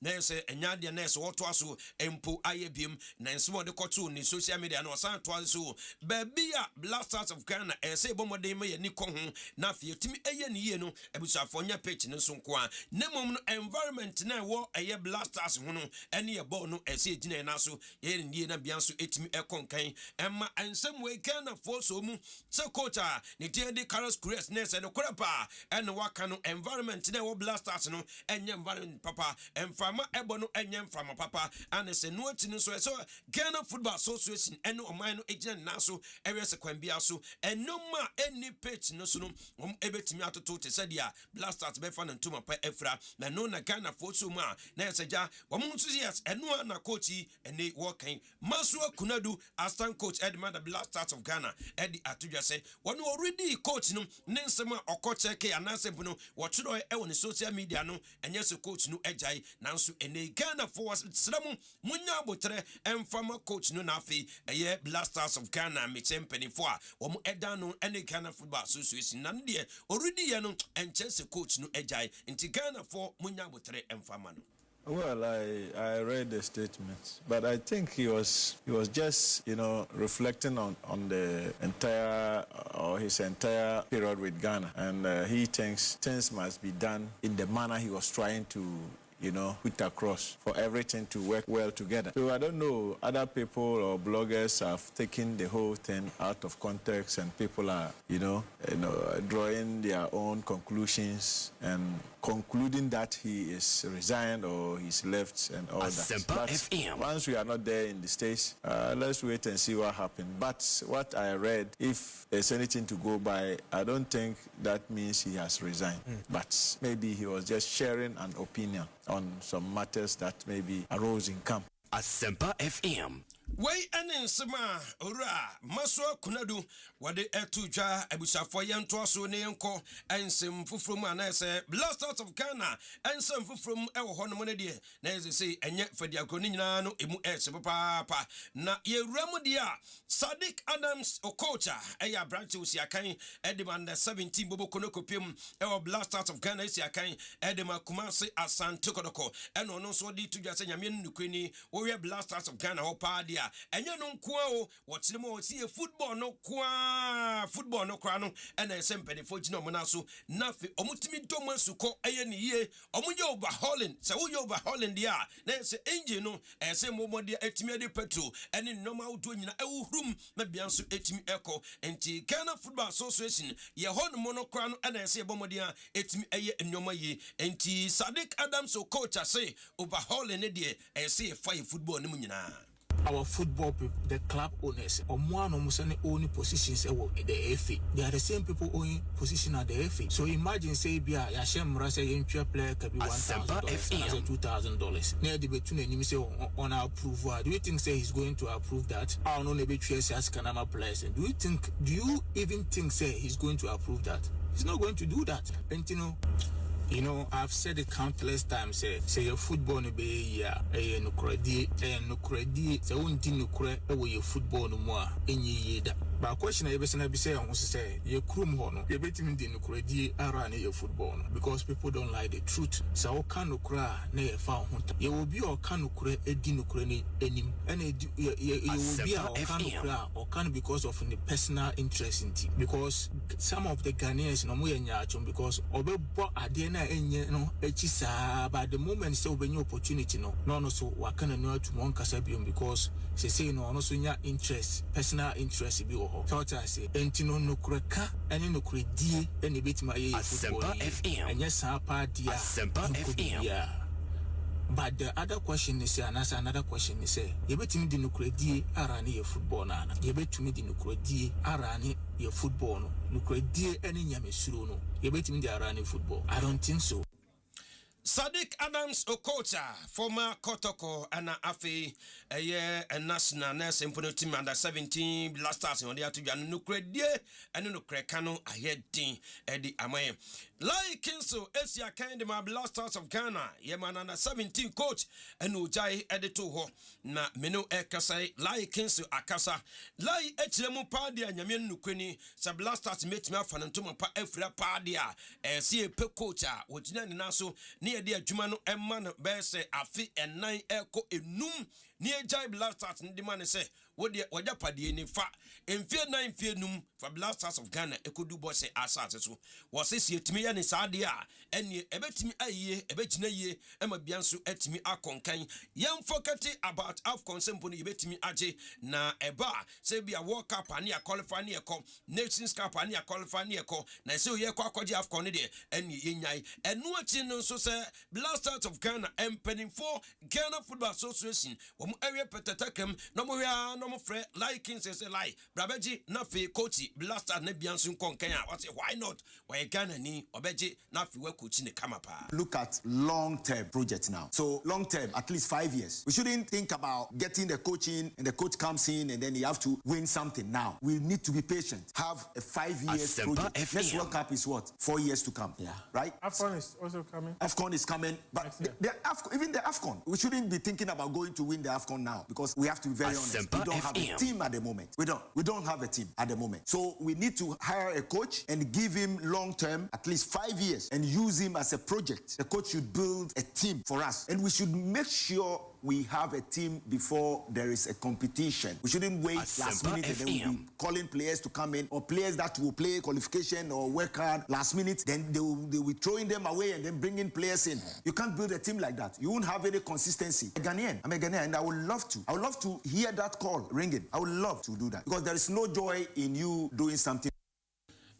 na say enya de na say woto aso empo ayebiem na nsemo de koto ni social media na osan to aso baby a Blasters of Ghana say bomode me ni ko ho na afie timi eye ni ye no ebusafo nya pitch no so nko a na mom no environment na wo eye Blasters ho no ene ye ball no say gina na so ye ni na bia so etimi ekonkan emma ensem we Ghana for so mu se coach a ne tie de Carlos Cruz na se no korapa ene waka no environment na wo Blasters no enye environment papa emfama ebo no enye emfama papa ane se no ati so Ghana Football Association ene oman no egina na so ewe se kwan bia so enoma any pitch no so no ebetimi atoto te se dia Blasters be fa na ntuma pa efra na no na Ghana for so mu a na eseja wo mu so yes eno na coach ene wo kan maso kunadu assistant coach Edmund the Blasters of Ghana Eddie Atudwa say one already coach no ne nsema okocheke anasem no wo twero e won social media no enye so coach no ejai nanso ene Ghana for sramu munya abotre emfama coach no na afi eye Blasters of Ghana mechempeni for a wo mu eda no ene Ghana Football Association na de already ye no enche se coach no ejai nti Ghana for munya abotre emfama no. Well, I read the statement, but I think he was just, reflecting on the entire or his entire period with Ghana, and he thinks things must be done in the manner he was trying to put across for everything to work well together. So I don't know, other people or bloggers have taken the whole thing out of context, and people are, drawing their own conclusions and concluding that he is resigned or he's left and all Asempa that. FM. Once we are not there in the States, let's wait and see what happens. But what I read, if there's anything to go by, I don't think that means he has resigned. But maybe he was just sharing an opinion on some matters that maybe arose in camp. Asempa FM. Way ensema ora maso kunadu wade etujwa abusafo yento so ne yenko ensem fufrum anase Blasters of Ghana ensem fufrum ewo hono mo ne de na say enye fadiakoni nyina no emu ese papa na yewuramu dia Sadiq Adams Okocha eya branch usiakan edema under 17 bobo konokopiem ewo Blasters of Ghana usiakan edema Kumasi Asante Kodoko eno no so di tujwa se nyame nukweni wo Blasters of Ghana hopa dia enye no nkoa o wotinemo o sie football no kwa no ena esempene fo gina mo na so nafe omutimi domo suko eye ne ye omunye overhauling se wo ye overhauling dia na se engine no ese momode etimi de petrol ene normal do nyina ewuhrum na bianso etimi eko enti Ghana Football Association ye hon mo no kwa no ena ese bomode a etimi eye nnoma yi enti Sadiq Adams Okocha say overhauling ne de ese fire football ne mu nyina. Our football people, the club owners, or one almost any own positions in the FA. They are the same people owning position at the FA. So imagine say Bia Yashem Rasa Intra player could be $1,000 $2,000. Near the between and you say on our approval. Do you think say he's going to approve that? I don't know maybe trace as Kanama players. And do you even think say he's going to approve that? He's not going to do that. And I've said it countless times. Say your football no be no credit, say unti no credit your football no more. Enye da. But question I be say on say your krum ho no. You betimi di no credit around your football no because people don't like the truth. So o kan no kra na ye fa ho. You will be o kan no kra edi no kra ni enim. And you will be o kan no kra o kan because of the personal interest in it. Because some of the Ghanaians no mo yenya achom because obebo ade enye no echisa but the moment say obenye opportunity no so wakana no atumo nkasa biom because say no so nya interest personal interest bi wo ho so I say entino no kreka ene no kredie ene betima ye Asempa FM enye sa pa dia Asempa FM. Yeah. But the other question is another question is you betimi di no kredie arane ye football na you betimi di no kredie arane ye football no kredie ene nyamesuro no you betimi di arane football. I don't think so. Sadiq Adams Okocha, former Kotoko and Afi, a year and national nurse and team under 17 Blasters on the Atujan no credit and no crecano. I had Eddie Amay. Like Kinso, Esia kind my Blasters of Ghana, Yemanana 17 coach, and Ujai editor ho, na meno ekasai, like Kinso Akasa, Lai Echlemu Padia, Yamin Nukuni, Sa Blasters met me fanantuma pa Efra Padia, and see a pe coacha, which then naso near dear Jumano and man Besse, Afi and 9 echo enum, near Jai Blasters, and the man say, what the Wajapadi in fa, in fear 9 fear num for Blasters of Ghana, Ekudu Bosse Assasu, was this yet me. Ni sadia eni ebetimi aye ebetina ye ema bianso etimi akonkan yam fokati about AFCON sempo ni ebetimi age na eba se bia World Cup ani qualify ni ekọ Nations Cup ani qualify ni ekọ na se ye kwa akọje AFCON ni de eni yenyai enu achi no so se Blasters of Ghana empening for Ghana Football Association wo area petatakem no mo hia no mo frɛ liking say lie brabeji na fe coach Blasters na bianso konkan a what say why not why Ghana ni look at long-term projects now. So long-term, at least 5 years. We shouldn't think about getting the coach in and the coach comes in and then you have to win something now. We need to be patient. Have a 5 years Asempa project. FM. Next World Cup is what? 4 years to come. Yeah. Right? AFCON is also coming. AFCON is coming. But even the AFCON, we shouldn't be thinking about going to win the AFCON now because we have to be very honest. We don't have a team at the moment. We don't have a team at the moment. So we need to hire a coach and give him long-term, at least 5 years, and use him as a project. The coach should build a team for us, and we should make sure we have a team before there is a competition. We shouldn't wait last minute and then we'll be calling players to come in, or players that will play qualification or work hard last minute, then they will be throwing them away and then bringing players in. You can't build a team like that. You won't have any consistency. I'm a Ghanaian, and I would love to hear that call ringing. I would love to do that because there is no joy in you doing something.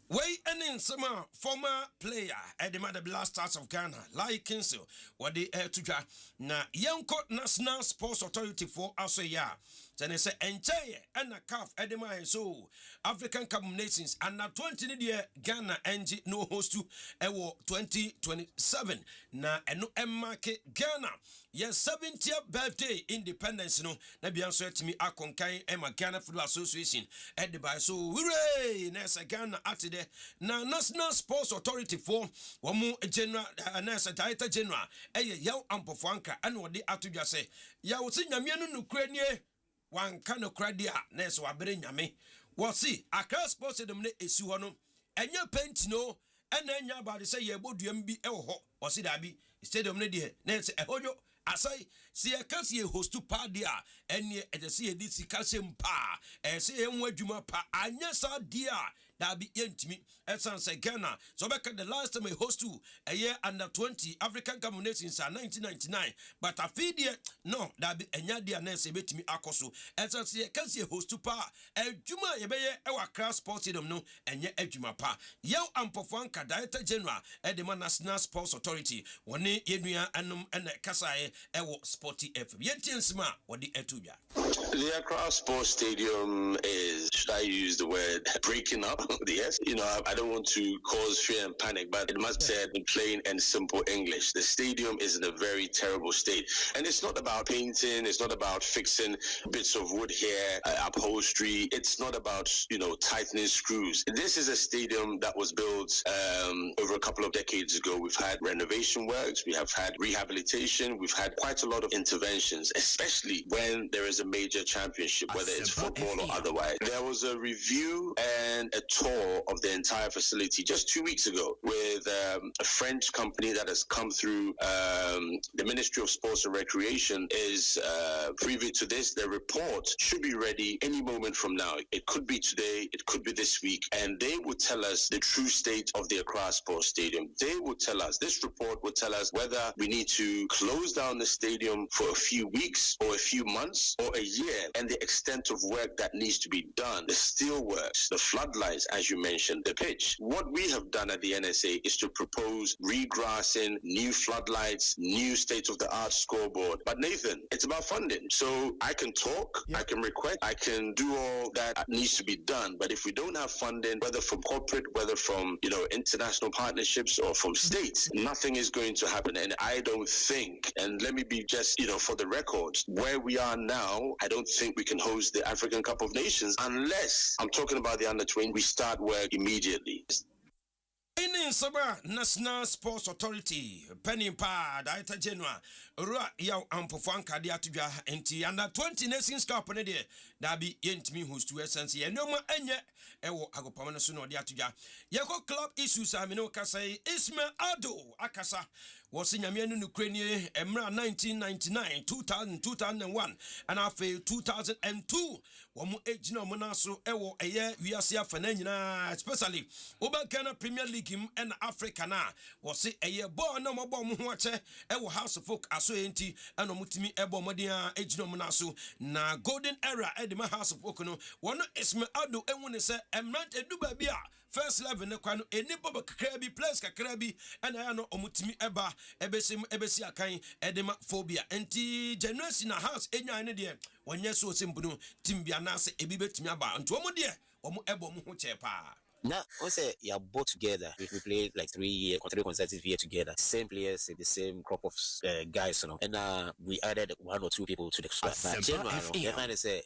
Way and in summer former player at the Mother Blasters of Ghana, like Kinso, what the air to na Yanko National Sports Authority for Asoya. Then I say, enjoy and a calf at the mine so African Cup of Nations and na 20 year Ghana NG no host to 2027 na eno emake Ghana. Yes, 70th birthday independence no na bianso etimi akonkan ema Ghana Football Association at the by so hooray nessa Ghana at the na National Sports Authority for wamu general nessa director general yaw ampofanka and what the atudwa say yaw si nyame no nukranie wan ka no kradia nessa wabere nyame wo si Accra Sports dem ne esi ho no enye paint no ena enya ba de say ye boduam bi ewo ho wo si da bi stadium ne de nessa ehojo asai si ekasi e hostu pa dia ene edesi edisi kasem pa ese enwa adwuma pa anya sa dia da bi yentimi esan se Ghana so beka the last time I host to a year under 20 African Cup of Nations in 1999 but afidie no da bi enya dia na se betimi akoso esan se ekasi e hostu pa adwuma ye beye e wa Accra Sports Stadium no enye adwuma pa yew ampofanka director general e de National Sports Authority woni yenua anum ene kasae ewo Sporty FM yentinsma wodi etubia. The Accra Sports Stadium is, should I use the word breaking up? Yes, I don't want to cause fear and panic, but it must be said in plain and simple English. The stadium is in a very terrible state. And it's not about painting, it's not about fixing bits of wood here, upholstery. It's not about, tightening screws. This is a stadium that was built over a couple of decades ago. We've had renovation works, we have had rehabilitation, we've had quite a lot of interventions, especially when there is a major championship, whether it's football or otherwise. There was a review and a tour of the entire facility just 2 weeks ago with a French company that has come through. The Ministry of Sports and Recreation is privy to this. The report should be ready any moment from now. It could be today, it could be this week, and they will tell us the true state of the Accra Sports Stadium. They will tell us, this report will tell us whether we need to close down the stadium for a few weeks or a few months or a year, and the extent of work that needs to be done, the steelworks, the floodlights, as you mentioned, the pitch. What we have done at the NSA is to propose regrassing, new floodlights, new state-of-the-art scoreboard. But Nathan, it's about funding. So I can talk, I can request, I can do all that needs to be done. But if we don't have funding, whether from corporate, whether from, international partnerships or from states, nothing is going to happen. And I don't think, and let me be just, for the records, where we are now, I don't think we can host the African Cup of Nations unless, I'm talking about the under-20, we start work immediately. Ini Saba National Sports Authority Penny Pa Dieta General Ra Yaw Ampofan Kadia Tuja Enti under 20 Nations Cup ne de Dabi Yentimi who's to essence ye no ma enye ewo agopamana suno dia tuja Yako club issues amino kasai Ismail Ado Akasa was in Yamianu Ukraine Emra 1999 2000 2001 and after 2002 Wamu ejino monaso ewo eye wiasia fananyina especially Oba Ghana Premier League him and Africa na was a year born no more muache ewo House of Folk aso enti and omutimi ebo modia ejino monaso na golden era edema House of Folk no one Ismail Ado enwone se emrant eduba bia first level ne kwano eni bobo kakrabi place kakrabi and I no omutimi eba ebesi akan edema phobia enti generation na house enya ne de wonye so simbuno timbia na se ebi betimi aba nto omo de omo ebo mo ho chepa. Now, also, you are both together. We played like 3 consecutive years together. Same players, the same crop of guys, you know. And we added 1 or 2 people to the squad.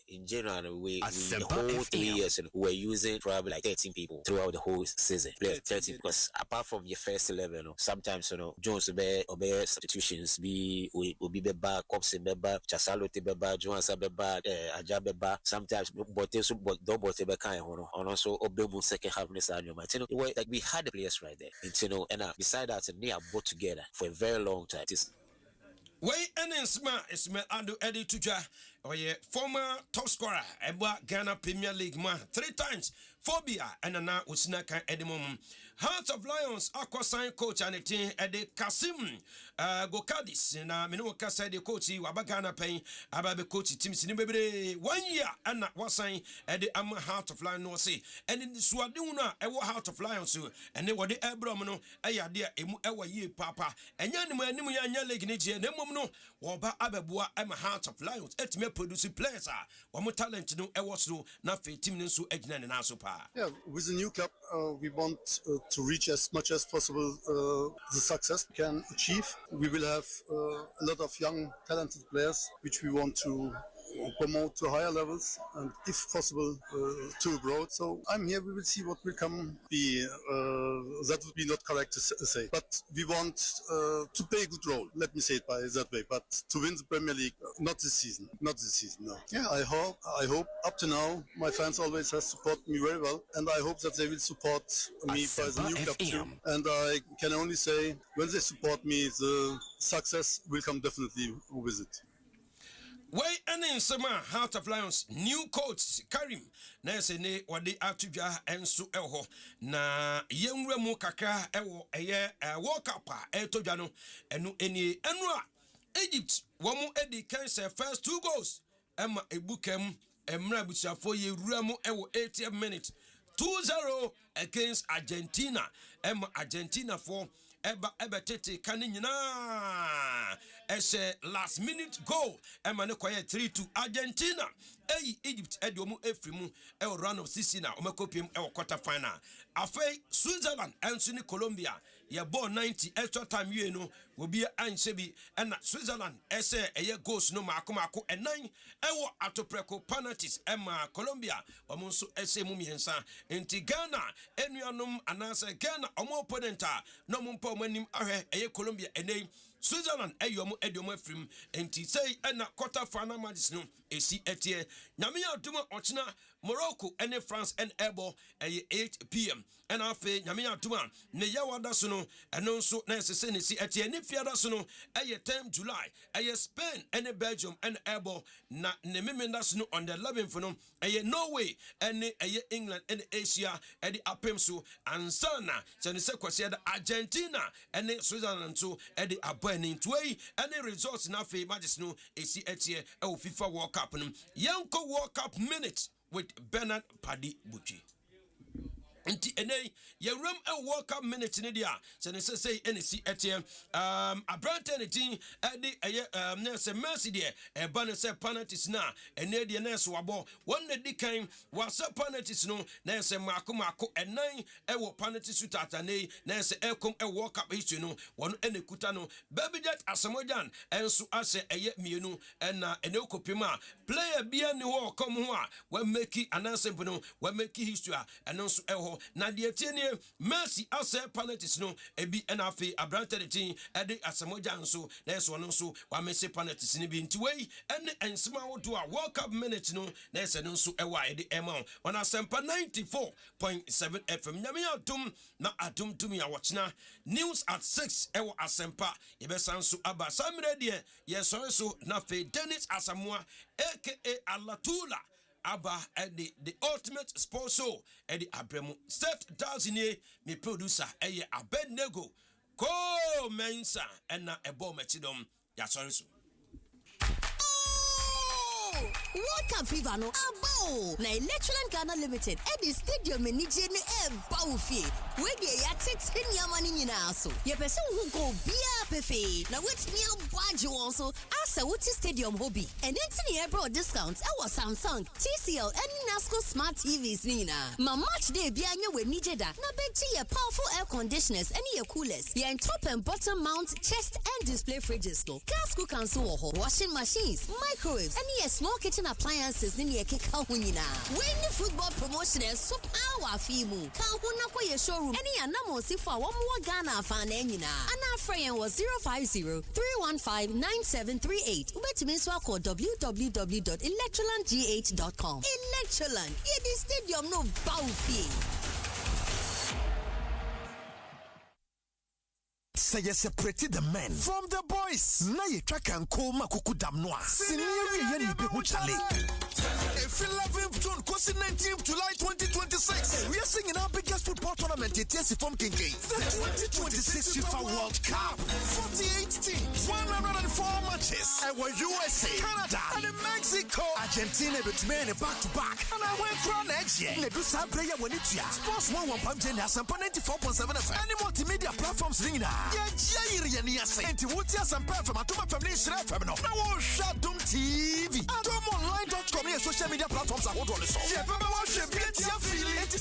In general, we the whole 3 years, we were using probably like 13 people throughout the whole season. Players 13 because apart from your first 11, you know, sometimes Jones obey substitutions. We be back, Cops be back, Chasalo be back, Jones be back, Aja be back. Sometimes Botesu double be kind, you know, and also Obebu second half. Like we had the players right there, and beside that, they are both together for a very long time. Way and Ismail Ado Eddie Tuja, or ye former top scorer, Eba Ghana Premier League man 3 times, phobia, and now Usnaka Edimum. Hearts of Lions, Aqua Sign coach and a team Eddie Kasim Gokadis, and Minoka said the coach, Wabagana Payne, Ababe coach, Tim Sinibre, 1 year, and was saying Eddie Amma Heart of Lion no say, and in the Swaduna, Ewa Heart of Lions, and they were the Abromano, Aya dear, Ewa ye papa, and Yanima Leg Niger, no, Waba Ababua, I'm a Heart of Lions, et me produce players, one more talent no, Ewasu, Nafi, Timninsu, Egnan, and Asupa. Yeah, with the new club, we want to reach as much as possible the success we can achieve. We will have a lot of young, talented players, which we want to promote to higher levels and, if possible, to abroad. So I'm here. We will see what will come. That would be not correct to say, but we want to play a good role. Let me say it by that way. But to win the Premier League, not this season. Not this season. No. Yeah, I hope. Up to now, my fans always have supported me very well, and I hope that they will support me by the new club too. And I can only say, when they support me, the success will come definitely with it. Way and in summer, Heart of Lions, new coach Karim, Nese ne wade atuja ensu eho na yenwura mu kakra ewo eye World Cup etojano enu eni enwa Egypt womu edi cancer first 2 goals emma ebukem emra busiafo ye wura mu ewo 80th minute 2-0 against Argentina emma Argentina for eba tete kani nyina ese last minute goal ema ne kwaye 3-2 Argentina Egypt ediomu efrimu round of 16 na omekopiem quarter final afei Switzerland enso ni Colombia ye ball 90 extra time you no obi ansebi na Switzerland ese eye goals no makomako enan atopreko penalties ema Colombia omonso ese mu miensa enti Ghana enuanom anase Ghana omo opponent no mumpo manim ahwe eye Colombia enei Switzerland eyomo ediomo afrim enti say na quarter final matches no esi etie nyame aduma ochina Morocco and France and Ebo 8 p.m. and afe nyame aduma ne yawada so no eno nso na esese ne si etie ne fiada so no 10 July Spain and Belgium and Ebo na ne memenda so no on the 11th no Norway and England and Asia and the apem so ansana se ne se kwase Argentina and Switzerland so and the abani tway and the results na afe matches no esi etie FIFA World Cup no Yanko World Cup minutes with Bernard Paddy Bucci. Nti ene yewram World Cup minute ne dia se ne say NC etie abrante ne tin ade na se Mercy de e ba ne se penalties na ene de na so wabo won ne dikan was penalties no na se mako enan wo penalties utata ne na se ekom World Cup history no won ene kuta no Babyjet Asamojan enso ase mienu na ene okopima player bia ne ho kom ho a wa make ananse no wa make history enso ho na de tienie Mercy ase penalties no ebi na afi abrante de tin ede asamoja nso na eso no nso wa mese penalties ni bi nti wei ene ensema wodo a World Cup minute no na ese no nso ewa ede ema on Asempa 94.7 FM nyame atum na atum tumi ya watchna news at 6 ewa Asempa yebesa nso aba samre de yesore so na fe Dennis Asamoah aka Alatuula Abba at the ultimate sports show at the Abremu Seth Dazine, me producer eye Abednego ko mensa and na ebo metidom ya sorry so. World Cup fever no abo na Electroland Ghana Limited at the stadium in Nije ne Baufi we ge ya tete nyama ni nyina so ye pese hu go bia pefe na wetimi abwaje won so asa wuti stadium hobby and enti ne ebro discounts e was Samsung TCL and Nasco smart TVs ni nyina ma match day bia anya we Nije da na beji ye powerful air conditioners and ye coolers ye top and bottom mount chest and display fridges no gas cookers so washing machines microwaves and ye small kitchen appliances in your keka hunina. When the football promotion is so power fimu. Ka huna kwa ye showroom. Any anamo sifa wa mwa Ghana fan enina. Ana Freyan was 050-315-9738. Ubetimiswa ko www.electrolandgh.com. Electroland. Ye di stadium no baufi. Say you separated the men from the boys. Now you track and call Makuku Damnoa. Senior Yeni Chale. If 11th June, 19th July 2026, we are singing our biggest football tournament in TSC from King. The 2026 FIFA World Cup. 48 teams, 104 matches. I was USA, Canada, and Mexico. Argentina between back to back. And I went from next year. The Dusa player when it's here. Sports 1 Pump Asempa 94.7 FM. Any multimedia platforms ring now. Yeah, and what's your Asempa from Atuma Family Share Feminine. Now, Shadow TV. AtomOnline.com. Social media platforms are what on the song. Yeah, but watch it. It's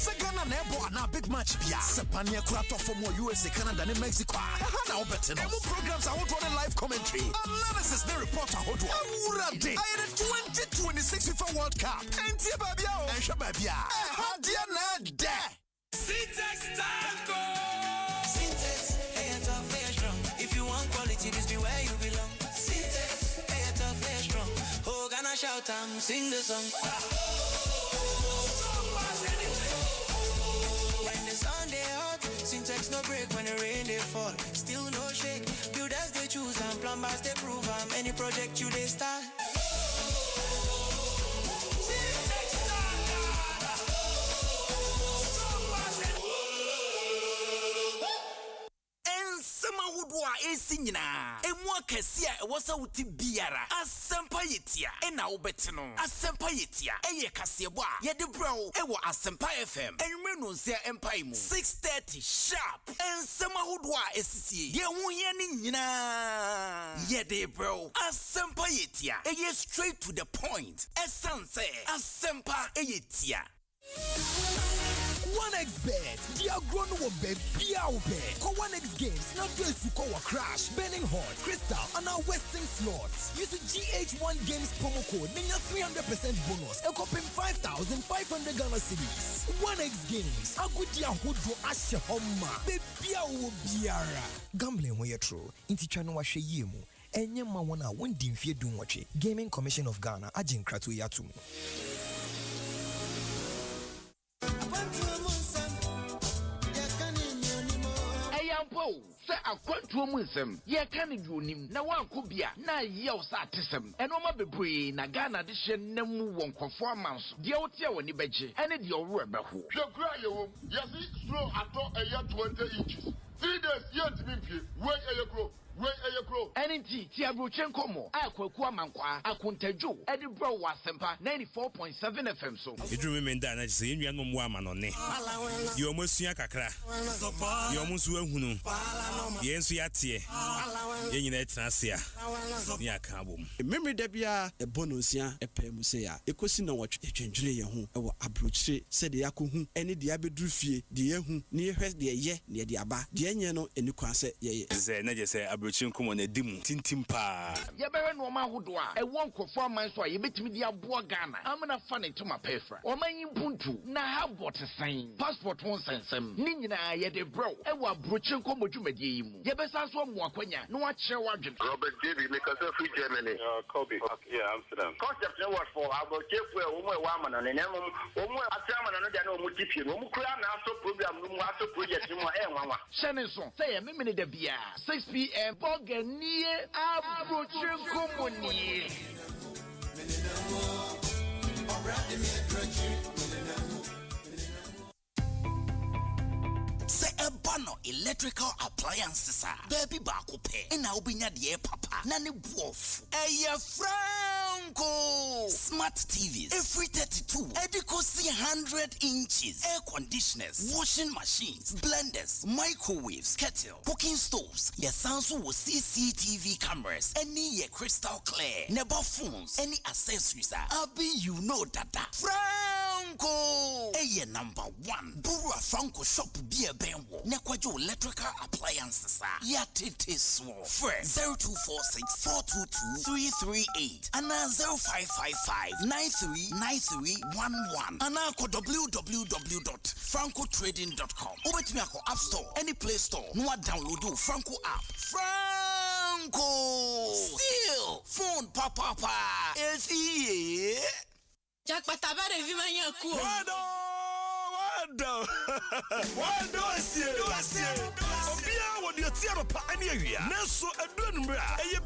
a Ghana nebo and a big match. Yeah, Sepania Kurato for more USA, Canada, and Mexico. How better? More programs are what on live commentary. Analysis, the reporter. How to Urade. I had a 2026 FIFA World Cup. And Tiababia and Shababia. How dear Nade. Syntax Tango. Syntax, hey, it's all fair strong. If you want quality, this be where you belong. Syntax, hey, it's all fair strong. Oh, Ghana shout and sing the song. When the sun they hot, Syntax no break when the rain they fall. Still no shake. Builders they choose and plumbers they prove. Any project you they start. Esinyina emwa kesia wasa uti biara Asempa yetia ena obetino Asempa yetia eye kasebo a ye de bro ewo Asempa FM enwe no nsia empai mu 6:30 sharp ensema hodo a esisie ye hu ye ni nyina ye de bro Asempa yetia eye straight to the point essence Asempa yetia 1xBet, dia grono wo bet, dia bet. Ko 1x games, na do su ko crash, burning hot, crystal, and our western slots. Use the GH1 games promo code, ninya 300% bonus. Ekopim 5,500 Ghana cedis. 1x games, agudia hodo ashe homma. Bebia wo biara. Gambling when you're true, inti chano wa sheye mu. Enye ma wana wondi mfie du nwache. Gaming Commission of Ghana, ajin kratu yatu. Say a quantum wisdom, ye can do him, na one could be na yell satism, and Oma Bebre, na Ghana edition, nemu one performance, the Otia when you beji, and it your rubber. Your cry, yes, slow at all a year 20 inches. 3 days yet, wait a crow. NNT Tiabruchenko mo akwaku amankwa akuntejo edibro wa Asempa 94.7 FM so edru memenda na se enua no mo amanone ye omosua kakra ye omosu ahunu ye nsu yatie ye nyina etrasia ni aka bom memre da bia ebonosia epem se ya ekosi na watwe twendwene ye ho e wo abrochire se de yakohu ene de abedru fie de yehu ne hwe de ye ne de aba de enye no enikwa se ye ze na je se abrochi nkomo na dimu tintim pa ye bewe no ma hodo a e won kofo man so a ye betimi di aboa Ghana amna fa ne to ma pefra o man yimpuntu na ha botesan passport won sensem ni nyina ye de bro e wa abrochi nkomo dwumadie yi mu ye besa so mo akwanya no a kire wadwen Robert David because of Germany. Kobe. Okay, yeah, Amsterdam. Concept no what for about chefu e wo wa mana ne nem wo mu atama na no dia na wo mu tipie wo mu kura na aso program no mu aso project mu e nwanwa. Shane so say me me de bia 6 p.m. Boganie abrochi nkomo ni Ebano electrical appliances baby baako pe na obinya de papa na ne buof Franco smart TVs every 32 edicosi 100 inches air conditioners washing machines blenders microwaves kettle cooking stoves your Samsung with CCTV cameras any your crystal clear never phones any accessories abi you know that Franco number 1 Burua Franco shop be a benwo nekwajo electrical appliances yatete small fresh 0246 422 338 and 0555 939311 and www.francotrading.com obetumi akọ app store any play store no download Franco app Franco still phone papa efi Jackpata bare vi manya ku Wado asie Obia wodi otiaro pa ani awia Nanso adunu mra eye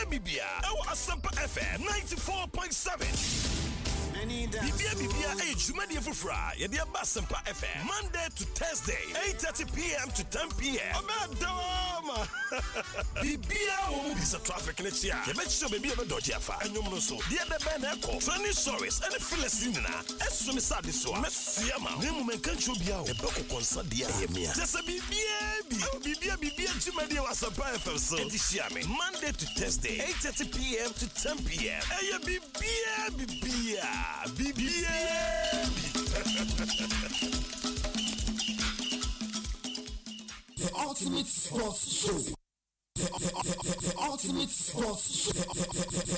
bibia ewo Asempa FM 94.7 Bibia jumadi fufra yedi aba Asempa FM Monday to Thursday 8:30 p.m. to 10 p.m. Obadoma Bibia wo bisa traffic netia ye mecho bibia be doji afa anyom no so de be na eko training stories and Philistine na eso me sade so mesia ma nemu menkancho bia o e be kokonsa dia ye mia just bibia jumadi wa Asempa FM so edishia me Monday to Thursday 8:30 p.m. to 10 p.m. Eye bibia The ultimate sports show. The ultimate sports show. The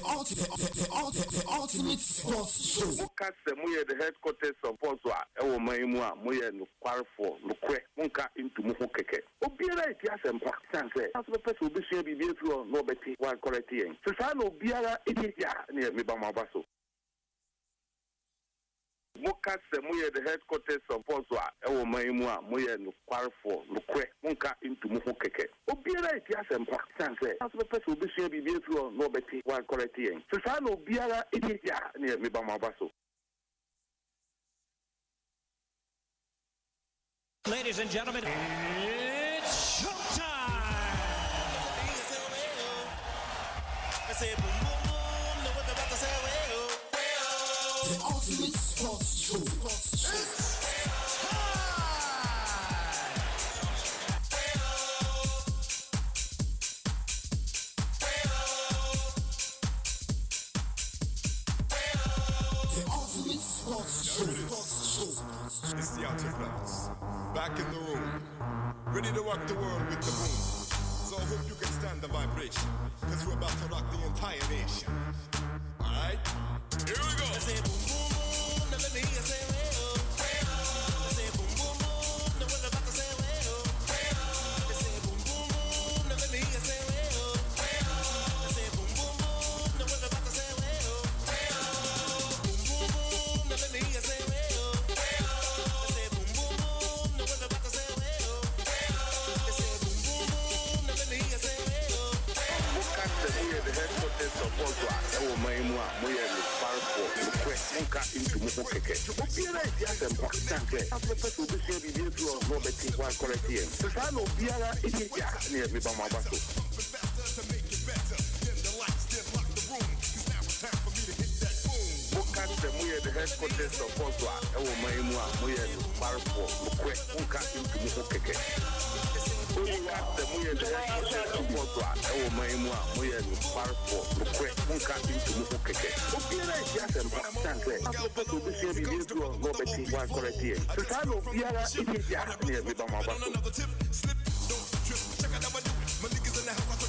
ultimate sports show. Mukase muye the headquarters of Poswa. Ewo maimua muye no kwarfo no kwe. Munka into muho keke. Obiara iti Asempa. Sanse. Aso pepe obi share bibi through no beti wa correct yen. So sa no obiara iti ya ne me ba mabaso. Mukase muye the headquarters of Poswa. Ewo maimua muye no kwarfo no kwe. Munka into muho keke. Obiara iti Asempa. Sanse. Aso pepe obi share bibi through no beti wa correct yen. So sa no obiara iti ya ne me ba mabaso. Ladies and gentlemen, it's showtime! The ultimate sports show. It's the Outer Fellas, back in the room, ready to rock the world with the boom. So I hope you can stand the vibration, cause we're about to rock the entire nation. Alright, here we go. I say boom boom boom, now let me hear you say well. I say boom boom boom, now what about to say well. I say boom boom boom, now let me hear you say well. I say boom boom boom, now what about to say well. Boom boom boom, now let me hear you say well. The headquarters of Poswa, Ewo Maimua, Moya, Parko, Munka into Mukeke. Obiara is Asempa, Sanke. After the person will be shared with you of Robert T. While correcting. So I know Biara is near me by my battle. The headquarters of Poswa, Ewo Maimua, Moya, Parko, Munka into Mukeke. The headquarters of Poswa, Ewo Maimua, Moya, Parko, Munka into Mukeke. Obiara is Asempa, Sanke. After the person will be shared with you of Robert T. While correcting. So I know Biara is near me by my battle. Slip, don't trip, check out what I do. My niggas in the house, I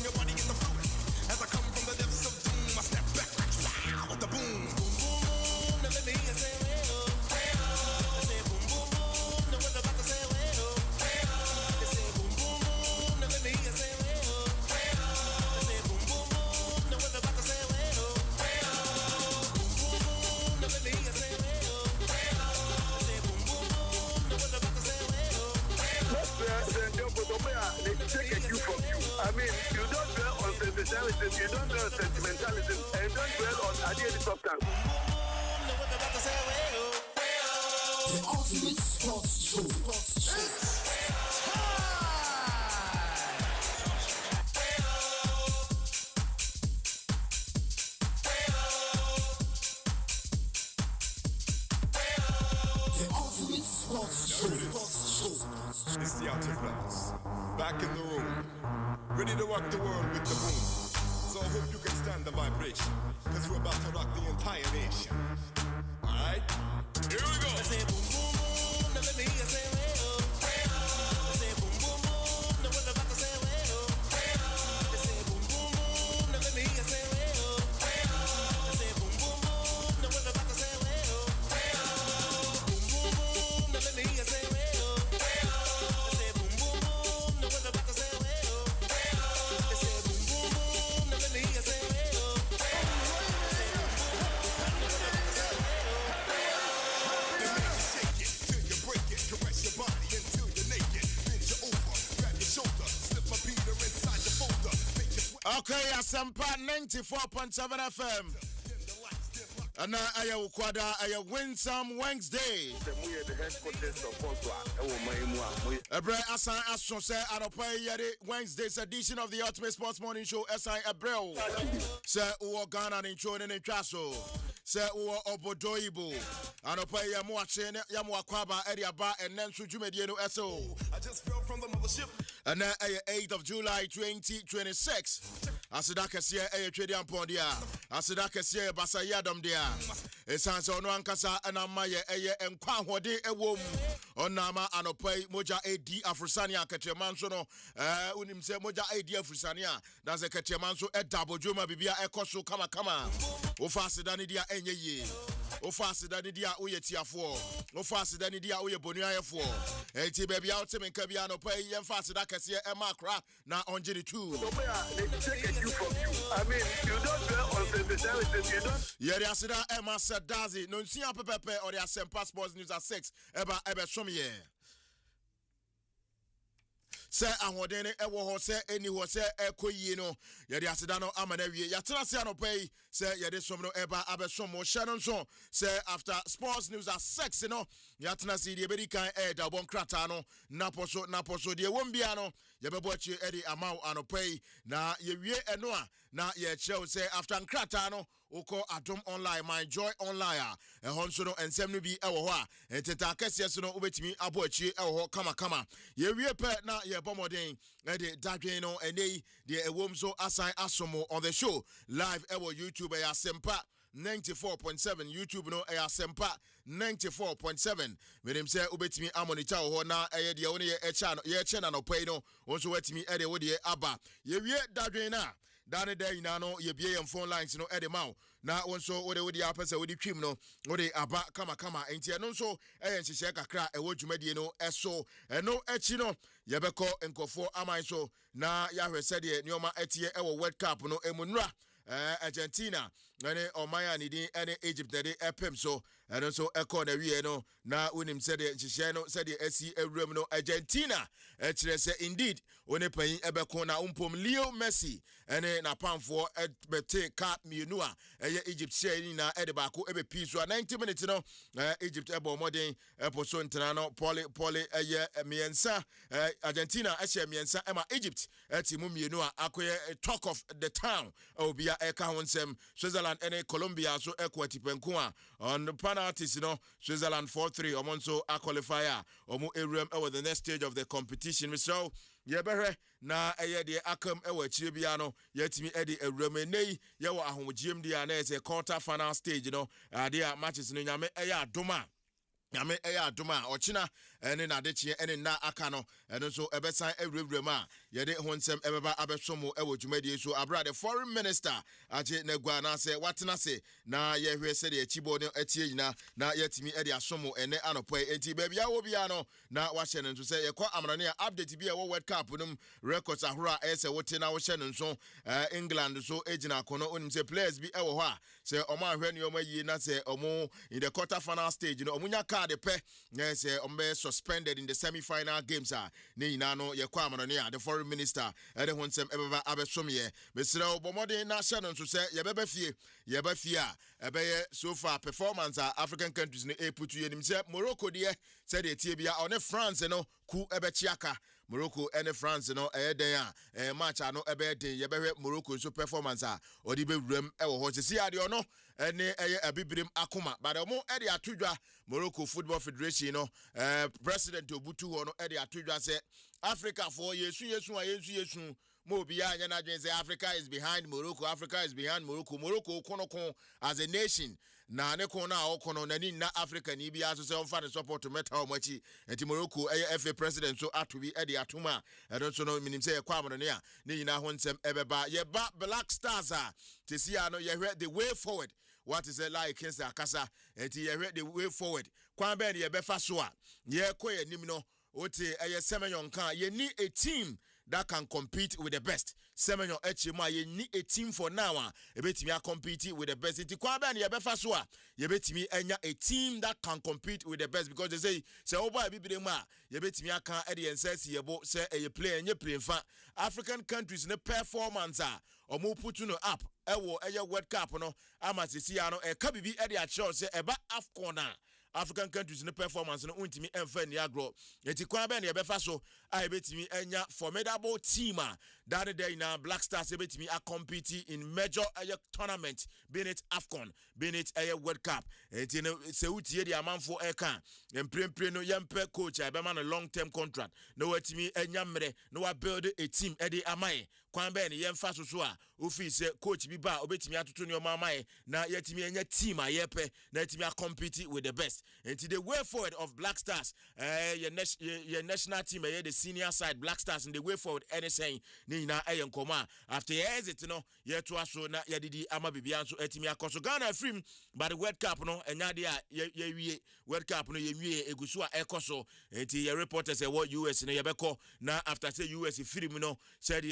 you don't know sentimentalism, and don't dwell on ideal substance. The ultimate sports show. It's the Outer Brothers, back in the room, ready to rock the world with the boom. So I hope you can stand the vibration, cause we're about to rock the entire nation. Alright, here we go. I say boom boom boom, now let me hear you say well. I say boom boom boom, now what about to say well. I say boom boom boom, now let me hear you say well. I say boom boom boom, now what about to say well. Boom boom boom, now let me hear you say well. Okay, Asempa 94.7 FM. And I win some Wednesday. Ebre Asan Ason say Aropa Yade Wednesday's edition of the Ultimate Sports Morning Show. Asai Ebreo say Uo Ghana in Chone and Chaso. Say Uo Obodoibo. Aropa Yamuachen Yamuakwaba Ediaba and Nensu Jumediano SO. I just fell from the mothership. And 8th of July 2026. Asidaka siya Tradian Pondia. Asidaka siya Basayadam dia. Esansa ono ankasa anamaye enkwa hode ewom. Onama anopai moja edi Afrisania ketemanso no unim se moja edi Afrisania. That's a ketemanso edabo joma bibia ekoso kama. Ofasidani dia enye Ofasidani dia uyetiafo. Ofasidani dia uye bonuayefo. Eti baby out me kabia no pay yemfasidaka siya emakra na onjiri 2. I mean, you don't dwell on sensitivities, you don't. Yeah, Asida Emma Sadazi, no Sia Pepe or the Asempa Sports News at 6. Eba Somie. Say Ahodene Ewo Hose, any Hose, Eko Yino, Yadi Asidano Amanevi, Yatrasiano Pay, say Yadi Somno Eba Abesomo Shannon Son, say after Sports News at 6, you know, Yatnasi, the American Eda Bon Cratano, Naposo, the Wombiano, Yabebochi Eddie Amau Anopay, na ye Enoa, na ye show say after Cratano. Oko Atom Online, my joy online. A honsono and semnu be ewa. And teta kesiasono ubetimi abochi ewo kama. Ye pe na ye bomoding. Ede dageno and they the ewomso assign asomo on the show. Live ewo YouTube Asempa 94.7 YouTube no Asempa 94.7. With him say ubetimi amonita ho na eye only ye channel no pay no. Also wetimi ede wodi aba. Ye dagena. Dane day nano ye bie phone lines no edema na wonso wode apese wode twim no wode aba kama enti no so nhihye kakra ewo dwumadie no eso eno echi no ye beko nkofo aman so na ya hwese de nioma etie ewo World Cup no emunra Argentina ane omaya ni din ane Egypt de epem so eno so eko na wie no na unim se de nhihye no se de asi ewrem no Argentina kire se indeed one pan ebeko na umpom Leo Messi ene na pamfo bete ka mienu a eye Egypt share ni na ede ba ko ebe piso 90 minutes no Egypt ebo modern eposo ntana no poli eye miensa Argentina ehye miensa ema Egypt timu mienu a akoye talk of the town obia eka honsem Switzerland ene Colombia so equity penku a on the penalties no Switzerland 4-3 omonso a qualifier omo ewrem over the next stage of the competition so yebehwe na eye de akam ewa chire bia no yetimi ede ewrem nei ye wo ahomgiem dia na ese quarter final stage no ade a matches no nyame eye adoma Yame eya aduma ochina ene na deche ene na aka no eno so ebesan ewrewrem a yede honsem ebeba abesomo ewo dwumadie so abra the foreign minister aje na gwa na se watena se na ye hwe se de achibo no atie nyina na yetimi ede asomo ene anopo enti bebia wo bia no na wa hye nso se ye kwa amrane a update bia wo World Cup num records ahora ese wote na wo hye nso England so ejina kono onim se players bi ewo ho a se omo ahwe ne omo yi na se omo in the quarter final stage no omunya card pe na se ombe suspended in the semi-final games. Ne no ye kwa amanonia the foreign minister ede ho nsem ebeba abesomye. Mesre obomode na hye no so se ye beba fie ebeye so far performance African countries ne put you nim se Morocco de se de tie bia one France no ku ebechiaka Morocco and France no den match no ebe den ye behwe Morocco so performance odi be wurem e wo ho se ade ono ene abibrim akoma but omo e de atodwa Morocco Football Federation no president Obutu ho no e de atodwa se Africa for yesu mo bia anya na dwen say Africa is behind Morocco Morocco kono as a nation na ne kono na okono nani na Africa ni bia so say on fa support to meta omachi enti Morocco FA president so atobi e de atoma e don so no minim say kwa amno ne a ne nyina ho nsem ebeba ye ba Black Stars tesia no ye hwe the way forward. What is it like against Akasa enti ye hwe the way forward kwan be ne ye befa so a ye koye nim no Ote Semenyon kan ye need a team that can compete with the best. Semenyon Echima ye need a team for now. E betimi compete with the best. Iti kwa ba na ye befa so a ye betimi enya a team that can compete with the best because they say oba bibire mu a ye betimi aka e de ensesi ye bo say e play enye play fa African countries ne performance a omo put no up ewo eye World Cup no amasisi ya no e ka bibi e de a show say eba AFCON African countries in performance no untimi emfa ni agro enti kwa be na ebefa so a ebetimi enya formidable team that day na Black Stars ebetimi a compete in major tournament being it AFCON being it World Cup enti no se utie di amanfo eka emprempre no yempe coach ebema no long term contract no watimi enya mre no wa build a team e di amaye kwa be na yemfa so a office coach bi ba obetimi atoto ne o amaye na yetimi enya team a yepe na yetimi a compete with the best. And the way forward of Black Stars, your national team, the senior side, Black Stars, and the way forward, anything, Nina, Ayan Koma. After years, it no, yet to us, so not Yadi Amabibian, so Etimia Koso Ghana film, but the World Cup, no, and Nadia, ye World Cup, no, ye Egusua Ekoso, and the reporters say what US and Yabeko, now after say US, film, no, said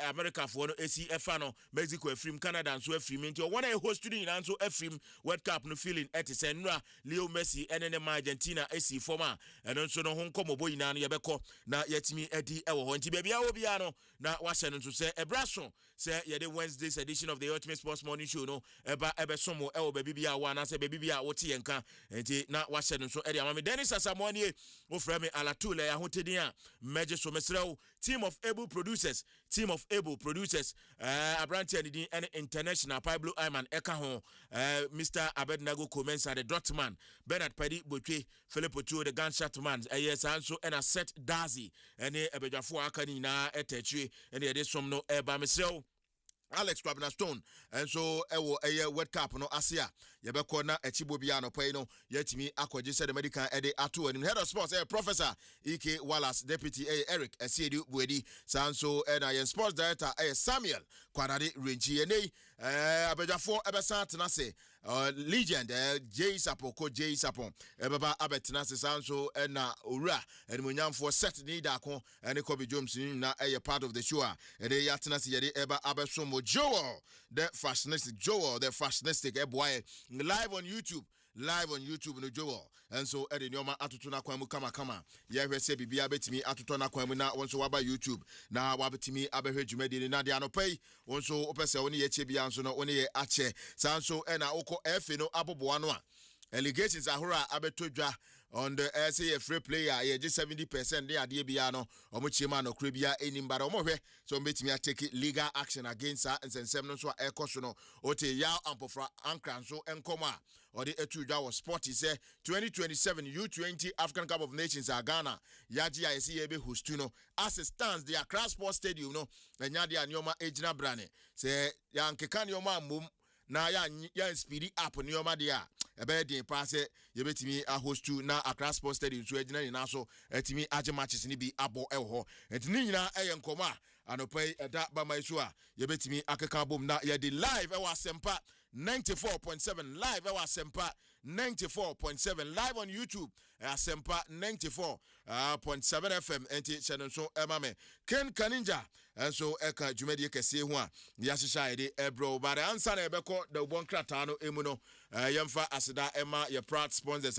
America for no ACFano, Mexico, film, Canada, and so a film, into one host to and so a film, World Cup, no feeling at the Senra, Leo Messi, NNM Argentina, AC former, and also no Hong Kong boy na yabeko na yetimi edi ewo ho nti bia obiano na wahye no say ebraso say ye the Wednesday's edition of the Ultimate Sports Morning Show no ebe somo ewo baby bia wa na say baby bia wote yenka nti na wahye no so edi amame Dennis Asamonie wo frame Alatuula ya hotedin a meje so mesrew team of able producers Abranti and the international Pablo Ayman eka ho Mr. Abednego Comensa the Dotman Bernard Paddy Botwe Philip Otuo the gunshot man yes also and a set Dazi and ebejafo aka ni na etechwe and there is some no eba mesel Alex Kwabena Stone and so ewo World Cup no asia yebeko na echibo bia no pay no yetimi akwaje said the medical ede ato and head of sports Professor EK Wallace Deputy Eric Esiedu Buedi sanso and sports director Samuel Kwadade Renchi ene abejafo ebesa tenase legend J Sapon ebaba abetenase sanso na owura enmunyamfo set ni da ko ene Kobe Jones na part of the show and they yatenase yede eba abesom Joel, the fashionistic boy, live on YouTube no Joel. And so Eddie Nyoma atutuna kwamu kama. Ya hwese bibia betimi atutona kwamu na wonso waba YouTube. Na wabetimi abehwe dwumadi na de anopay. Wonso opese woni ye chebia nso no woni ye ache. Sanso ena oko efe no aboboa no a. Allegations ahura abetodwa on the say a free player ye just 70% dey ade bia no omo chema no krabia enimba do mo hwe so betimi take legal action against her and sensem no so ekoso no ote ya ampofra ankran so enkoma or the etudwa was sport say 2027 U20 African Cup of Nations Ghana yaji IC ebe hostu no as it stands the Accra Sports Stadium no enya de anyoma ejina brane say ya nkeka nyoma mum na ya speedy up nyoma de a ebe din pass yebetimi a host to na Accra Sports Stadium so ejina ni na so etimi age matches ni bi abo eho etini nyina eyenkoma anopai eda ba mai so a yebetimi akeka bom na ye di live ewa Asempa 94.7 live ewa Asempa 94.7 live on YouTube Asempa 94.7 FM enti channel so emame Ken Kaninja and so eka jumedi kese ho a yahyehyɛ ide ebro but answer na ebeko the one krata no emu no yemfa aseda ema ye proud sponsors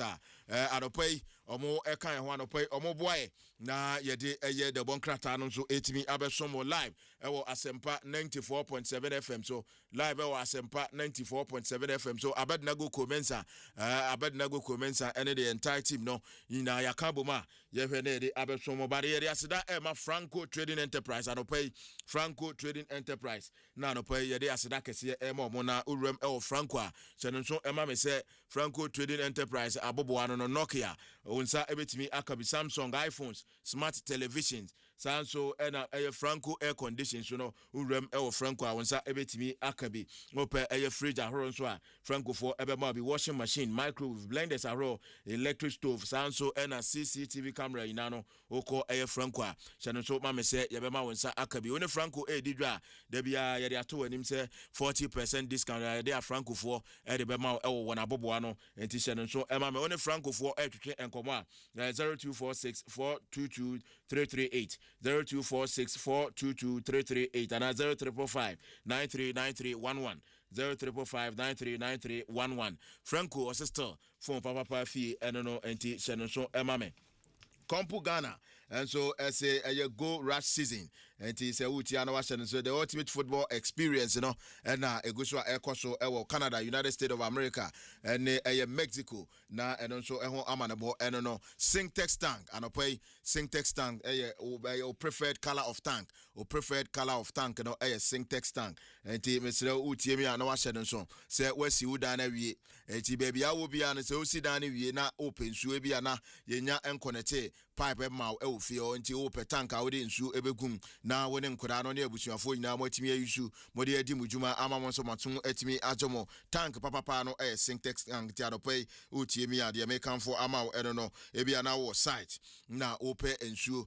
adopai omo eka ho anopai omo boy na yede eye the one krata no so etimi abesomo live ewo Asempa 94.7 FM so live ewo Asempa 94.7 FM so abednago commensa and the entire team no ina yakaboma yehwe na de abesomo bare yede aseda ema Franco Trading Enterprise adopai Franco Trading Enterprise na adopai yede aseda kese ema omo na urem ewo Franco a cheno so ema me se Franco Trading Enterprise abobo ano no Nokia onsa ebetimi akabi Samsung iPhones smart televisions sanso ena Franco air conditions so no urem ewo Franco a onsa ebetimi akabi ope fridge ahoro so a Franco for ebema bi washing machine microwave blenders ahoro electric stove sanso ena CCTV camera inano oko Franco a chano so ma me se yebema onsa akabi one Franco didwa da bia yede ato anim se 40% discount yede Franco for de bema ewo wona abobo ano enti chano so ema me one Franco for twetwe enkomo a 0246 422 338 0246 422 338 and 0345 939311 0345 939311 Franco assistant phone papa fee eno enti chano so ema me Kompu Ghana and so as a go rush season and it's a Utiana so the ultimate football experience and a Guswa Ecoso Canada, United States of America and a Mexico na and also a home amanabo and no Syntex tank and pay Syntex tank a preferred color of tank or preferred color of tank and a Syntex tank and Mr. Utiemi and Washington so say where's you done every baby I will be honest so see down na open so be na yenya and connect pipe ma fio nti wo petanka wo de nsu ebegum na woni nkura no ne abusuafo nyina matimi ayusu mode adi mujuma amamon so maton atimi ajomo tank papa no Syntex tank ti adopai utiemi ade mekanfo ama eno no ebia na wo site na ope nsu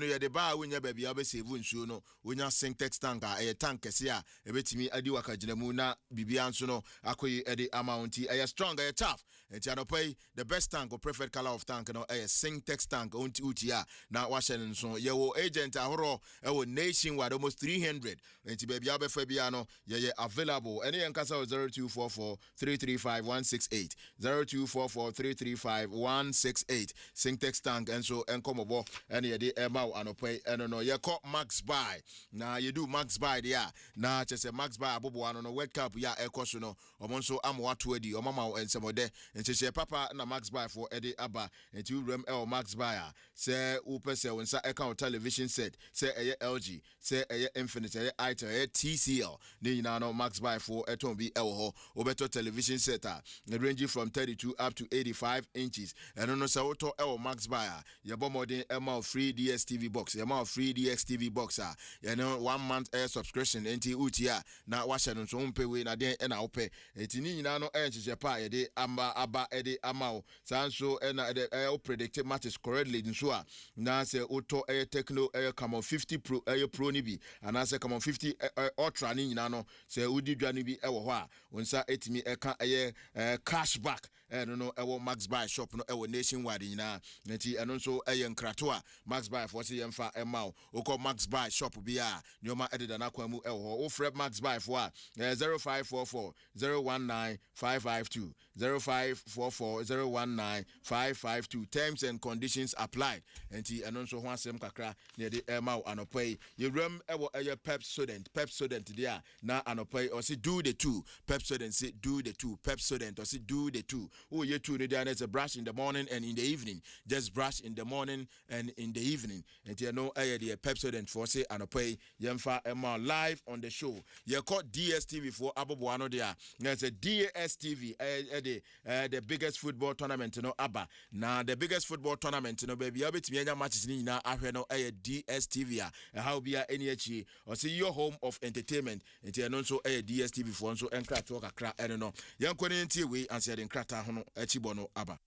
no ye de ba wonya ba bia be save nsu no wonya Syntex tank tank kese a ebetimi adi wakaginamu na bibia nso no akoyi ede amount strong tough nti adopai the best tank or preferred color of tank no Syntex tank onti utia na washen so yewo agent ahoro ewo nationwide almost 300 enti baby abefa bia no ye available any yankasa 0244 335 168 0244 335 168 Syntex tank and so enkomobo ene ye de emau anopai eno no ye call max buy na you do max buy there na chese max buy abobo ano no world cup ya ekoso no omonso amwato adi omama ensemode enchese papa na max buy for ede aba enti urem max buy say upese wonsa account television set say LG say Infinite Itel TCL ni nyina no max buy for eton bi ho obeto television set ranging from 32 up to 85 inches and no say auto max buy your modern free DSTV box your free DSTV box you know 1 month subscription enti utia na washa no so mpe we na den na ope enti ni nyina no encheche pa ye de aba ede amao sanso na predict matches correctly nso a na se auto Techno come 50 pro pro ni bi ana se come 50 ultra ni nyina no se udi dwa ni bi wo ho a wonsa etimi eka cashback no max buy shop no nationwide nyina nti eno nso nkrato a max buy for se yemfa emao okọ max buy shop bi a nyoma ededa na kwa mu wo o free max buy for a 0544 019 552 0544 019 552 terms and conditions applied enti eno nso ho asem kakra na de emao anopai yewram Pepsodent dia na anopai o se do the two Pepsodent say do the two Pepsodent o se do the two oh ye two dia na brush in the morning and in the evening just brush in the morning and in the evening enti no the Pepsodent for say anopai yemfa emao live on the show ye call DSTV for abobo ano dia na say DSTV the biggest football tournament no aba na the biggest football tournament no baby obetimi anya matches ni na ahwe no DSTV how be any echi or see your home of entertainment enti no so DSTV for so enkrato kakra eno no yankoni enti we answer the enkrata ho no echi bono aba.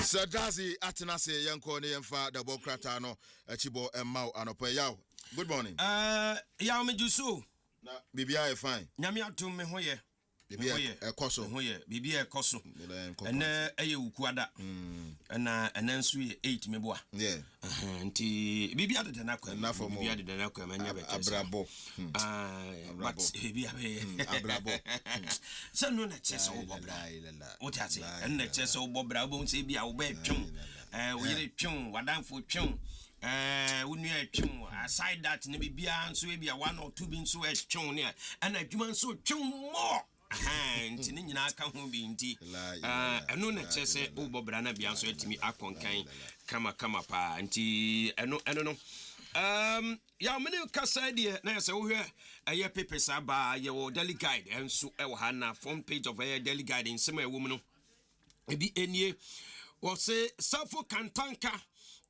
Sadazi Atenase Yanko Niemfa the Bokrata no Chibo and Mau Anope Yao. Good morning. Yao me jusu. Bibia fine. Nyamia to me hoye. Bibia Koso. Hoye. Bibia Koso. And a ukuada. And nso 8 meboa. Yeah. Nti bibia de nakwa. Enough for bibia de nakwa manya be abrabo. But bibia be abrabo. So no na chese wo bobra. What ya say? And na chese wo bobra bo nse bia wo be twon. Wo yire twon, wadanfo twon. When you aside that, maybe bia nso e bia 1 or 2 bin so e twon ne. And adwuma nso twon more. Nti ne nyina aka ho bi nti eno na chese wo bobra na bia nso atimi akonkan kama pa nti eno no ya mene kasa die na yesa wo hwe aye papers aba ye wo daily guide enso e wo ha na front page of aye daily guide in sema e wo mu no ebi enie wo say Safo Kantanka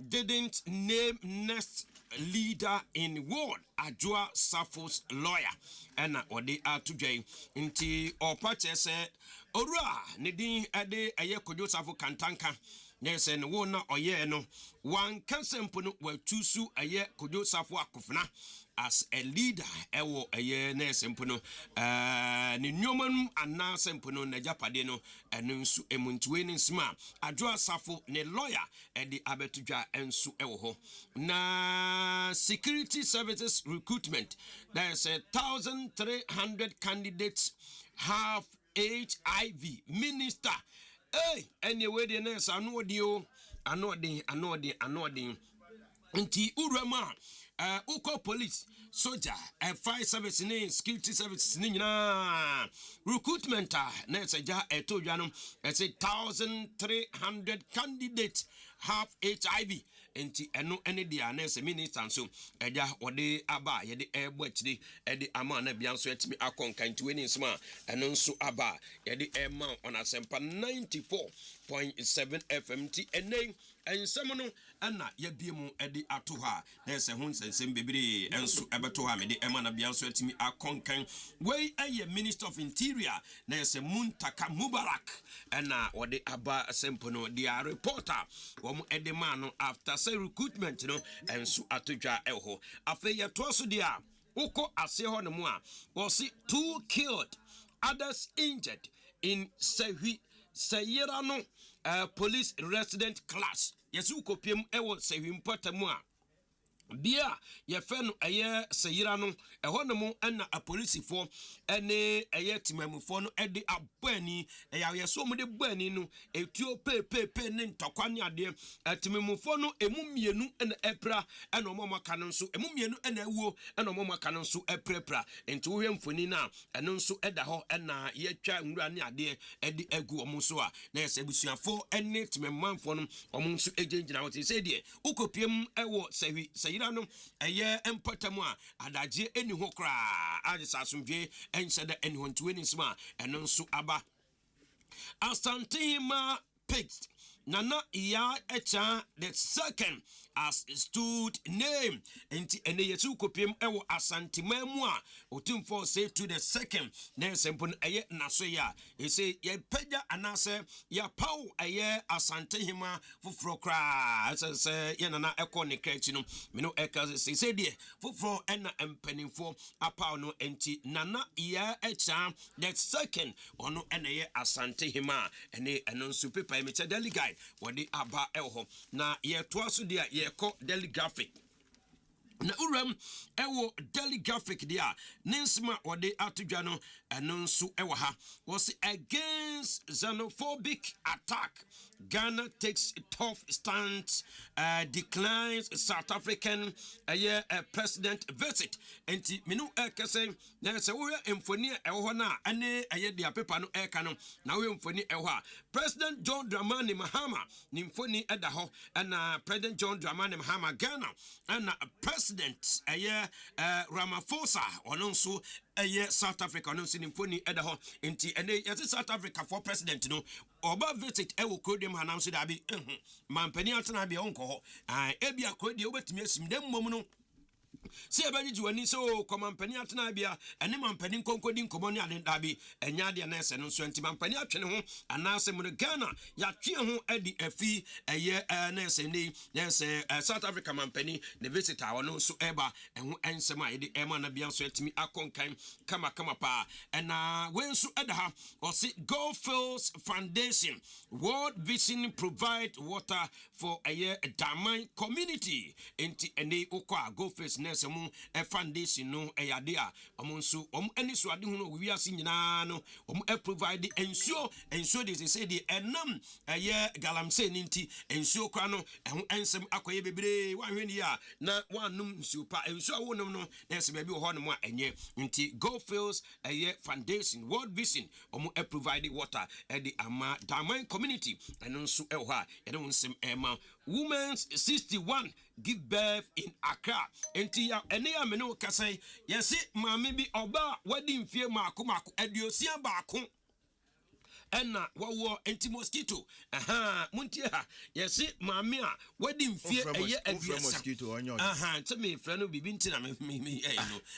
didn't name next leader in ward Ajua Safo's lawyer and ode atudwan nti opache se orua ne din ade aye Kojo Safo Kantanka yes and wo na oye no wan kasempo no watusu aye Kojo Safo akofna as a leader ewo aye na sempo no ne nyoman ana sempo no na japade no eno nsu emuntuwe ne nsima Ajua Safo ne lawyer edi abetudwa ensu ewo ho na security services recruitment there is 1,300 candidates have HIV minister. Hey, anyway, the nurse, I know the Nti urama uko police soldier fire service ni security service ni nyina recruitment na seja etodwa no say 1,300 candidates have HIV nti eno ene dia na se minister so eja ode aba ye de ebo akire e de ama na bia so etimi akonkan nti weni nsema eno nso aba ye de ema on Asempa 94.7 FM ti enen ensem no ana ye biemu e de ato ha na se ho nsensem bebre enso ebeto ha me de ema na bia so etimi akonkan wey aye minister of interior na se Muntaka Mubarak ana ode aba Asempa no dia reporter wo mu edema no after say recruitment no enso atodwa eho afa ye to so dia uko ase ho no mu a was 2 killed others injured in Sayira no police resident class yesu kopiem ewo Sehi mpatamu a bia ye fe no eye Sayira no eho no mu na apolisifo ene eye timamufo no ede abani ye so mu de bani no etuo pepepe ne ntokwa ne ade timamufo no emumienu na epra na omomaka no nso emumienu na awuo na omomaka no nso eprepra enti wo hwe mfoni na eno nso eda ho na ye twa nwura ne ade ede agu omo so a na ye sebusuafo ene timammanfo no omo nso ejenjina wo te se de ukopiem ewo Sayira no eye empatamu a adaje eni ho kra adisa asumdwe ensede eni ho ntuwe nsima eno nso aba Asantima picked Nana iya echa the second as stood name enti ene yesu kopiem ewo Asantima mu a otumfo say to the second na sempon eye naso ya ese ye pagya anase ya paw eye Asantehima fufro kra ase ye nana ekọ ne kreti no me no eka say de fufro ena empanimfo apaw no enti nana iya echa the second ono ene ye Asantehima ene eno nso paper me cha daily guide wodi aba eho na ye to aso dia ye ko daily graphic na uram ewo daily graphic dia ninsma wodi atodwa no eno nso ewo ha was against xenophobic attack Ghana takes a tough stance declines South African president visit enti menu ekese na se wo emfoni ewo na ane aye dia paper no eka no na wo emfoni ewo ha President John Dramani Mahama ni mfoni eda ho na President John Dramani Mahama Ghana na President Ramaphosa ononso South Africa ononso ni mfoni eda ho enti ene yesi South Africa for president no oba visit ewo kodem hanam so da bi mampani atena bi onko ho ebia kodi obetimi asim dem mom no See about you when so common penny at Nabia, and the man penny concording common and Dabi, and Yadia Ness and Swanty Man penny at home, and now some Ghana, Yachi Eddie Effie, a year Ness and there's a South African man penny, the visitor, or no so ever, and who answer my the Emma Nabian sweat me a concaim, come pa, and when so Edha or see Goldfields Foundation, World Vision provide water for a year Damai community. Enti ene okwa go face nurse mu e foundation no e yade a omonso eni so ade hu no wi ase nyina no e provide ensure dey say the enam ye galamse ninti ensure kwa no ehu ensem akoye bebre wanhwe ni a na wanum nsuo pa ensure wonum no na se ba bi ho no mu enye nti go fields ye foundation world vision e provide water e the ama Daman community eno nso e ho a ye no nsem ema women's 61 give birth in Accra. Enti ya ene ya me no kasai yesi maame bi oba wadi mfie maako aduosia baako ena wawo enti mosquito muntie ha yesi maame a wadi mfie eye aduosia nti me frɛ no bibi nti na me no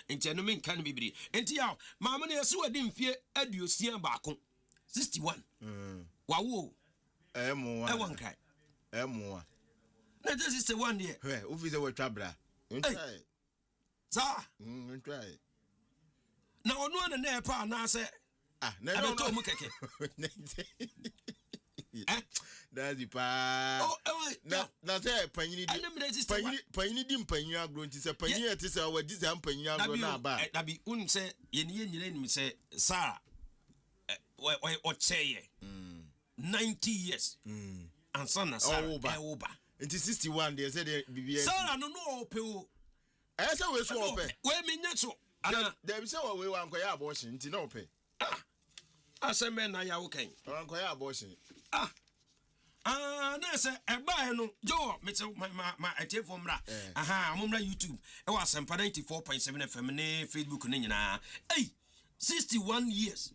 enti no me nka no bibiri enti ya maame no yesi wadi mfie aduosia baako 61 wawo wankai na this is the one here. Hey, ufise we trabra. Ntry. Sa. Ntry. Na onu ana na epa na se. Na no to mu keke. That's the pa. Na say panyini di panyini agro nti se panyini eti se wa di se panyini agro na ba. Da bi un se ye nyina ni se sa o cheye. 90 years. And son na sa oba. Into 61 they said BBS. Sarah no ope o. I say we so ope. We menya so. There be say we wan koya abortion into no ope. Asembe na ya wo kan. Wan koya abortion. Na say eba no jo mete ma atie fomra. Momra YouTube. E wa Asempa 94.7 FM ne Facebook ne nyina. 61 years.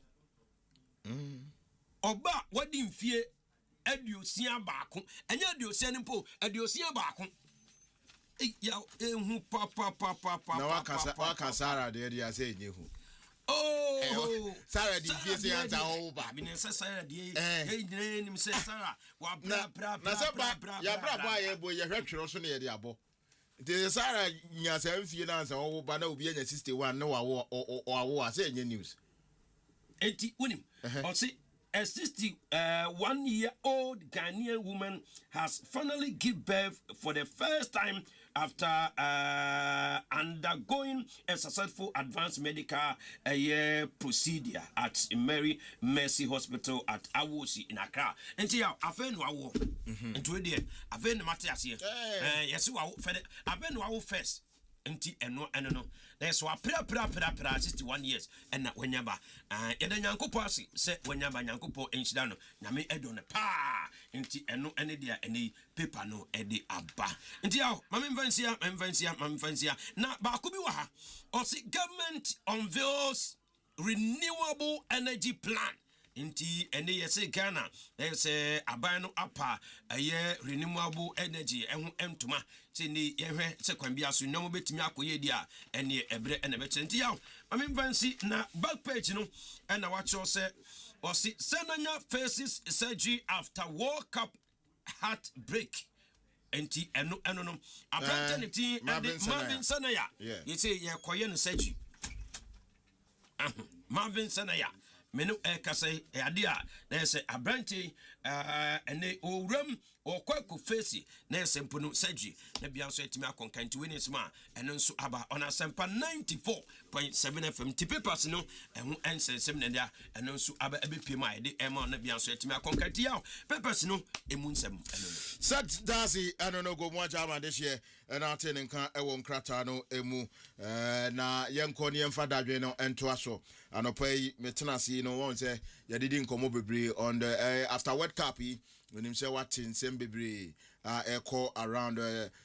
Oba wadi mfie aduosia baako enya aduosia nimpo aduosia baako ya ehu pa na waka Sarah de dia say nyehu Sarah di fie say anta ho ba bi ne Sarah de nyina nim say Sarah wa bra na say ya bra ba ye bo ye hwetwero so na ye de abo de Sarah nya say fie na ansa ho ba na obi anya 61 na wa say nye news enti unim o say a 61-year-old Ghanaian woman has finally given birth for the first time after undergoing a successful advanced medical procedure at Mary Mercy Hospital at Awosi in Accra. And here, I've been to Awo. And to it, I've been to Matthias here. Yes, I've been to Awo first. Enti eno no that's why pra 61 years and na wanyaba yeda nyankopɔ ase sɛ wanyaba nyankopɔ enhyida no nyame edo ne pa enti eno ene dia ene paper no ede aba enti yawo mame mfansia na ba ko bi wa ha ɔse government unveils renewable energy plan Inti ene yese Ghana ese aban no apa aye renewable energy ehu entuma se ni yehwe se kwambia so no betimi akoye dia ene ebre ene betenti yaw mame mfansi na back page no ena wacho se osi senanya faces surgery after World Cup heartbreak enti eno no apparently Marvin Sanaya yese ye koye no surgery Marvin Sanaya menu kasai ade a na se abranti ene owram okwaku face na sempo no surgery na bia so etimi akonkanti we nesma ene nso aba on Asempa 94.7 FM ti papers no ehu ensensem na dia ene nso aba ebepiem a ede ema na bia so etimi akonkanti ya papers no emu nsem ene sat dasi anono go mo jama de hye na atene nka ewo nkrata no emu na yenko ne yemfa dadwe no ento aso anopai metenasi no won say ya didi nkomo bebre on the after World Cup when him say what in same bebre echo around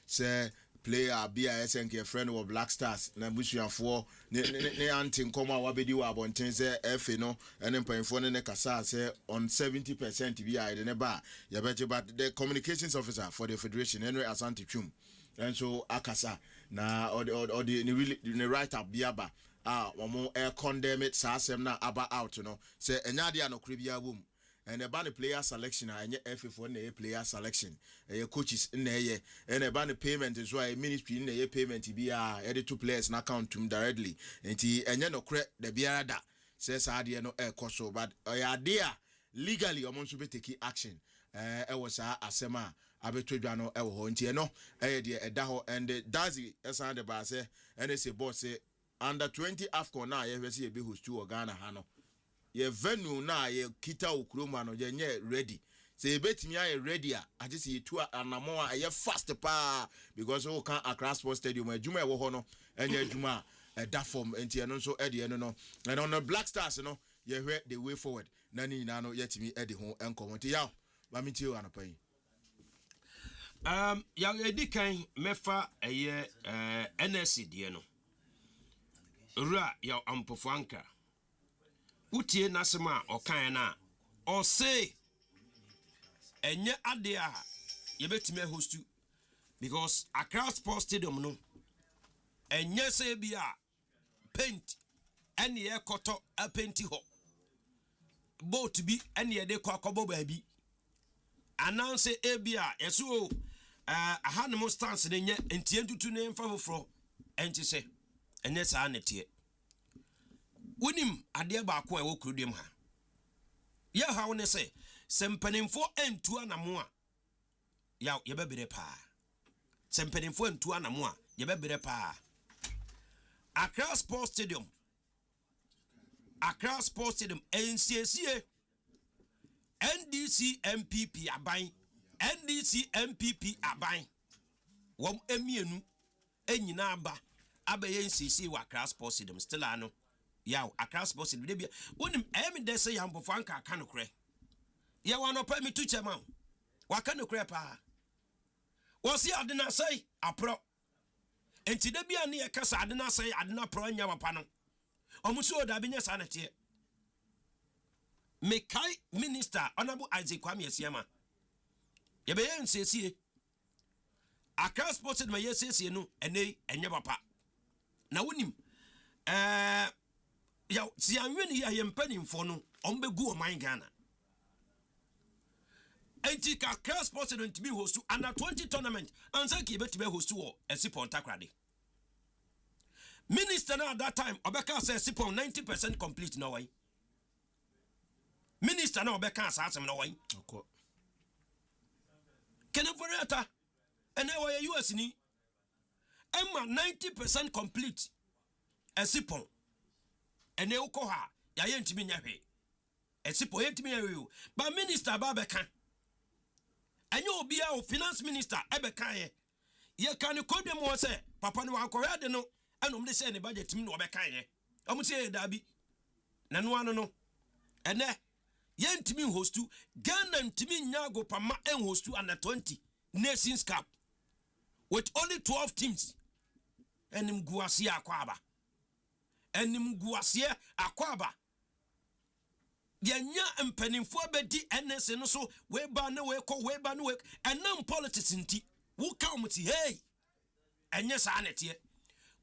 say player BIS and friend of Black Stars na busuafo ne anti nkomo wabedi wa abonten say F no ene mpanfo ne kasa say on 70% BI de ne ba ya beje but the communications officer for the federation Henry Asante Twum and so akasa na or the write up biaba omo condemn it sa asem na aba out no say enya de anokre bia wom and the band player selection and FF1 na player selection coaches na and the band payment is why ministry na payment bia edit to players na account to directly enti enya no kre the biara da says ade no so but idea legally omo so be take action was asema abetodwa no ho nti no de eda ho and dazi esan de ba say and say boss say under 20 AFCON na ye hwese ye be host to Ghana ha no ye venue na ye kita okroma no ye nye ready say betimi aye ready a just ye tu anamo a ye fast pa because we can Accra Sports Stadium adwuma e wo ho no enye adwuma da form enti no so e de no and on the Black Stars no ye hwe the way forward na ni na no yetimi e de ho enko nti yaw ba mi ti o anopai ya edikan mefa eye NSC de no ra ya ampofanka utie nasema okan na o say enye ade a yebetime host because Accra Sports Stadium no enye say bia paint ene ye koto a painti ho boat bi ene ye de kwakobo ba bi announce ebia yeso ahanemo stance ne nye entie ntutu ne mfa foforo enti se enye saa netie wonim ade ba ko e wo krudem ha ye ha woni se sempanimfo entu anamo a ya yebebere pa sempanimfo entu anamo a yebebere pa Accra Sports Stadium NCCA NDC MPP aban NDC MPP aban wom emienu enyina aba abaye NCC wa Accra Sports Stadium still ano yaw Accra Sports Stadium de bia wonim emi de say yambofo anka aka nokre ye wano pa mi tu chema waka nokre pa wosi adena say apro enti de bia ne ye kasa adena say adena pro anya papa no omuso da binya sanete Mekai Minister Honorable Isaac Kwame Asiama yebeye nsesie Accra Sports Stadium yesesie no ene enye papa na wonim ya si anweni ya yempanimfo no ombegu oman Ghana enti ka Accra Sports Stadium to be host under 20 tournament ansa ki be to be host wo Esipon Takrade Minister na at that time obeka say Esipon 90% complete no way Minister na obeka asasem no way Keneforeta ene way US ni emma 90% complete Esipon ene uko ha ya yentimi nyahwe Esipon yentimi nyahwe but minister ba beka enye obia o finance minister ebeka ye kan kodem wo se papa no akọhwe de no enom de se ne budget mi no obeka ye omutie dabi nanu anu no ene yentimi hostu Ghana ntimi nyago pama en hostu under 20 Nations Cup with only 12 teams enim guasie akwaba yenya mpanimfo abedi NS no so we ba ne we ko we ba ne we enam politics nti wo ka omuti hey enye sa netie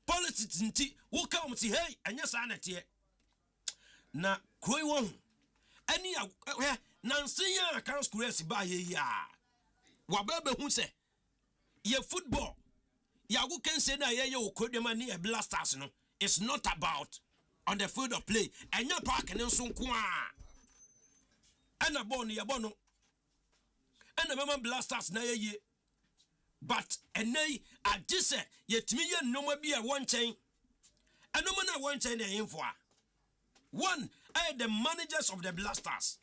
politics nti wo ka omuti hey enye sa netie na kroi won ani nansi ya kan school esi ba ye ya wa ba hu se ye football ya go ken say na ye okodema ni e blasters no it's not about on the field of play enya park ne nso nko a ana ball ni ya bono ana mama blasters na ye but enei agise yetimi ye nnoma bi a wonchen enoma na wonchen na info a one the managers of the blasters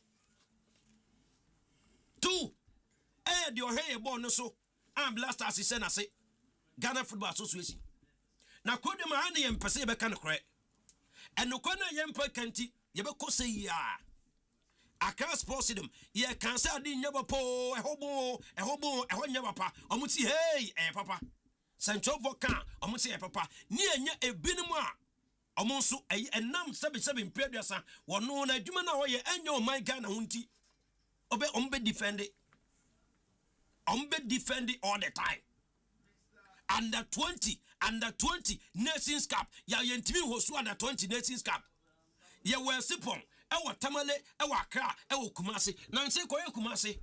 two the oheye ball no so and blasters is na say Ghana Football Association na kodem ha ne yempese be kan kore enokwa na yempa kanti yebeko say ya Accra Sports Stadium ye kan say adi nyabopo ehobo nyabapa omuti hey papa Central Vocan omuti papa ni enya ebinum a omonso enam 77 preduasa wono na adwuma na hoye enya o my Ghana hunti ombe defend all the time under 20 Nations Cup. Ya yentimi hosu under 20 Nations Cup. Ya we sipon. Ewa Tamale, ewa Accra, ewa Kumasi. Na nse koye Kumasi.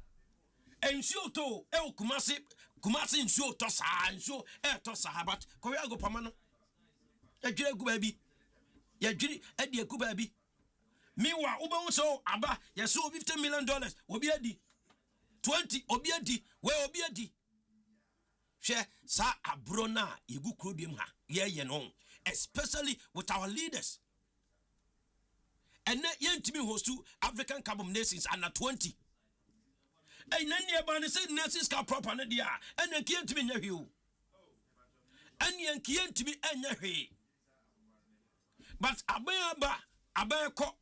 Ensure to ewa Kumasi ensure to sa ensure to sa but koye go pamano. Ya jire gu baby. Ya jiri edi gu baby. Meanwhile, Uba so aba ya so $50 million. Obi adi 20 obi adi we obi adi. She sa abrona yegu krodium ha ye no, especially with our leaders. And yentimi host to African Cup of Nations under 20. And then nearby say Nations Cup proper na dia and then came to me near and yan came to me enya but abaya ko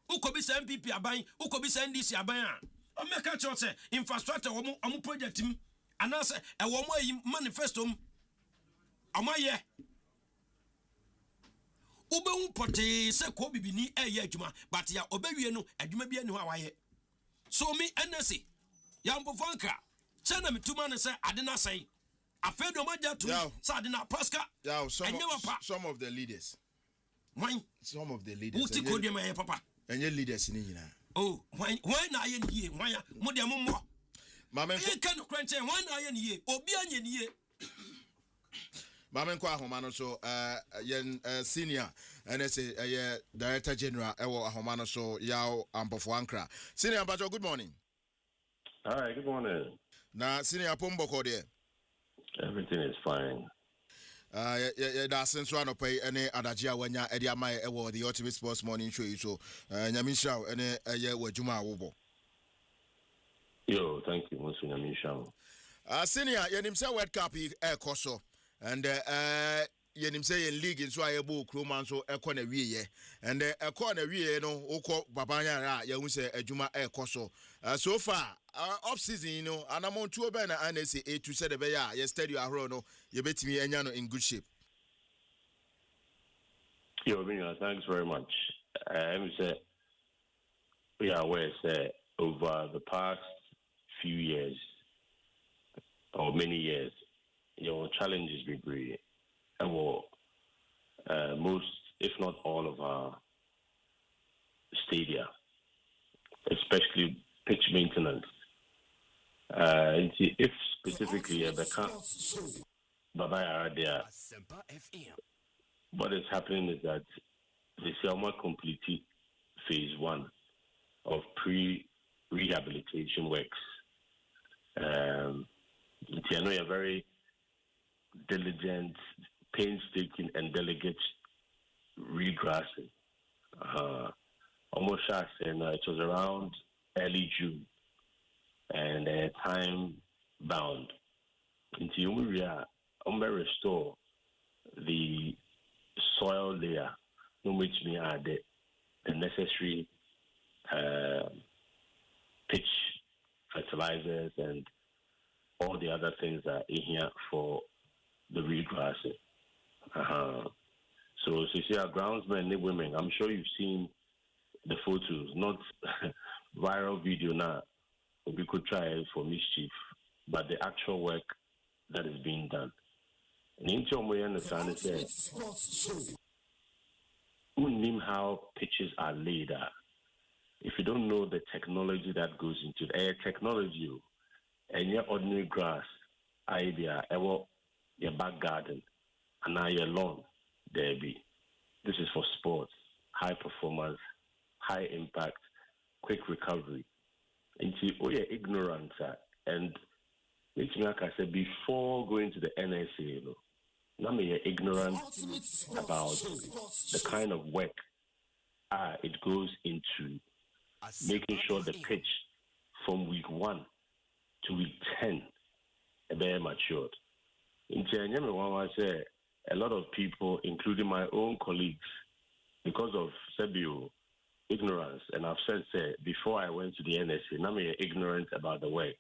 ukobi sa MPP aban ukobi sa NDC aban o make a choice infrastructure omu project him anase e wo mo manifesto amaye ube pote se ko bibini eye adwuma but ya obewie no adwuma bia ni ho awaye so me NSC ya mpofanka chana mituma ne se ade na sai afedo maja tu sa ade na paska some of the leaders why some of the leaders uti ko dem e papa enye leaders ni nyina oh why na aye ni ye why mo dem mo mama e kan kranche why na aye ni ye obi anye ni ye mama nko ahoma no so yen senior NSA director general ewo ahoma no so yaw ampofo ankra senior Bajo, good morning. Hi, good morning. Na senior Pomboko there. Everything is fine. Da senso anopai ene adagea wanya edi amai ewo the Ultimate Sports Morning Show so nyamisha ene eye wadwuma awobo. Yo, thank you, Mr. Nyamisha. Senior yenim say World Cup koso and yenim say in league so ayebo kroman so ekọ na wiye and ekọ na wiye no ukọ babanya ra ye hu say adwuma koso so far off season anamon tuo be na NSA A2 said be ya ye study ahoro no ye betimi enya no in good shape. Yo, thanks very much. We are aware say over the past few years or many years your challenges be great. Most, if not all, of our stadia, especially pitch maintenance. If specifically the Baba there, what is happening is that the Selma completed phase 1 of pre-rehabilitation works. I know you're very diligent, painstaking, and delicate regrassing. Almost and it was around early June and time bound. Until we restore the soil layer, in which we add the necessary pitch, fertilizers, and all the other things that are in here for the regrassing. So you see our groundsmen and women, I'm sure you've seen the photos, not viral video now. We could try it for mischief, but the actual work that is being done. And in terms we understand is that we know how pitches are laid out. If you don't know the technology that goes into it, technology and your ordinary grass, idea, your back garden, and now your lawn, there be. This is for sports, high performance, high impact, quick recovery. Into your ignorance, and which like I said before going to the NSA, now you're ignorant about the kind of work it goes into making sure the pitch from week 1 to week 10 is very matured. I say a lot of people, including my own colleagues, because of Sebio ignorance, and I've said before I went to the NSA, now I'm ignorant about the work.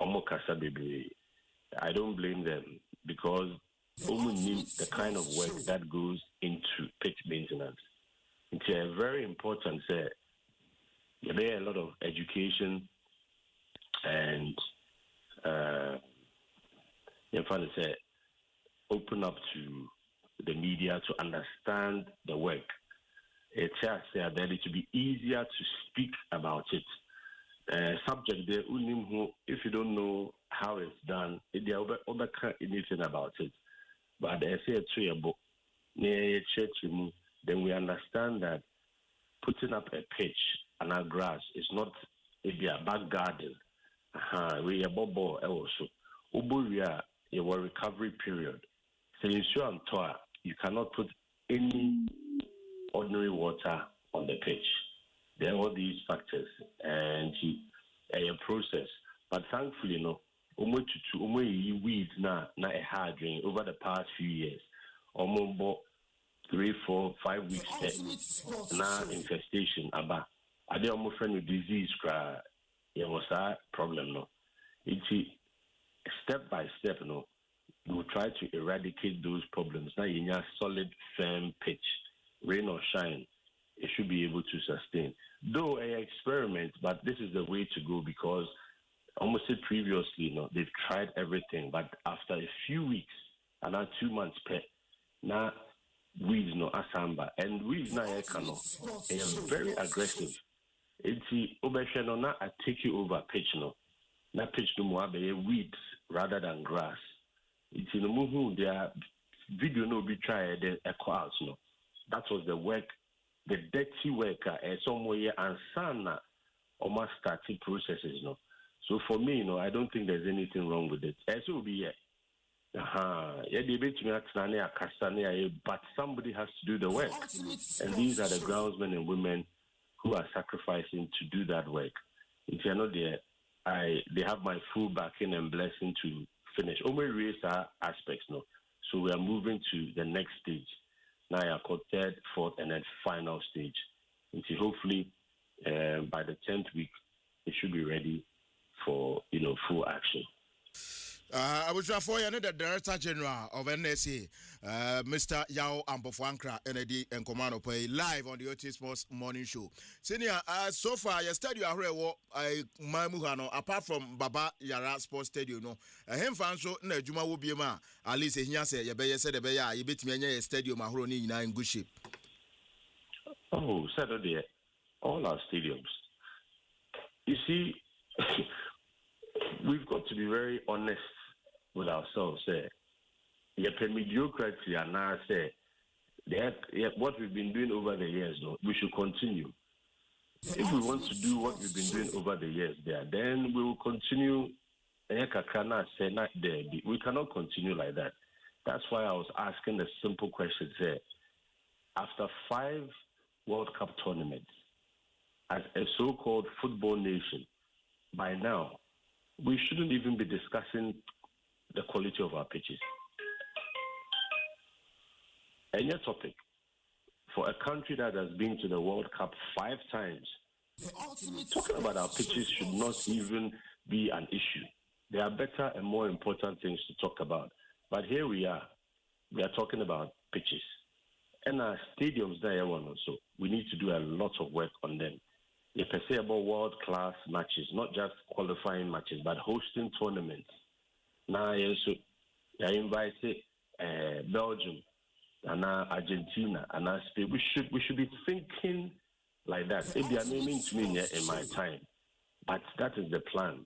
I don't blame them because only need the kind of work that goes into pitch maintenance. It's very important. There are a lot of education and open up to the media to understand the work. It's just that it will be easier to speak about it. Subject there, if you don't know how it's done, they can't anything about it. But I say it's a book, then we understand that putting up a pitch and a grass is not maybe a back garden. We are bobo also. Uburia, your recovery period. So you cannot put any ordinary water on the pitch. There are all these factors and a process. But thankfully, weeds na a hard drain over the past few years. Almost 3, 4, 5 weeks na infestation. Aba, I did almost friend with disease. There was a problem. No, it's step by step. No, we will try to eradicate those problems. Now you need a solid, firm pitch, rain or shine. It should be able to sustain. Though an experiment, but this is the way to go because almost said previously, they've tried everything, but after a few weeks, another 2 months, now weeds Asempa and weeds now they are very aggressive. It's na I take you over pitch na pitch no more be weeds rather than grass. It's in the movie their video no be try the echo out That was the work. The dirty worker somewhere and sana almost starting processes. So for me, I don't think there's anything wrong with it. As will be but somebody has to do the work. And these are the groundsmen and women who are sacrificing to do that work. If you're not there, they have my full backing and blessing to finish. Only raise our aspects So we are moving to the next stage. Now I call third, fourth, and then final stage. Until hopefully by the 10th week, it should be ready for full action. I was for the Director General of NSA, Mr. Yao Ambofuankra, NAD and Commando Pay live on the OT Sports Morning Show. Senior, so far, your studio Mamuhano, apart from Baba Yara Sports Stadium, him fanso na Juma will be ma. At least he say, you said the Baya, you bet me a stadium, Mahroni in good shape. Oh, Saturday, all our stadiums. You see, we've got to be very honest with ourselves. Mediocrity and now say what we've been doing over the years, we should continue. If we want to do what we've been doing over the years then we will continue. We cannot continue like that. That's why I was asking a simple question. After 5 World Cup tournaments, as a so-called football nation, by now, we shouldn't even be discussing the quality of our pitches. Any topic for a country that has been to the World Cup 5 times, talking about our pitches should not even be an issue. There are better and more important things to talk about. But here we are talking about pitches. And our stadiums there also, we need to do a lot of work on them. If I say about world-class matches, not just qualifying matches, but hosting tournaments. Now, I invited Belgium and Argentina and Spain. We should be thinking like that. If they are naming to me in my time, but that is the plan.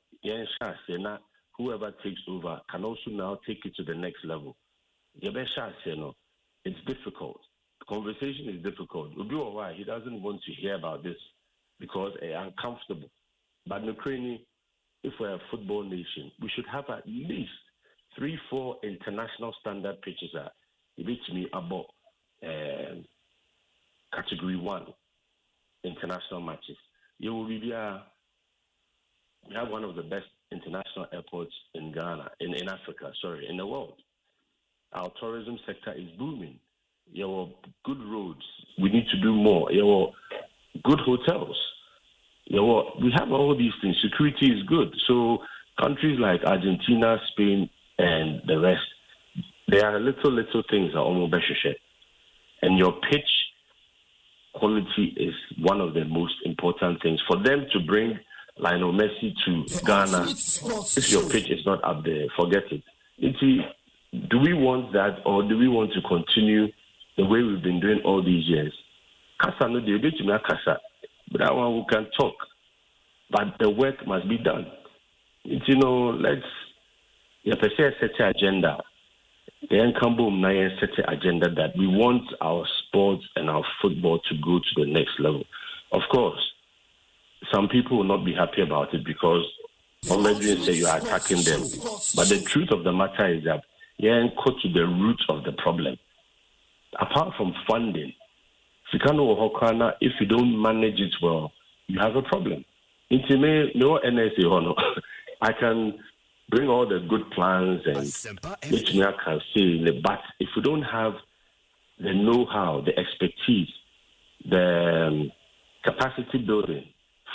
Whoever takes over can also now take it to the next level. It's difficult. The conversation is difficult. He doesn't want to hear about this because it's uncomfortable. But in Ukraine, if we're a football nation, we should have at least 3-4 international standard pitches about category 1 international matches. We have one of the best international airports in Ghana, in Africa, in the world. Our tourism sector is booming. Good roads. We need to do more. Good hotels. We have all these things. Security is good. So countries like Argentina, Spain, and the rest, there are little things that almost better. And your pitch quality is one of the most important things. For them to bring Lionel Messi to Ghana, if your pitch is not up there, forget it. do we want that, or do we want to continue the way we've been doing all these years? Kasa no de bit me kasa, but that one we can talk, but the work must be done. Let's set an agenda. Then come boom, set an agenda that we want our sports and our football to go to the next level. Of course, some people will not be happy about it because already say you are attacking them. But the truth of the matter is that go to the root of the problem. Apart from funding, if you don't manage it well, you have a problem. No NSA, I can bring all the good plans and which I can say, but if we don't have the know-how, the expertise, the capacity building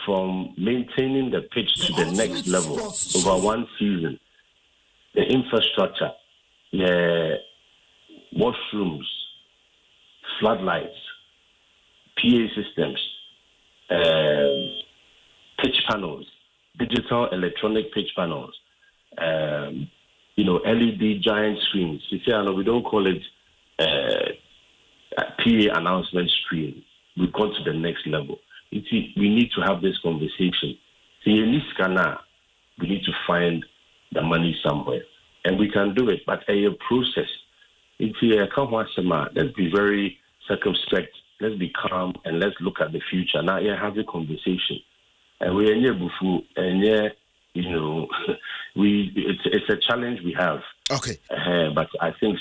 from maintaining the pitch to the next level over one season, the infrastructure, the washrooms, floodlights, PA systems, pitch panels, digital electronic pitch panels, LED giant screens. You see, we don't call it PA announcement screen. We've gone to the next level. You see, we need to have this conversation. See, in this canal, we need to find the money somewhere. And we can do it, but a process. Let's be very circumspect. Let's be calm and let's look at the future. Now, have a conversation. And we are near Bufu, and it's a challenge we have. Okay. But I think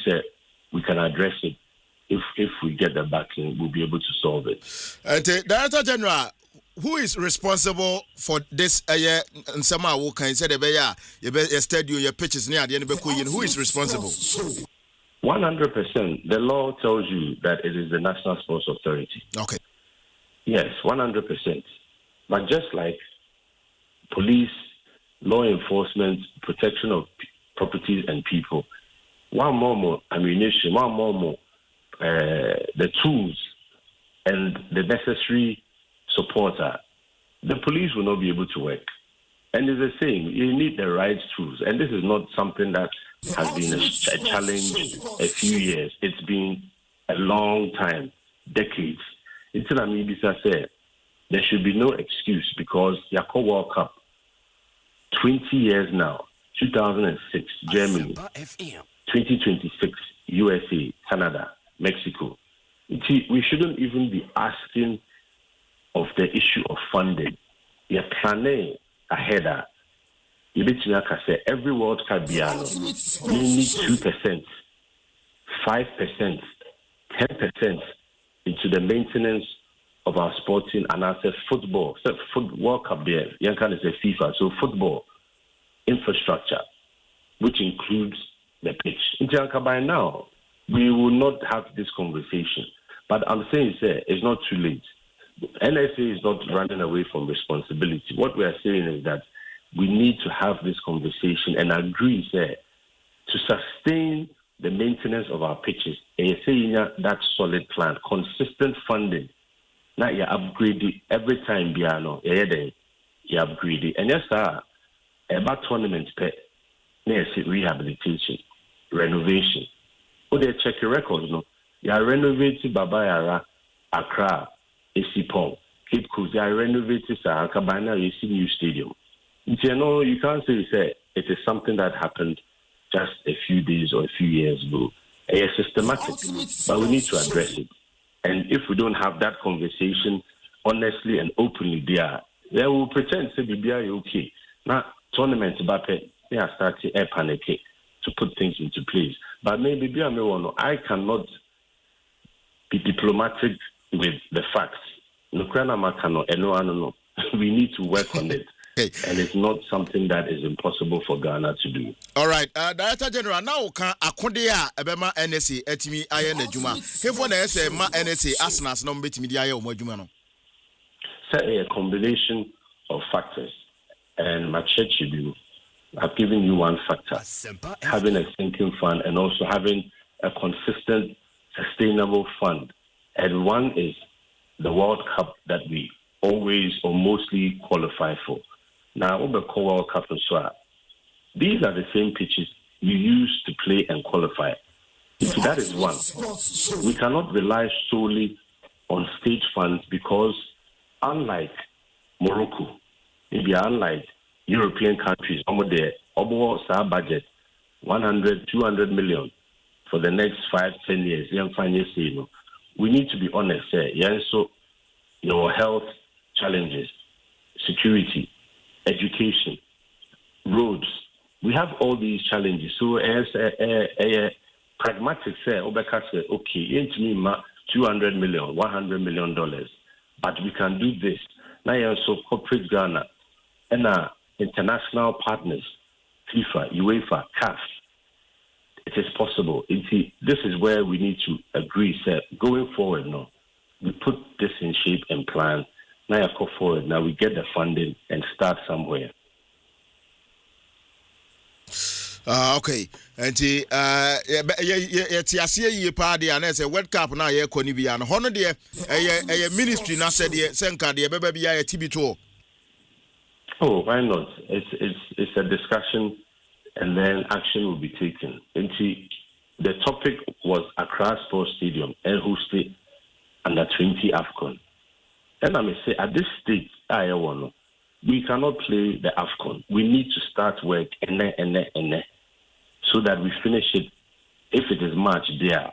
we can address it. If we get the backing, we'll be able to solve it. Director General, who is responsible for this? And somehow who can say the stadium, your pitches near the end of who is responsible? 100%. The law tells you that it is the National Sports Authority. Okay. Yes, 100%. But just like police, law enforcement, protection of properties and people, one more ammunition, one more the tools and the necessary support, the police will not be able to work. And it's the same. You need the right tools. And this is not something that has been a challenge a few years. It's been a long time, decades. It's what I said. There should be no excuse because Yako World Cup, 20 years now, 2006, Germany, 2026, USA, Canada, Mexico. We shouldn't even be asking of the issue of funding. You're planning ahead. Every World Cup, you need 2%, 5%, 10% into the maintenance of our sporting and as a football. So World Cup there, you can say FIFA. So football infrastructure, which includes the pitch. In Janka by now, we will not have this conversation. But I'm saying it's not too late. NSA is not running away from responsibility. What we are saying is that we need to have this conversation and agree to sustain the maintenance of our pitches. That solid plan, consistent funding. Now you upgrade it every time, you upgrade it. And yes, about tournament, rehabilitation, renovation. Oh, they check your records, no? You are renovating Babayara, Accra, Esipong, Cape Coast. They are renovating Kabana, you see new stadium. You can't say it is something that happened just a few days or a few years ago. It's systematic, but we need to address it. And if we don't have that conversation honestly and openly, they will pretend to be okay. Now, tournaments, they are starting to panic to put things into place. But maybe I cannot be diplomatic with the facts. We need to work on it. And it's not something that is impossible for Ghana to do. All right, Director General, now can Akondia Ebema NSA etimi aye na juma. Hefo na ese ma NSA asnas no betimi di aye o juma no. Say a combination of factors, and my church I've given you one factor: having a sinking fund and also having a consistent, sustainable fund. And one is the World Cup that we always or mostly qualify for. Now, over World Cup and so these are the same pitches you use to play and qualify. So that is one. We cannot rely solely on state funds because unlike Morocco, maybe unlike European countries, almost our budget, 100, 200 million for the next 5-10 years. We need to be honest. So, health challenges, security, education, roads. We have all these challenges. So as a pragmatic say, okay, into me, $200 million, $100 million, but we can do this. Now, so corporate Ghana and our international partners, FIFA, UEFA, CAF, it is possible. This is where we need to agree. Say, going forward, we put this in shape and plan. Now, I go forward. Now we get the funding and start somewhere. Okay. And Tiasia ye party and as a World Cup now, ye Conibian. Honor dear, a ministry now said, Senka, dear baby, a TB2. Oh, why not? It's a discussion and then action will be taken. And the topic was Accra Sports Stadium and hosted under 20 AFCON. And I may say at this stage, we cannot play the AFCON. We need to start work so that we finish it if it is March there.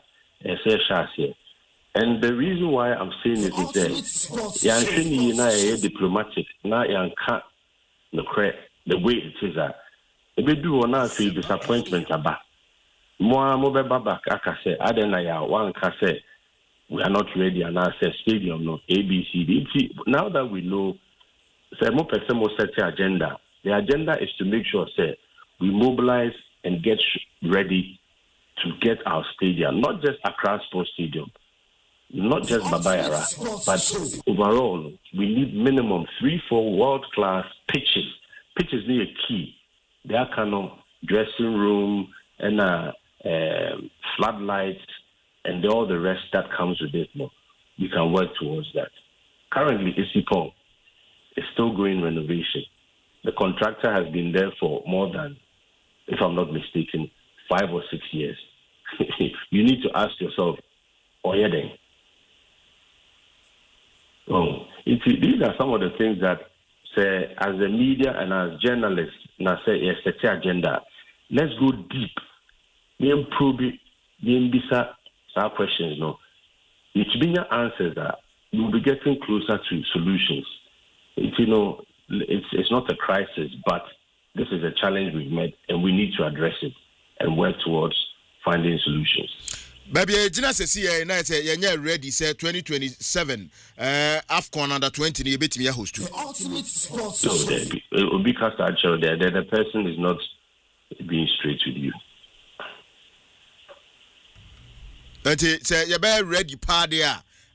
And the reason why I'm saying this is that diplomatic now the way it is that if we do not feel disappointment about more mobile back, I can say one can say we are not ready and I say stadium no ABCD. Now that we know say more person more set the agenda. The agenda is to make sure say we mobilize and get ready to get our stadium, not just Accra Sports Stadium, not just Babayara, but overall, we need minimum 3-4 world-class pitches. Pitches need a key. They are kind of dressing room and floodlights and all the rest that comes with it. We can work towards that. Currently, Isipong is still going renovation. The contractor has been there for more than, if I'm not mistaken, 5 or 6 years. You need to ask yourself, these are some of the things that, say, as a media and as journalists, now say, yes, it's the agenda. Let's go deep. We improve it. We our questions. It's being answers that we'll be getting closer to solutions. It's not a crisis, but this is a challenge we've met, and we need to address it and work towards finding solutions. Baby, Gina says here, you're ready, say 2027, AFCON under 20, you bet me a host. Ultimate sports. So, it will be cast out there. The person is not being straight with you. But say you're very ready, party.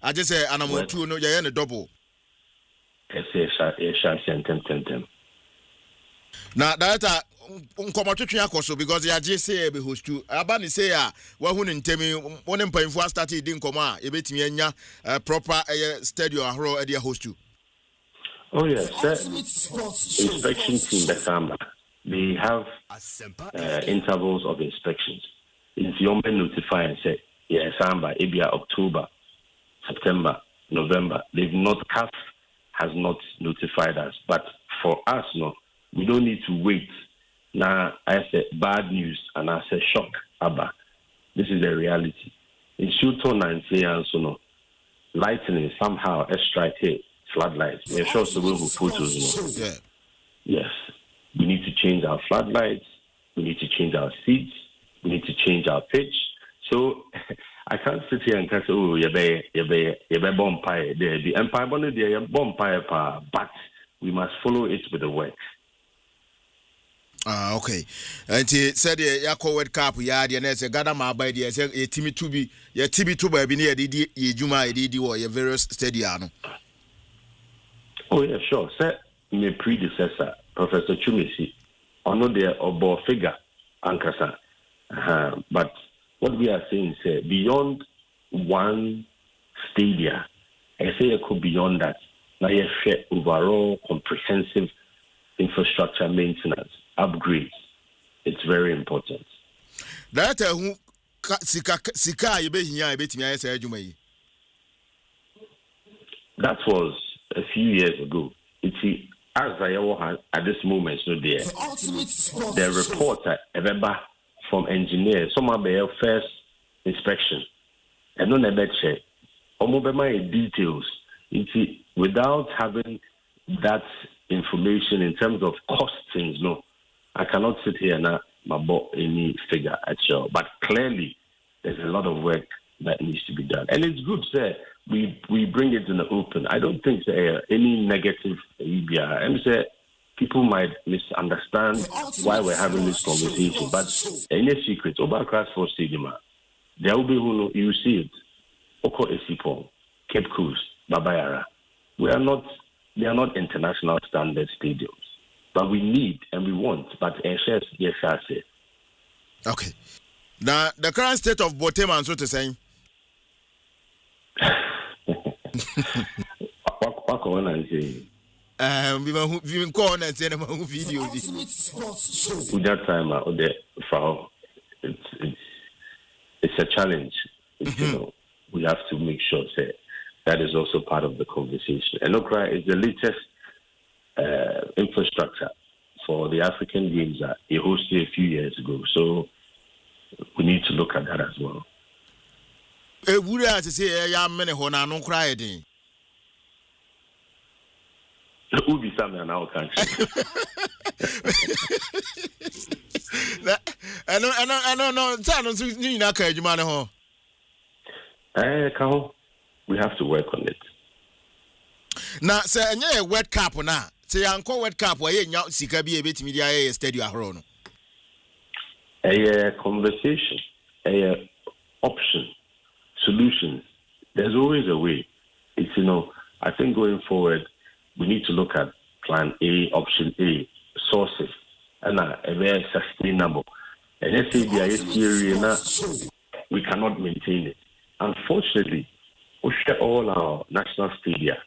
I just say, and I'm on two, no, you're in a double. Now, that's because the AJC be host to Abani say, well, who in Temi, one in Painful started in Coma, a bit me proper stadium at the host to. Oh, yes, inspection team, the Samba. They have intervals of inspections. It's your men notify and say, yeah, Samba, Abia, October, September, November. They've not, CAF has not notified us. But for us, we don't need to wait. Now, I said bad news and I said shock, Abba. This is the reality. In Shooton and say, lightning somehow, extra floodlights. We're sure so we will photos. Yes. We need to change our floodlights. We need to change our seats. We need to change our pitch. So I can't sit here and say, oh, you be bonfire there. The empire bonnet there, bonfire power, but we must follow it with the work. Okay. And he said, "Ya World Cup, ya the next gather my by the Timmy to be your TB2 by near the Juma, or your various stadium." Oh, yeah, sure. Sir, my predecessor, Professor Chumisi, on the Obo figure, Ankasa. But what we are saying is beyond one stadium, I say it could beyond that. Now, you share overall comprehensive infrastructure maintenance, upgrades. It's very important. Director who sika you be here betimi ayese adwuma yi. That was a few years ago. It's as I at this moment, so there. The report ever from engineers, some of their first inspection, and no never check. My details. It's without having that information in terms of costings. No, I cannot sit here and about any figure at all. But clearly, there's a lot of work that needs to be done, and it's good, sir. We bring it in the open. I don't think there any negative idea. I'm saying people might misunderstand why we're having this conversation, but any secret over Crasford Stadium, there will be who you see it. Oko Esipon, Cape Coast, Babayara. They are not international standard stadiums, but we need and we want. But yes, I say. Okay. Now the current state of Boteman, so to say. What can I say? We've been calling and saying about video. With that time, it's a challenge. You know, we have to make sure that is also part of the conversation. And Okra is the latest infrastructure for the African Games that he hosted a few years ago. So we need to look at that as well. Would I say, "I am many who are not crying." Who be something in our country? I don't know. We have to work on it. Now, say, a wet cap now. Say, Uncle Wet Cap, where you sika be a bit media studio around. A conversation, a option, solutions. There's always a way. It's, I think going forward, we need to look at plan A, option A, sources, and a very sustainable. And let's say there is theory, we cannot maintain it. Unfortunately, we share all our national stadia.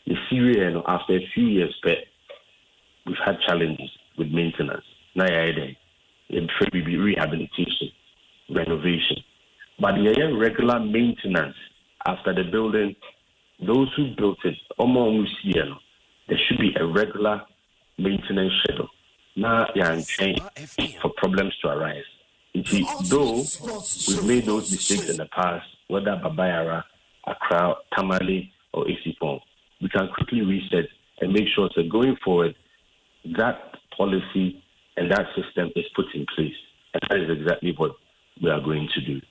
The Syria, after a few years, we've had challenges with maintenance. Now, be rehabilitation, renovation. But the regular maintenance after the building, those who built it, there should be a regular maintenance schedule. Now, for problems to arise. Though we've made those mistakes in the past, whether Babayara, Accra, Tamale, or Isipon, we can quickly reset and make sure that going forward, that policy and that system is put in place. And that is exactly what we are going to do.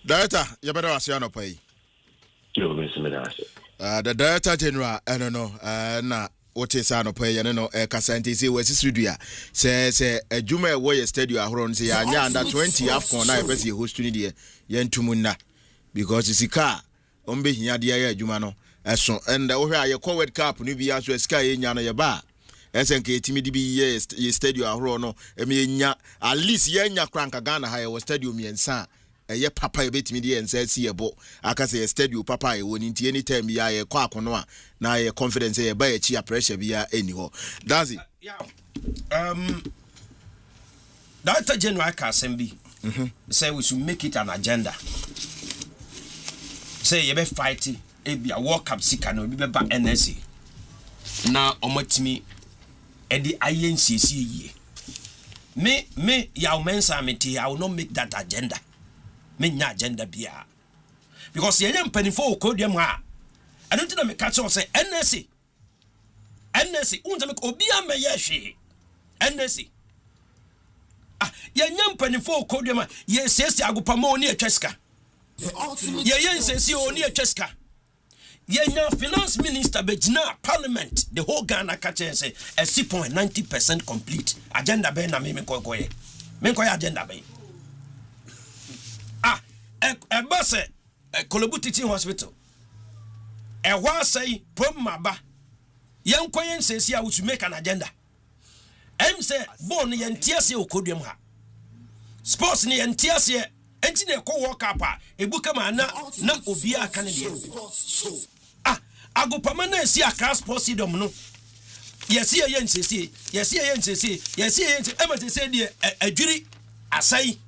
Director, you better ask you pay. The Director General, I don't know, na what is an pay, and no, Casanti, say, where's Studia? Says a Juma way stadio around, say, under 20 Afcon, I bet you host to the Yentumuna, because it's a car, Ombe Yadia Jumano, as so, and over your covered cap, Nubia to a sky in Yana bar. SNK TMDB stadio around, at least Yanya Cranka Ghana, I was stadio me and son. Ye papa e betimi de ense si ebo aka say stadio papa e woni nti anytime ya ye kwa akono a na ye confidence ye ba ye chia pressure bia eni ho that's it. Director General Asembi say we should make it an agenda. Say ye be fight e bia World Cup sika no bi be ba NSA na omotimi e di INCC ye me ya mensa meti I will not make that agenda. Menya agenda bia because yenye mpanifo okodiam ha I don't think me catch on say NSC unta me obi ameye hwe NSC yenye mpanifo okodiam ha ye sesi agopama oni atwaska ye sesi oni atwaska yenya finance minister begina parliament the whole Ghana catch say 90% complete agenda be na me koye agenda be a bus a Kolobu teaching hospital. A wa say prom maba. Young Koyen says here we should make an agenda. Say born yen tiasi okodium ha. Sports ni yen tiasi engineer ko walk up a bookama na obia Canadian. Agopamana si a class posidom no. Yes, yen say, yes, yen say, yes, yen say, a jury asai.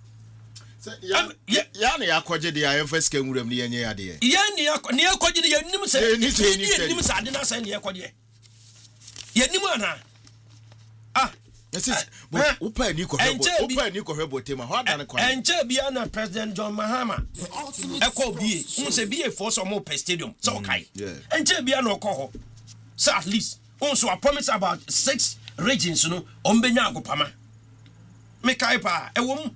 Yani akwaje de ayen first can wuram ni yenye ade. Yani akwaje de yanim se. Yanim se ade na se ne akwaje. Yanim ana. Yes, upa ni ko hwebotema ho adan kwa. Enche bia na President John Mahama. Eko bie, unse bie for some more stadium. So okay. Enche bia no ko ho. So at least also I promise about 6 regions no ombenya agopama. Me kai pa ewom.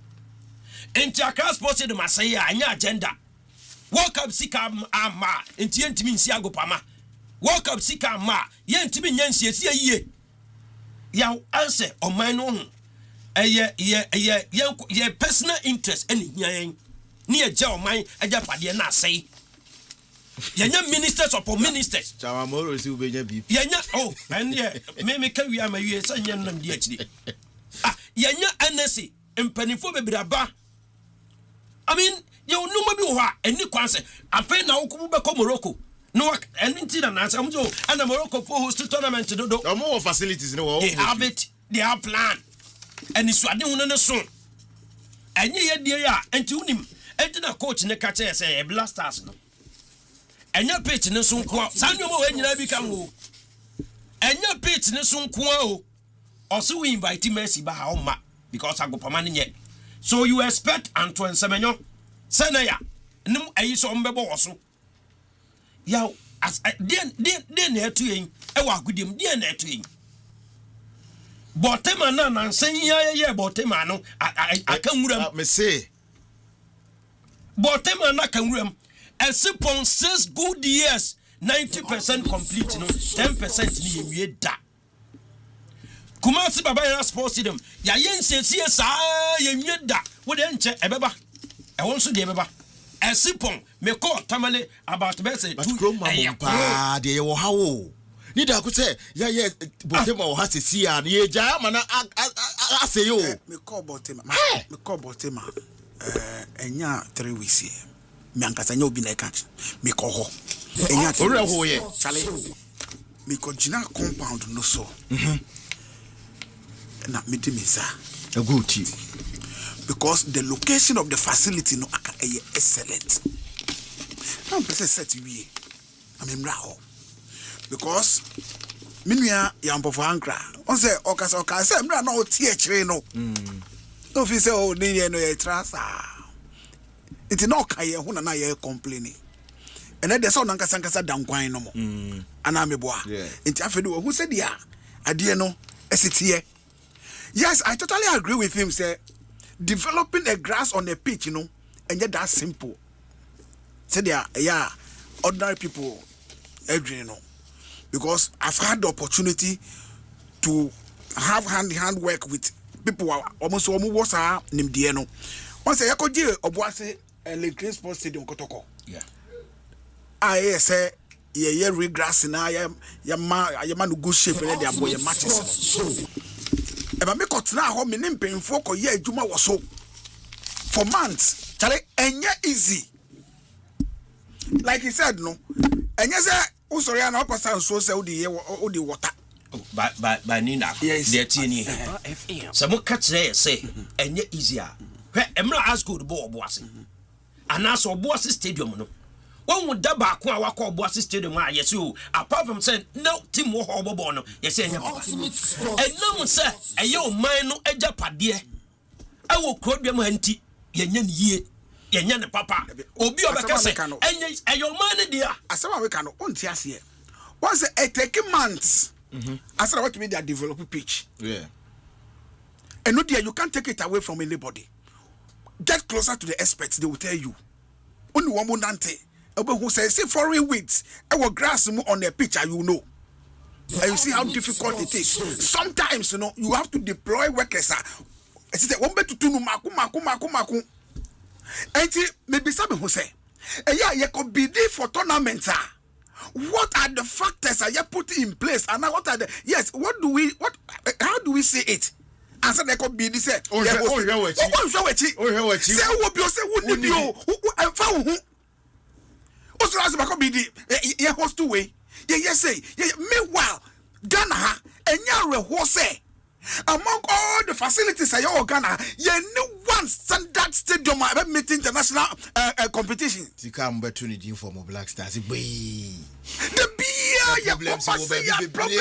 Enti Accra Sports Stadium asaya anya agenda. World Cup sika ama enti entimi nsi agopama. World Cup sika ama ye entimi nyansi esi ayiye. Ya answer oman no ho. Ye personal interest any nyan. Ni e ja oman aja pade na asai. Yenya ministers upon ministers. Chamamoro si ubenya bi. Yenya and me ka wi ama wi say nyen nam di akiri. Yenya NSC empanifo bebraba. I mean, you no ma bi ho a eni kwanse afa na wokubu be ko Morocco. No anything na answer am jo and Morocco for host tournament do. More facilities no. They have it. They have plan. And it's what they want to so. And ye dear ya enti unim enti na coach ne ka che say blasters no. Enya pitch ne so nko sanyo mo nyina bi kan wo. Enya pitch ne so nko o. Also we invite Messi ba ha o ma because agopama ne nye. So you expect Antoine Semenyo Senaya nim ayi so mbebo wo so. Ya as den na etu yin e wa gudim den na etu yin. Botema na nansen ye botema no akanwuram me say botema na kanwuram esipon 6 good years 90% complete no 10% ni yewie da Kumasi Baba Sports Stadium ya yensesie saa yewie da wo de nche ebeba e won so de ebeba esipon me call tamale about be say 2 pa de ye wo hawo ni da ko say ya botema o ha sesi a ye ja mana aseyo me call botema enya 3 weeks here me ankasa nya obi na catch me call ho enya 3 ho ye chale me ko gina compound no so na me de misa a good team because the location of the facility no aka excellent na person set we amemra ho because minua yampofo ankra on say okasa mra na o tie kire no no fi say o ni ye no ye trasa it no kai ye ho na ye complaining and then there's on nkasa dankwan no mo ana meboa enti afede wo hu say dia ade no esitie. Yes, I totally agree with him say developing a grass on a pitch, and yet that's simple. Say there, ordinary people, because I've had the opportunity to have hand work with people almost was named Dieno. Once I could do Obuase Green Sports Stadium Kotoko. Yeah. I say regrass na ya man good shape and they are boy matches. Eba me kotna ho me ne mpemfo ko ye adwuma wo so for months chale enye easy like he said no enye say usori na okosan so say odi water by Nina the tini so mo catch there say enye easy a hwe emra ask good ball boase anaso boase stadium no one would daba ko awakọ Boase Stadium a yes you apart from saying no team wo ho bobo no yes enya enam say eye o man no agapade e wo krodwam anti yenya ne yie yenya ne papa obi obeka say enya eye man ne dia asema we kan onti ase once it take months asema what mean they develop pitch and no dia you can't take it away from anybody. Get closer to the experts, they will tell you only one more nante who says say foreign weeds our grass on the pitch you know. And you see how difficult it is. Sometimes you have to deploy workers. It's one better to no maku. And maybe some who say, you could be there for tournaments. What are the factors you put in place? And now what are the how do we see it? Answer they could be this. Also, as I be the host two way. Yes, say, meanwhile, Ghana, and Yara, who say, Among all the facilities I Ghana, you need one standard stadium meet international competition. Tikam opportunity for more Black Stars. The beer, your problem.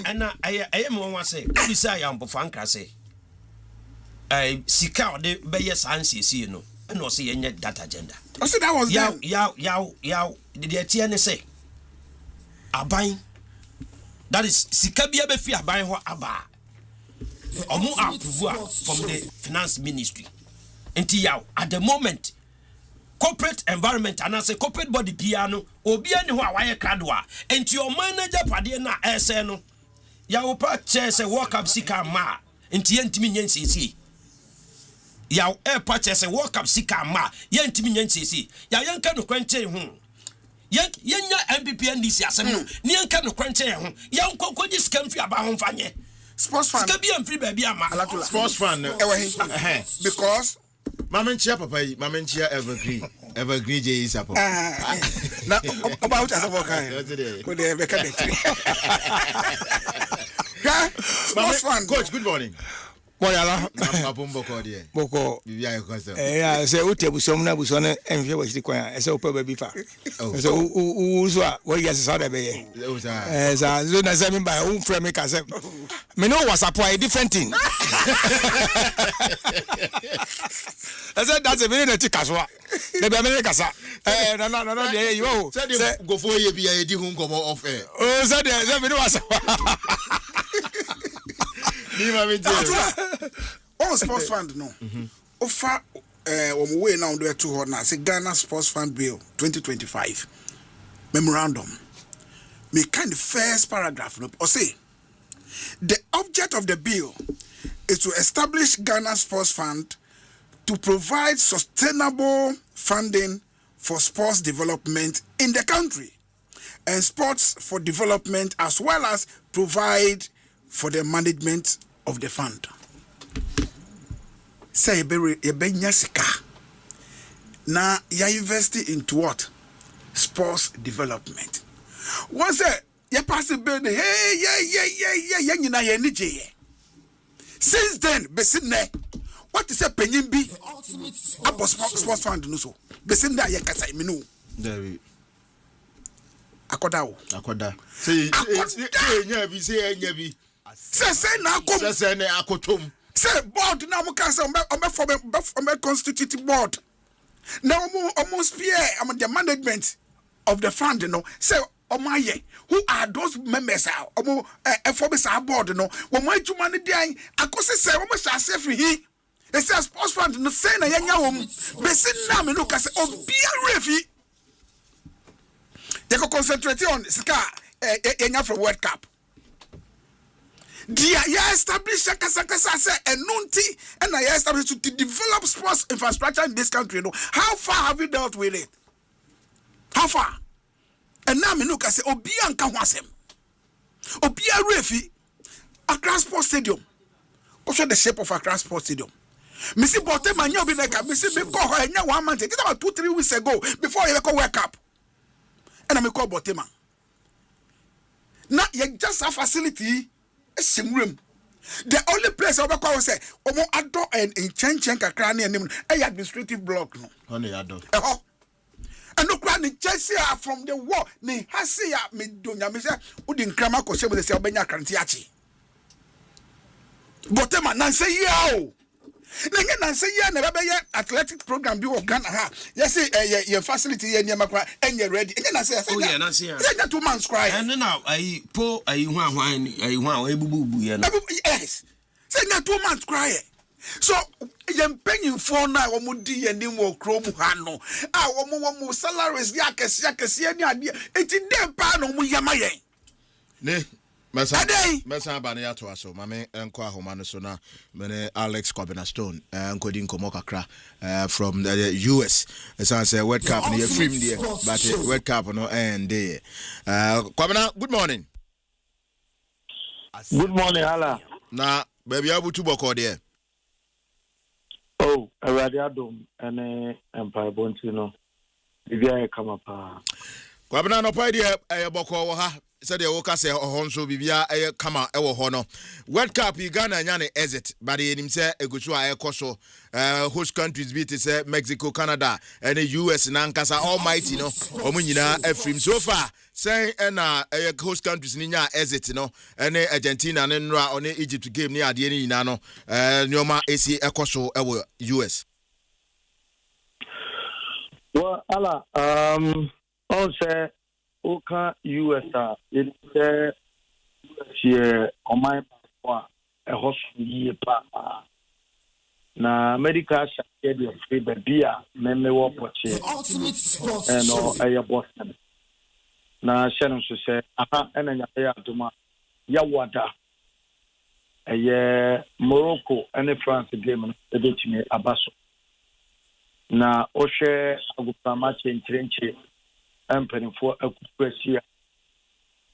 And I am one say, you say I am Bofanka say. I seek out the Bayes answers, you know, and no see any that agenda. I said that was Yow, did the TN say? A buying. That is Sikabia Befia buying what Abba. Omu approve from the finance ministry. Until now, at the moment, corporate environment and as a corporate body piano, or be anywhere wire cardwa, and your manager Padena SNO. Yaw purchase a walk up sika ma, and Tientimian CC. Yaw air purchase a walk up sika ma, Yentimian CC. Yayan can quench home. Yenya MPP and this Assemble, Nian can quench home. Young Coco just came for about home fanye. Sports fan. Alatuula. Sports fan. Because Mamenchia Papa, Mamenchia Evergreen J is up. Now about as a worker. Could they make Sports fan. Coach, good morning. Boyala. Boko. Yeah, say Utebusomna Busone and you was the choir as a baby far. So who's what you said be. As soon as I by own frame make us. Me know was a different thing. I said that's a very little caswa. The Americasa. No, there you go. Go for you be a dihun come off air. Oh, said there was all sports fund no. Offer on way now there 200 say Ghana Sports Fund Bill 2025 memorandum. Me kind of first paragraph no or say the object of the bill is to establish Ghana Sports Fund to provide sustainable funding for sports development in the country and sports for development as well as provide for the management of the fund. Say yebenya sika. Na ya invest into what? Sports development. Once you pass the bill, hey, nyina ye nije. Since then, besine, what is a penyin bi? Abo sports fund no so. Besine da ye kasa mi no. There Akoda. Say nya bi say nya bi. Say na kom. Say na akotom. Say board na mo kan say on constitute board. Now almost spear the management of the fund you know. Say omaye who are those members omo FOB board no. Wo mo adwuma ne dan akose say wo mo sha say free he. They say sports fund no say na yenya wo besin na me no ka say obia refi. They go concentrate on sika yenya from World Cup. Dia ya establish kasa say enunti and I establish to develop sports infrastructure in this country. No, how far have you dealt with it? How far? And now me look I say obi anka ho asem. Obi refi Accra Sports Stadium. What's the shape of Accra Sports Stadium? Me see Bote manya obi neka me see me call her 1 month. It's about 2-3 weeks ago before you go World Cup. And I call Botema. Now you just have facility. Room. The only place I will say, Omo Ado and in Chen Kakrani and a administrative block. No, only Ado. And no cranny Chelsea from the war. Ni Hasia me dunya me say, Udin Krama Koshe with the Albania Kantiachi. Botema Nancy yo. Nancy ya never be athletic program be of Ghana ha. Yes, your facility and you're ready. And then I say, oh yeah, Nancy. That 2 months cry. And now I po yes. Say that 2 months cry. So you're paying for now omudi and more chrome hano. Omo salaries yakes any idea. It's in them pan on yamaye. Ne. Mesa bani ya to aso mame enko ahoma no so na me Alex Kwabena Stone enkodi nkomo kakra from the US as say World Cup no free there but World Cup no end there Kwabena good morning. Good morning hala na baby abutu boko there oh already adom ene empire bonti no bibia e kama pa Kwabena no pa there boko wo ha said the Oka say Honso Bibia Kama Ewo Hono. World Cup Ghana nyane exit, but him say Egusua Ekoso host countries beat say Mexico, Canada, and the US Nankasa Almighty no. Omunyina Efrim so far. Say host countries ninya exit no. And Argentina and on Egypt game near the end no. Nyoma AC Ekoso Ewo US. Well, Allah, also. Oka USA it here on my a hospital pa na medical share the free beer meme wo poche and no air Boston na Shannon so say aha ena ya aduma ya wada Morocco and France game e betime abaso na o share agupama match entrenche empany for akukwasi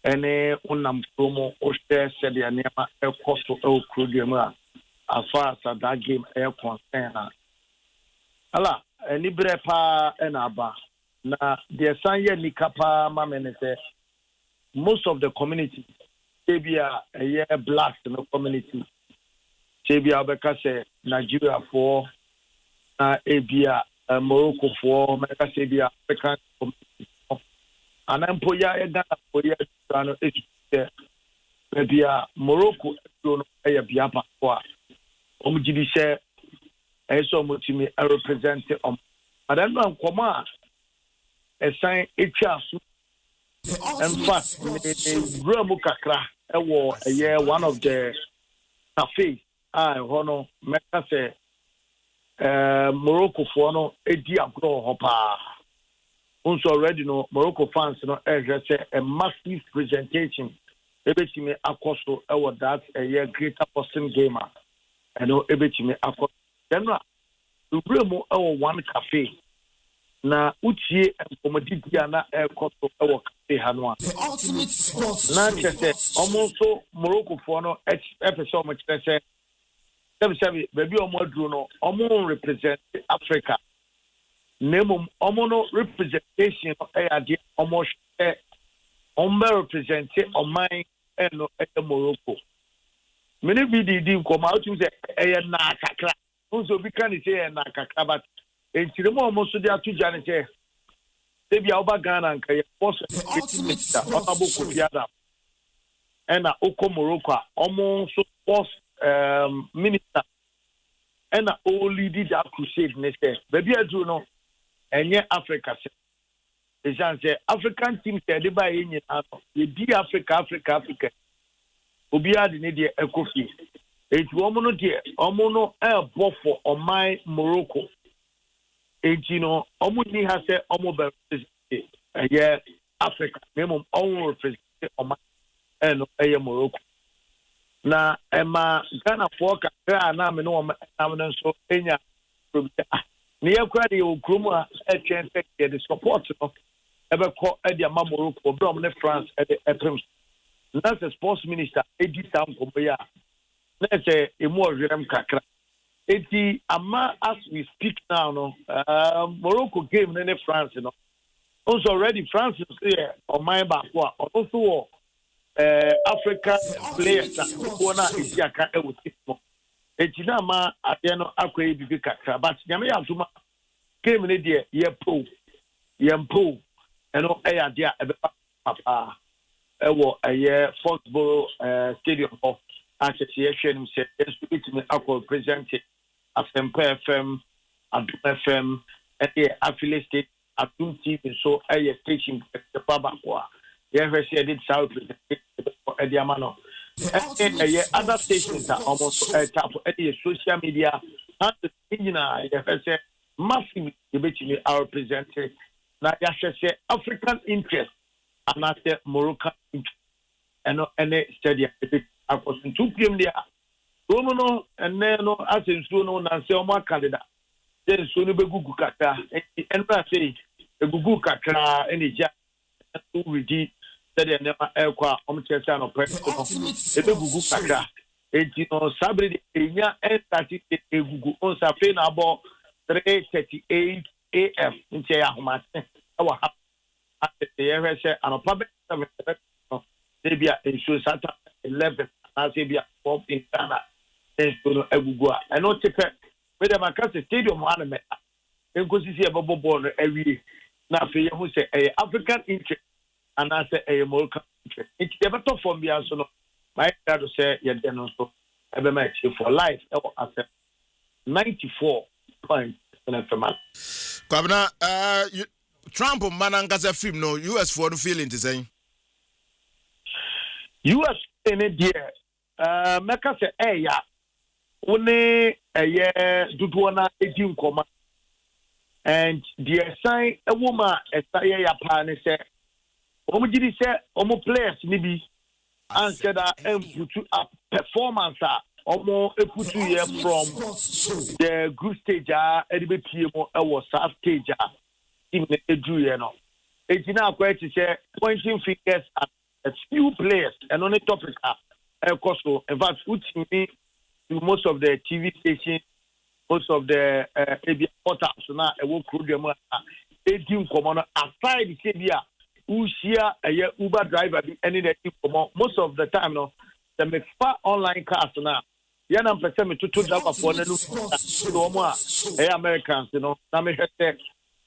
ene unam promo o share said ya nema e koso e okrodiem a afa sa that game e concern ala eni bre pa ena aba na the sanye nikapa mamenete most of the community Sebia a black no community Sebia beka say Nigeria for na ebia Morocco for meka Sebia African community and I'm Poya Ghana Poya Ghana maybe Morocco no e biapa kwa omjidi share eso mutimi represent but I know nkoma a sign etwaso in fact room kakra e wo one of the cafe hono meka say Morocco for no edi agro hopa. Also already know Morocco fans say a massive presentation. Ebetime akoso e that a year greater Boston gamer. I know ebetime akoso. Then we bring one cafe. Na utie enkomodi dia na e koso e cafe hanwa. The ultimate sports. Na chese almost Morocco for no episode much say baby omodru no omo represent Africa. Name omono representation ade omo share represent on my eno Morocco. Many BDD come out to say na kakra. Also we can say na kakra but entire mo omo so dia to jane say se bia oba Ghana nka ye boss minister onabo kofiada ena oko Morocco omo so boss minister ena o lead that crusade ne say baby adu no enye Africa say say African team say dey by yin e di Africa obi ade ne de ekofi enti omo no e bo for oman Morocco enti no omo ni ha say omo be represent Africa memo omo represent oman eno Morocco na ema Ghana for ka na me no so enya ne yakura de okromu a chance the support no ebe ko e de ma Morocco brom ne France e de eprems na the sports minister edi sam ko ya na say emu orem kakra eti ama as we speak now no Morocco game ne France no also already France is here on my back wa also Africa players na eti aka e wuti no eti na ma ade no akwa bibi kakra but nyame ya tuma game ne de ye po eno e ya de a ebe papa ewo football stadium of association say speak me akwa present Asempa FM Adum FM affiliate state Adum TV so station the baba kwa ye say did south ediamano other stations are almost tap social media and the say massive debate our presented na ya say African interest and not Moroccan interest and any stadium across 2 p.m. there no and no as in so no na say omo candidate then so no be gugu kata and say gugu kata any ja to ready said the never ekwa omchesa no president ebe gugu kata enti no sabre enya entity egugu on sa fe na abo 3:38 AM ntia ya homa awa ha ate ye hwese anopa be maybe in Sata 11 as maybe a pop in Ghana and so Ebugua. I know take with them across the stadium one me and go see a bubble born every now for you who say a African interest and I say a Moroccan interest. It's never tough for me as no my dad say yeah then also ever match for life as 94 points in a month. Kwabena Trump manangaza film no US for no feeling to say US in a dear meka say ya one duduana edi nkoma and the sign a woman esaya ya pa ne say omo gidi say omo players ni bi answer that put up performance omo put here from the group stage edibe pmo was south stage in edu here no ejina akwa ti say pointing figures at a few players and on the topic so in fact me most of the TV stations, most of the ABA portals now I will crew them edi common aside the Sabia who share a Uber driver any that most of the time no the make far online cars now yana mpese me to driver for no so mo Americans you know na me say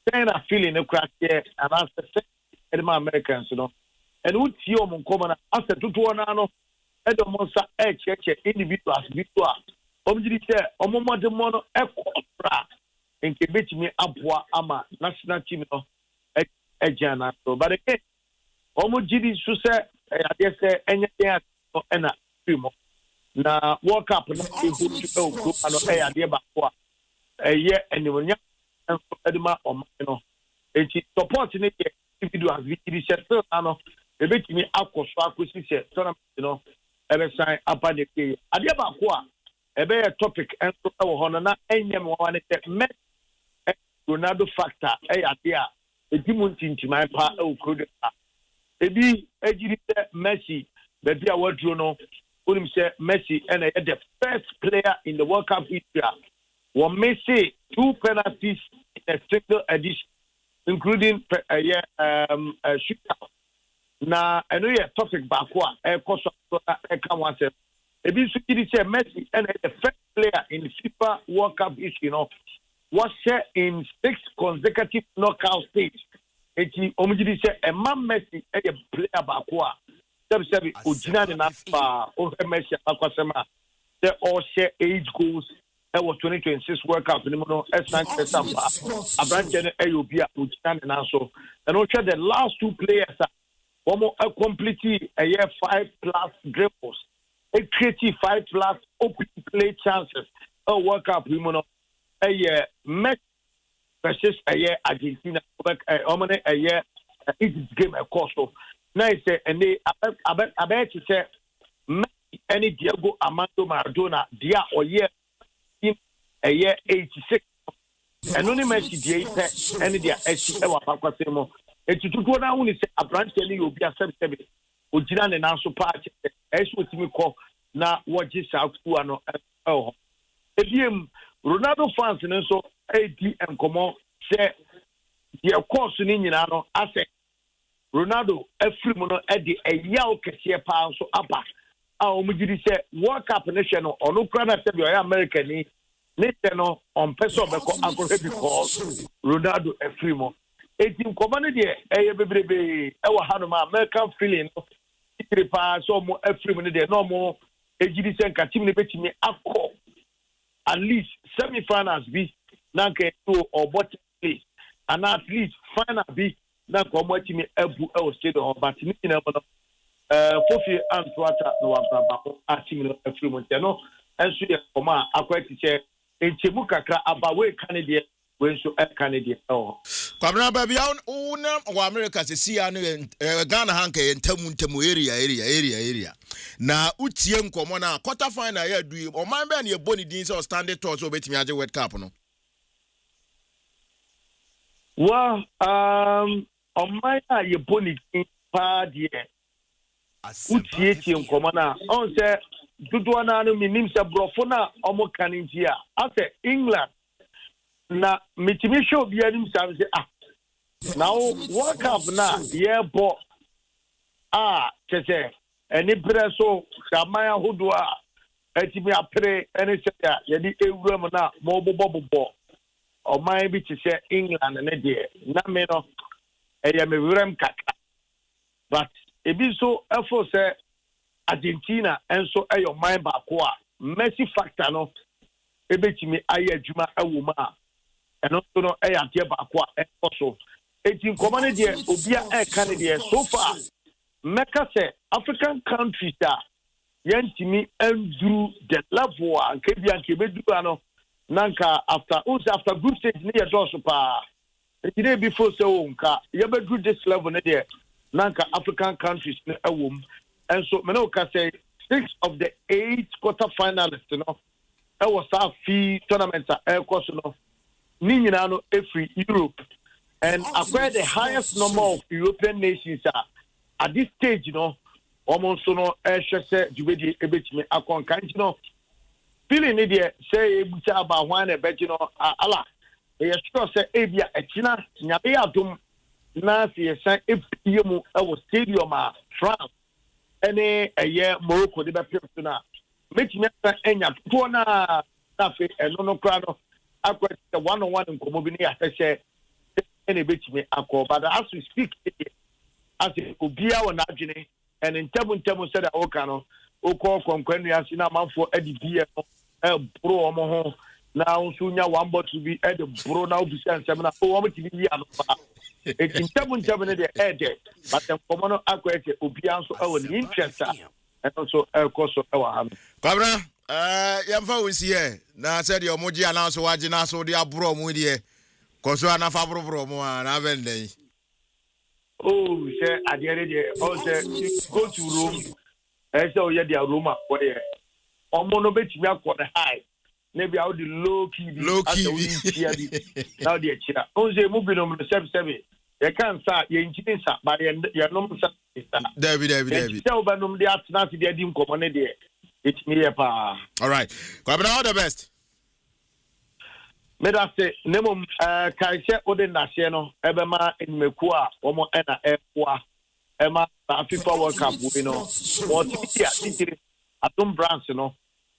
then a feeling a crack here and I say Americans you know and who see them common after to na no Edomonsa individuals bitua omjiri se omomode mono ekopra nke betimi aboa ama national team no ejana so but again omjiri su se ade se enye ya na primo na world cup no ehu to ano ade ba ko eye eniwonya edema omano enti support ni individuals bitiri se so ano ebetimi akoso akosi se tournament no ebe sign apa de ke ade ba ko a ebe a topic enso e wo hono na enyem wa ne te Ronaldo factor ade a edimu ntintimai pa e okrodo a ebi ejiri te Messi be bia wadro no unim se Messi and the first player in the World Cup history won Messi 2 penalties in a single edition including shootout. Na eno ye topic back one koso can one say ebi su kidi say Messi and the first player in the FIFA World Cup history was in 6 consecutive knockout stage. Eti omjidi say a man Messi a player back one sebi ojina ni na pa o Messi akwasema they all share 8 goals. That was 2026 World Cup. No, Abrante Ayobia ojina ni na so and also the last 2 players a completely a year 5+ dribbles, a creative 5+ open play chances. A World Cup, a year Messi versus a year Argentina, a year game a course. Now I say, and they I bet you say Messi any Diego Armando Maradona, dia or year in a year 86, and only Messi dia any dia SC ever Pakwasemo. Eti tutu na uni se abrante ni obi asebsebe ogina ne nanso party esu otimi ko na woji saku ano ebiem Ronaldo fans ne so ADM komo se the course ni nyina no ase Ronaldo afiri mu no e de eyaw kese pa so aba a omugiri se World Cup ne hwe no ono kra na se bi o American ni ne se no on person be ko akore because Ronaldo afiri mu etim komane de eye bebrebe e wa hanu ma American feeling no ikiri pa so mo afrim ne de no mo ejidi senka team ne betimi akọ at least semi-finals bi na nke to or bottom place and at least final bi na ko mo timi abu e o stadium but ni na mo fofi antoata no wa baba a team no afrim nte no enso ye koma akwati che enchemu kakra abawe Canada when so Canada Kwabena baby una wa America se sia no Ghana hanka entamu area na utie nkomo na quarter final ya du o man be na ye boni din se standing tours obetimi age World Cup no wa o man ye boni din pa die utie tie nkomo na on se dudu na no minim se brofo na o mo kanintia ase England na mitimi show bia nim sam say now World Cup na yeah bo tese ɛne berɛ so hwaman ahodoɔ a ɛtumi apere ɛne sɛ yɛde ewura mu na mɔbobɔ ɔman bi te sɛ England ne deɛ na me no ɛyɛ me werɛm kakra but ebi nso ɛfo sɛ Argentina enso ɛyɛ ɔman baako a Messi factor no ebetumi ayɛ adwuma ɛwɔ mu a ɛno nso no ɛyɛ adeɛ baako a ɛkɔ so eti nkɔmɔ ne deɛ obi a ɛka ne deɛ so far mɛka sɛ African countries a yɛntumi nduru the level a nke bi anke beduru ano nanka after group stage ne yɛ dɔɔso paa eti ne bi fo sɛ o nka yɛbɛduru this level ne deɛ nanka African countries ne ɛwɔ mu ɛnso mene o ka sɛ 6 of the 8 quarter finalists no ɛwɔ saa fee tournament a ɛkɔ so no ne nyinaa no every Europe and acquire the highest number of European nations at this stage no almost no ɛhwɛ sɛ dwumadi ebetumi akɔnka nti no feeling ne deɛ sɛ ebuta aba hwan na ɛbɛgye no ala ɛyɛ sure sɛ ebia ɛkyina nyame adom na sɛ yɛsan epie mu ɛwɔ stadium a France ɛne ɛyɛ Morocco de bɛpem so na metumi asa enya toɔ na afei ɛno no kora no akɔ sɛ one-on-one nkɔmmɔ bi ne yɛahwɛ ɛna ebetumi akɔ but as we speak as obiara wɔ n'adwene ɛne ntɛmu sɛ da ɔka no okɔ kɔnkɔnua ase na amanfoɔ ɛde bie no ɛboro wɔn ho na nso nya one bottle bi ɛde boro na obisa nsɛm na wɔn ti bi ano paa eti ntɛmu ne deɛ ɛde but nkɔmmɔ no akɔ ɛsɛ obiara nso ɛwɔ ne interest a ɛno nso ɛkɔ so ɛwɔ ha no. Kwabena yɛmfa wo si yɛ na sɛdeɛ ɔmo gye anaa so wagye na so de aboro ɔmo deɛ kɔ so anafa boroboro ɔmo a na abɛndɛn. Oh, say adeɛ sɛ go to Rome ɛsɛ ɔyɛ deɛ Rome akɔyɛ ɔmo no betumi akɔ ne high na bi a wode low key bi asɛ wode ntia bi na wode akyira ɔsɛ mu binom no sɛbsɛbe yɛka nsa yɛnkyini nsa ba yɛnom nsa dabi sɛ wobɛnom de atena ase de adi nkɔmmɔ ne deɛ ɛtumi yɛ paa. All right, Kwabena, all the best. Meda se nemom kai sɛ wode ndaseɛ no ɛbɛma enyimaku a wɔn ɛna ɛpoa ɛma FIFA World Cup wei no wɔtumi a titiri atom brands no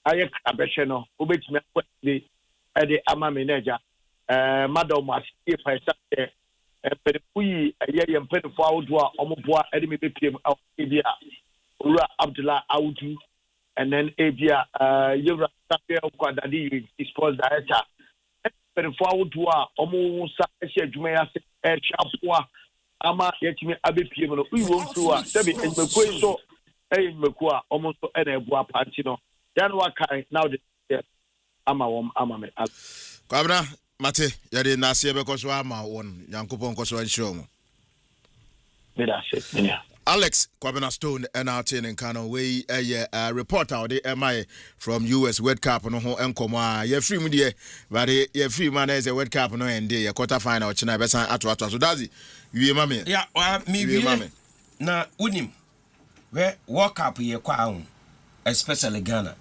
ayɛ krabɛhwɛ no wobɛtumi akɔ de ɛde ama me n'agya madam asie pa ɛsɛ sɛ mpanyinfo yi ɛyɛ yɛ mpanyinfo ahodoɔ a wɔboa ɛde me bɛpie mu awɔ ebi a owura Abdullah Awudu and then ebi a yɛwura Samuel Kwadadi sports director mpanyinfo ahodoɔ a wɔn nsa ɛhyɛ adwuma yi ase ɛhwɛ aboa ama yɛtumi abɛpie mu no woyi wɔn turu a sɛbi enyimakuo yi nso ɛyɛ enyimakuo a wɔn nso ɛna ɛboa paati no yɛn no wakae na wɔde ama wɔn ama me. Kwabena mate yɛde n'aseɛ bɛkɔ so ama wɔn nyankopɔn nkɔ so nhyira wɔn. Alex Kwabena Stone and our team in Kano we a reporter or the from US World Cup no ho enkomo a free media but ye free man is a World Cup no end a quarter final China besan ato so that's it wie mame yeah me wie na unim we World Cup ye kwa ho especially Ghana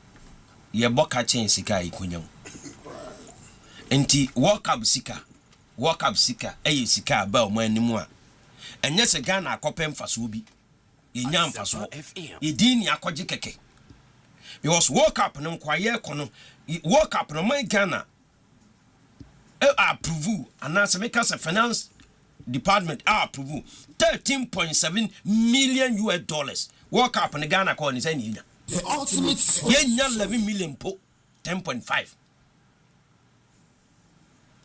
ye boka chen sika ikonya enti World Cup sika eye sika ba o manimu a enye se Ghana akopem faso bi yenya mfaso yedini akɔgye keke because World Cup no kwaye kono World Cup no man Ghana approve anase make us a finance department approve $13.7 million World Cup no Ghana ko ni say ni the ultimate yenya 11 million po 10.5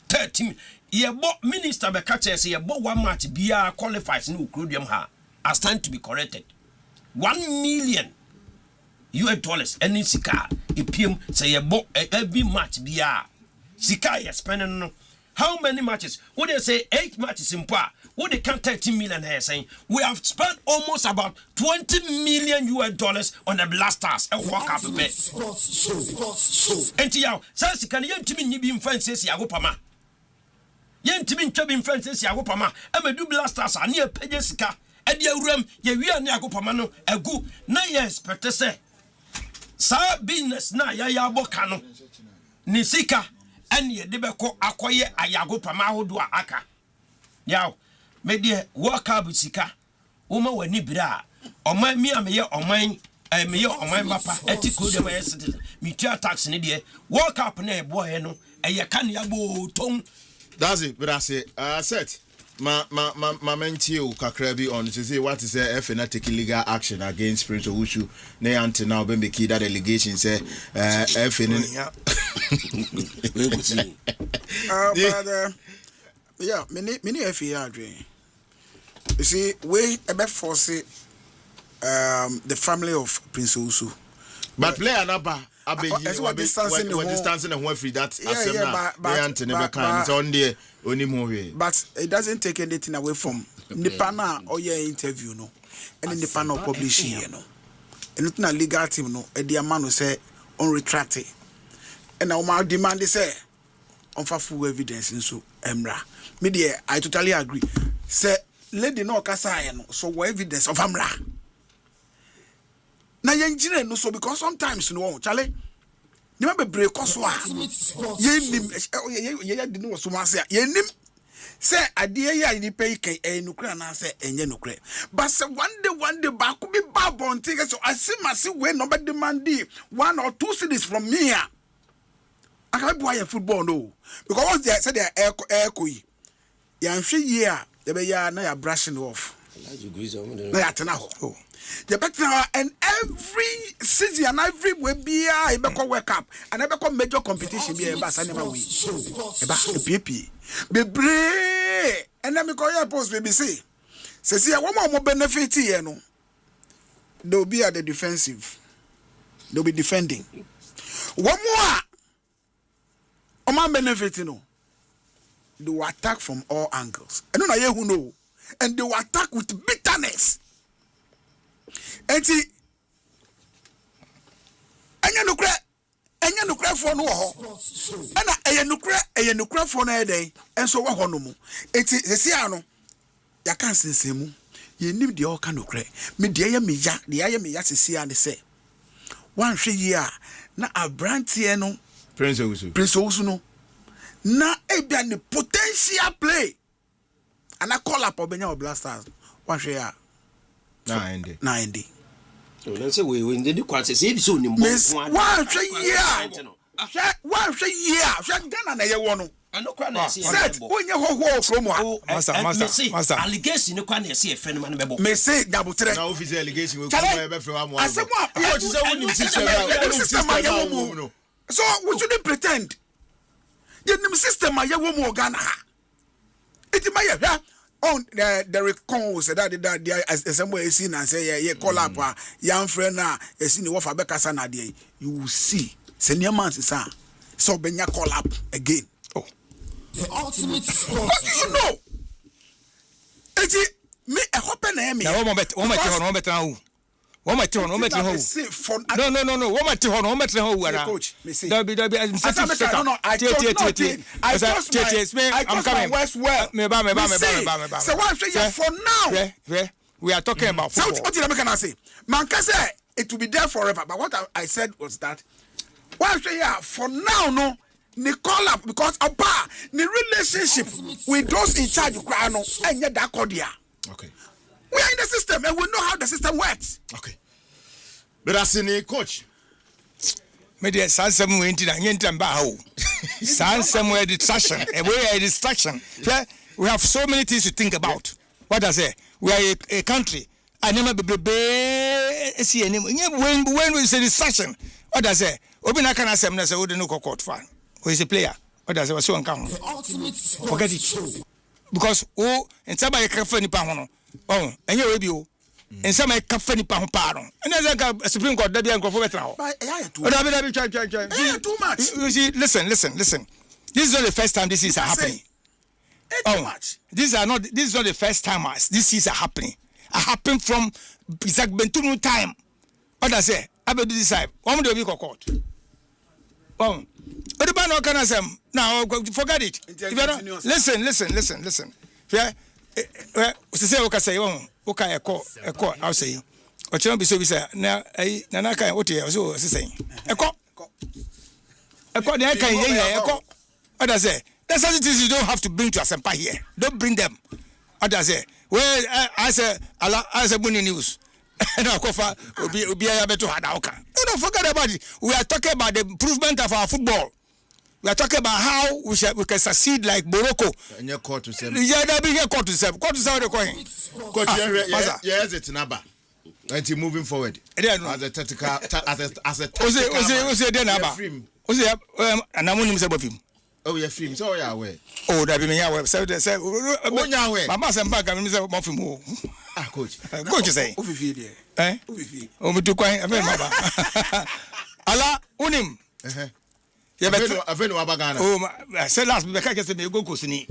13 yebo minister be catch say yebo one match bia qualifies ni okrodium ha are stand to be corrected. $1 million any sika epiem say yebo every match bia sika you spending no. How many matches? Would they say 8 matches in par? Would they count 13 million here saying we have spent almost about $20 million on the blasters and walk up a bit. And now, since can you to me be in Francis Yagopama? Yentimi ntwa bi Francis Yagopama e do blasters ani epege sika e de awuram ye wi ani Yagopama no egu na ye expect say sa business na ya aboka no ni sika ene ye de beko akoye Yagopama hodo aka yaw me de work up sika wo ma wani bira Oman me ameye oman me oman papa eti ko dem yes me tua tax ne de World Cup na e boy no eye kan ya bo ton. That's it, but I say set ma menti o kakra bi on to say what is FNA taking legal action against Prince Owusu na until now be make that allegation say FNA yeah many FA adwin. You see we ebe force the family of Prince Owusu, but player number we're distancing and free that but it doesn't take anything away from Nipana or your interview no and Nipana publishing no and it's not legal team no and the man will say unretracted and now my demand is say on full evidence and so Emra media I totally agree say lady no kasa no so what evidence of Emra na yenjire no so because sometimes no chale ni ma bebre koso a yenim ye de no so ma se yenim se ade ye ni pay kan enukra na se enye nukra but se one day ba ko bi ba bonti so asimase we no be demand 1 or 2 cities from me I can't buy football no because once they said they air yi ya nhwe yi a they be ya na ya brushing off na ya tena ho the better and every season and every way be a World Cup and ebe major competition be eba sanema we eba PP bebre and let me call your post BBC say one more benefit here no they will be at the defensive they'll be defending one more man benefit no they will attack from all angles and no who know and they will attack with bitterness. Enti anya nukra for no ho ana eye nukra for na eden enso wo ho no mu enti sesi ano ya kan sensemu ye nim de o kan nukra me de ye me ya sesi ane se wan hwe yi a na abrantie no Prince Owusu no na ebia ne potential play ana call up obenya Blasters wan hwe ya na endi so let's say we in the quality say so ni mo one Ghana na ye wo no anokwa na say set onye hoho from master allegation ni kwa na say friend man bebo me say dabutre na office allegation we come be free am asem so we shouldn't pretend the system ma ye wo mo Ghana it ma ye on the recon said that as somewhere seen and say yeah call up young friend na seen the wafa bekasa na there you will see senior man say so benya call up again the ultimate sport you know it me a hope na me na one bet now one bet ho no coach me say I'm coming me so what for now we are talking about football what did I make say man can say it will be there forever but what I said was that what for now no ni call up because apa the relationship with those in charge no enye that cordia. Okay. We are in the system and we know how the system works. Okay. But as in coach, me dey sansem we ntina nyenta mba ha o. Sansem we distraction. We are distraction. We have so many things to think about. What I say? We are a country. I never be see any when we say distraction. What I say? Obi na kana sem na say we no court fan. Who is a player? What does it so come? Forget it. Because and somebody can find nipa ho no. Oh, and you be o. And somebody can find nipa ho pa no. And there's a Supreme Court that be an for better. Too much. You see, listen. This is not the first time this is happening. This is not the first time this is happening. Happen from Isaac Bentunu time. What I say? I be decide. One day we go court. Oh. But the man can say now forget it. Listen. Yeah. Say okay say okay eko I say. O chiro bi so bi say na na kan what you so say. Eko dey kan ye eko. What I say? That's what it is you don't have to bring to Asempa here. Don't bring them. What I say? Well I say Buni news. No, Kofa, Obi Abeto Hadauka. You don't forget about it. We are talking about the improvement of our football. We are talking about how we can succeed like Morocco. And you're caught to say, yeah, they're being caught to say, the coin. Coach, yes, it's number. And you're moving forward. As a tactical, as a oh, you're film. So you're aware. Oh, that be me aware. So they say, oh, you're aware. My master and back, I'm film. Ah, coach. Coach, say. Eh? Oh, me too quiet. I'm Ala, unim. Aveno Abagana. Oh, I said last week, I said, go Cosini.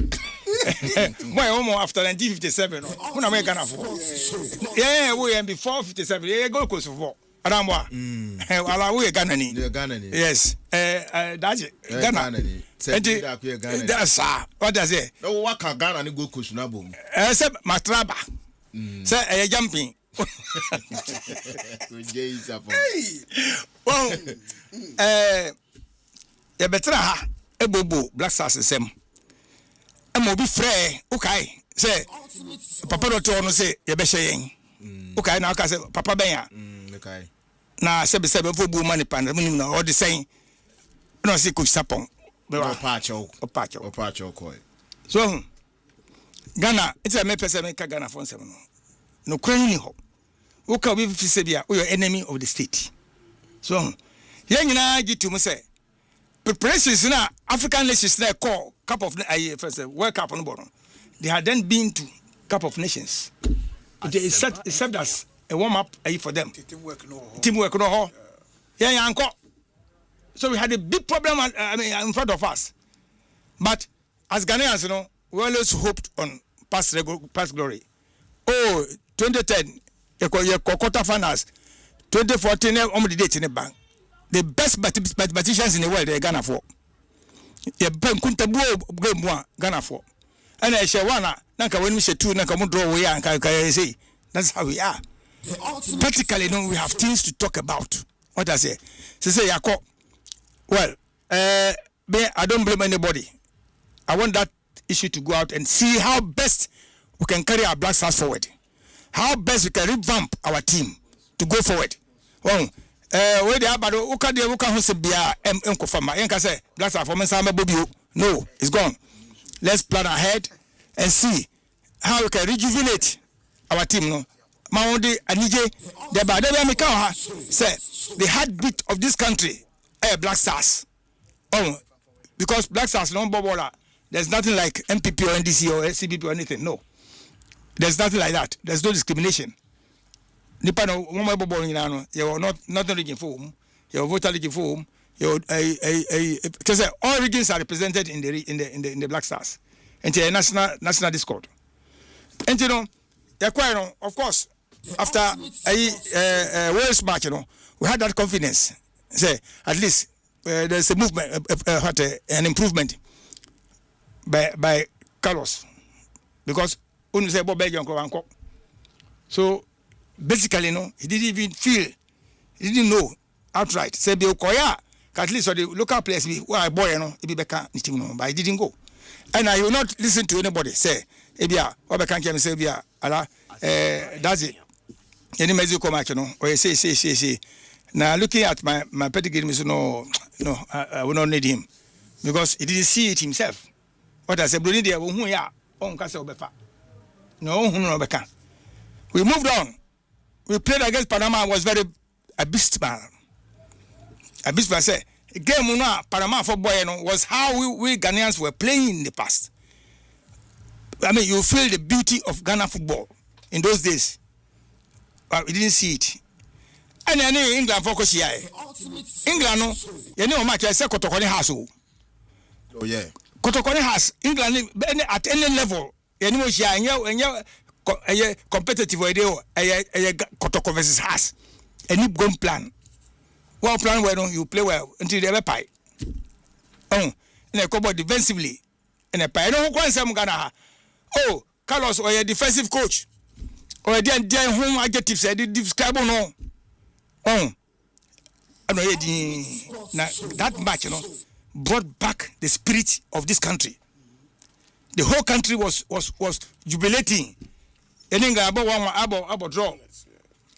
Why almost after 1957? When I make an afford. Yeah, we are before 57. Yeah, go Kosovo. Aramwa. Ala, we are Ganani. Yes. That's it. Ghana. That's what does it? No, what can Ghana and go Kosunabum? Except Matraba. Say, a jumping. Well, ya betra ha ebobo Black Stars nsem e mo bi frɛ okay say papa do to no say ye be hye yen okay na aka say papa ben ya okay na se be fo bu mani pan mu na o de sen no say coach Sapon be wa opacho ko so Ghana it's a me person me ka Ghana for nsem no kran ni ho okay we fi say bia o your enemy of the state so yen nyina gitu mu say preparations na African nations na call Cup of first World Cup on board. They had then been to Cup of Nations. It served as a warm up for them. Teamwork no. Yeah, uncle. So we had a big problem in front of us. But as Ghanaians, you know, we always hoped on past glory. Oh, 2010, quarter finals. 2014, the date in the bank. The best mathematicians in the world they Ghana for. Ya ben kuntabu game one Ghana for. And I share one nanka when we say two nanka mu draw we and say that's how we are. Practically, you know, we have things to talk about. What I say? Say Yako. Well, I don't blame anybody. I want that issue to go out and see how best we can carry our Black Stars forward. How best we can revamp our team to go forward. Well, where they are, but who can say bia confirm? Yenka say Black Stars performance no, it's gone. Let's plan ahead and see how we can rejuvenate our team. No, Maundi Anije, the Badebe Mikawa say the heartbeat of this country, Black Stars. Oh, because Black Stars no bobola. There's nothing like MPP or NDC or SCBP or anything. No, there's nothing like that. There's no discrimination. Nipa no woman bobo nyina no you are not region for whom your voter region for whom your because all regions are represented in the Black Stars and the national discord and you know of course after a Wales match, you know, we had that confidence say at least there's a movement an improvement by Carlos because unu say Bob Belgium so basically, no, he didn't even feel, he didn't know outright. Say, be Okoya, at least for the local players, where boy, you know, he be back, but he didn't go. And I will not listen to anybody say, Ebia, what can't you say, Ebia, Allah, does it? Any magical match, you know, or say. Now, looking at my pedigree, no, I will not need him because he didn't see it himself. What I said, who ya, on Castle Befa. No, who no, Beca. We moved on. We played against Panama was very abysmal. Abysmal say game Panama for boy was how we Ghanaians were playing in the past. I mean, you feel the beauty of Ghana football in those days. But we didn't see it. And then England focus here. England no, you know match I say Kotokoni has. Oh yeah. Kotokoni has England at any level. You know here and a competitive idea, a Kotoko versus has a new game plan. One plan where you play well until they have a pie. Oh, in a couple defensively, and a pie. No one some Ghana. Oh, Carlos or a defensive coach or a dear home adjectives. I did describe no. Oh, I know that match, you know, brought back the spirit of this country. The whole country was jubilating. In England, about draw.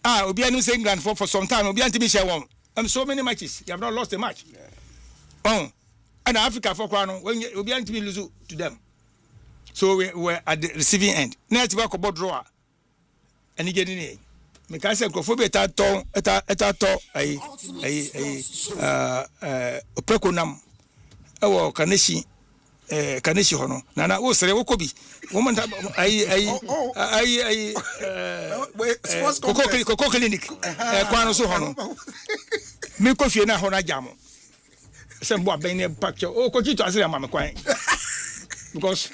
Obi anu say England for some time. Obi anti be share one. So many matches. You have not lost a match. And Africa for Kwano when Obi anti be lose to them. So we were at the receiving end. Next work about draw. And he get in here. Because Kofobe etato oprekonam ewo kaneshi hono na wo sere wo kobi woman koko clinic kwano so hono me kofie na hono ajamo sembo aben ne pack o ko jitu asere ma me kwan because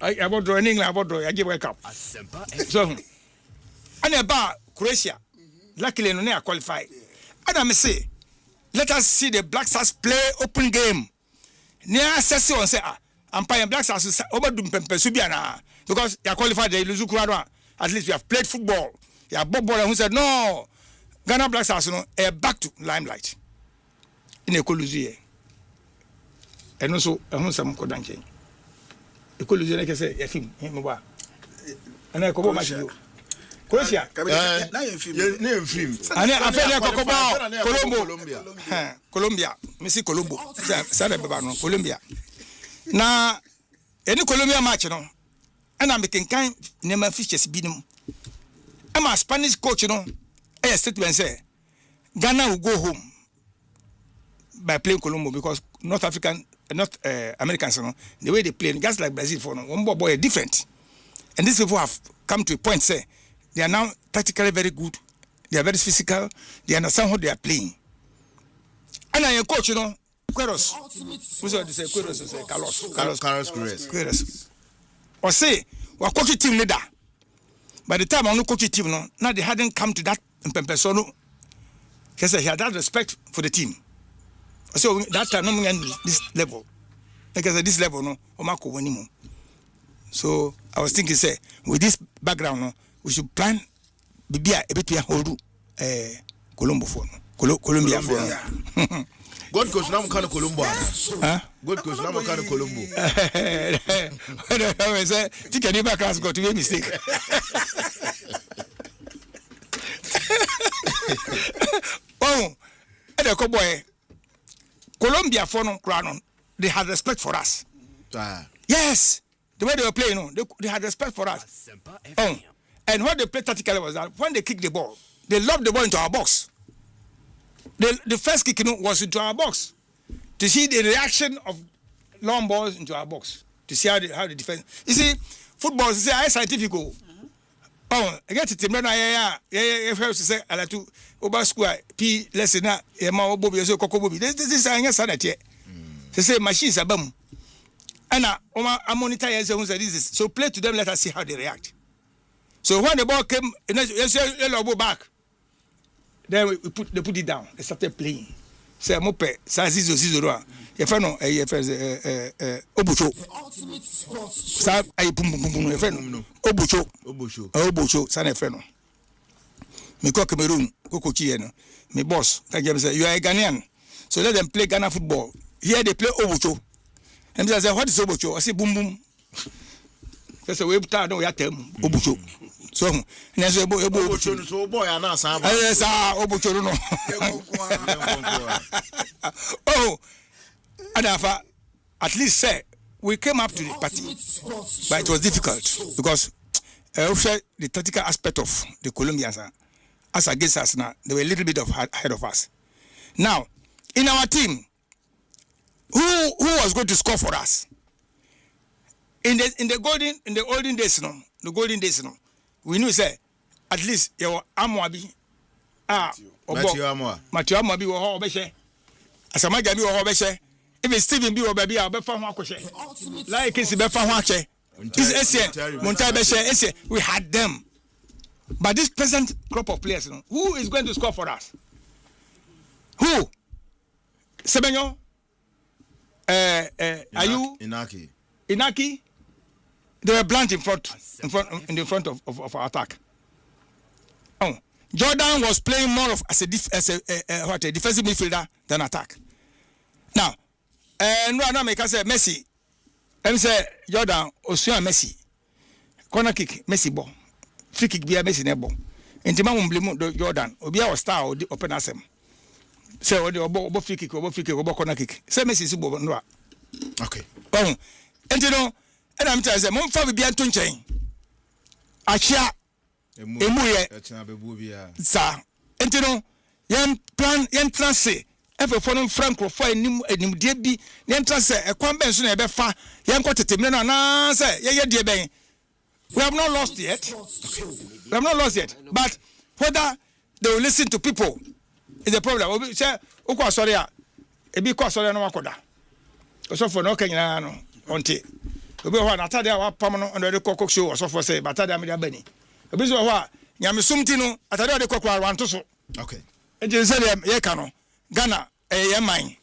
I about drawing about draw I give wake up so and about Croatia luckily no near qualify and I say let us see the Black Stars play open game near assess on say umpire Black Stars over dum pempe subiana because they are qualified they lose at least we have played football yeah Bob Bola who said no Ghana Black Stars no back to limelight in a colusie and also some kodanke e colusie like say e film me ba and I ko match you Croatia na ye film ani afele kokobo Colombia Messi Colombo ça de baba no Colombia na any Colombia match no and I'm making kind name features binim am a Spanish coach no a statement say Ghana will go home by playing Colombo because North Americans no the way they play just like Brazil for no one boy different and these people have come to a point say they are now tactically very good. They are very physical. They understand how they are playing. And I coach, you know, Queiroz. Who's going to say Queiroz? Carlos. Or say, we're coaching team leader. By the time I'm not coaching team, no, now they hadn't come to that person. He said he had that respect for the team. So that time, no, this level. Like I said, this level, no, Omako Wenimo. So I was thinking, say, with this background, no, we should plan bibia ebetua hold Colombo for Colombia for God goes now kind of Colombo God goes now kind of Colombo I say think any back class got to be mistake and the boy Colombia for no crown they had respect for us yes the way they were playing no they had respect for us and what they played tactically was that when they kick the ball, they lobbed the ball into our box. The first kick was into our box to see the reaction of long balls into our box to see how the defense. You see, football is scientific. I get it. If I say Alatuula over square P lesson na ema obobi so kokobobi. This is anya sanity. They say machines are bam. And I monitor this is so play to them. Let us see how they react. So when the ball came, you back. Then they put it down. They started playing. Say mope, sa zizo. Your friend Obucho. Sa ay pum. Your friend Obucho. Sa ne friend. Me go Cameroon, go coach no. Me boss, can say you are a Ghanaian. So let them play Ghana football. Here they play Obucho. And they say what is Obucho? I say boom. That's a way to know your term Obucho. So, Obucho so boy ana sa ba. Yes, Obucho no. Oh, Adafa, at least say we came up to the party, but it was difficult because the tactical aspect of the Colombians as against us now, they were a little bit ahead of us. Now, in our team, who was going to score for us? In the olden days, we knew say at least your Amwabi Matthew Amwabi wo ho obehye Asamaja bi wo ho obehye even Steven bi wo ba bi a obefa ho akohye like is befa ho ache this essay Montai behye we had them but this present crop of players who is going to score for us who Semenyo are you Inaki they were blunt in the front of our attack. Oh, Jordan was playing more of as a defensive midfielder than attack. Now, no make us say Messi. Let say Jordan Osua Messi. Corner kick Messi ball. Free kick via Messi ne ball. Nti ma mo blame Jordan. Obi a star open asem. Say obo free kick, obo corner kick. Say Messi si bo no. Okay. Oh. Nti no, and I'm telling you, mo fa bibia nto nchen. Achia emu ye. Sa. Nti no, yen plan yen transe. Efe fono Franco for enim de bi yen transe ekwan ben so na e be fa yen ko tetemne na na say ye de ben. We have not lost yet. We have not lost yet. But whether they will listen to people is a problem. Say, "Ukwa sorry a, ebi kwa sorry no wakoda." So for no kenya no onti. Obi ho na atade a wapam no ndo de kokok show so for say batade am de bani. Obi so ho a nyame sumti no atade de kokok aranto so. Okay. Eje say ye ka no Ghana ye mine.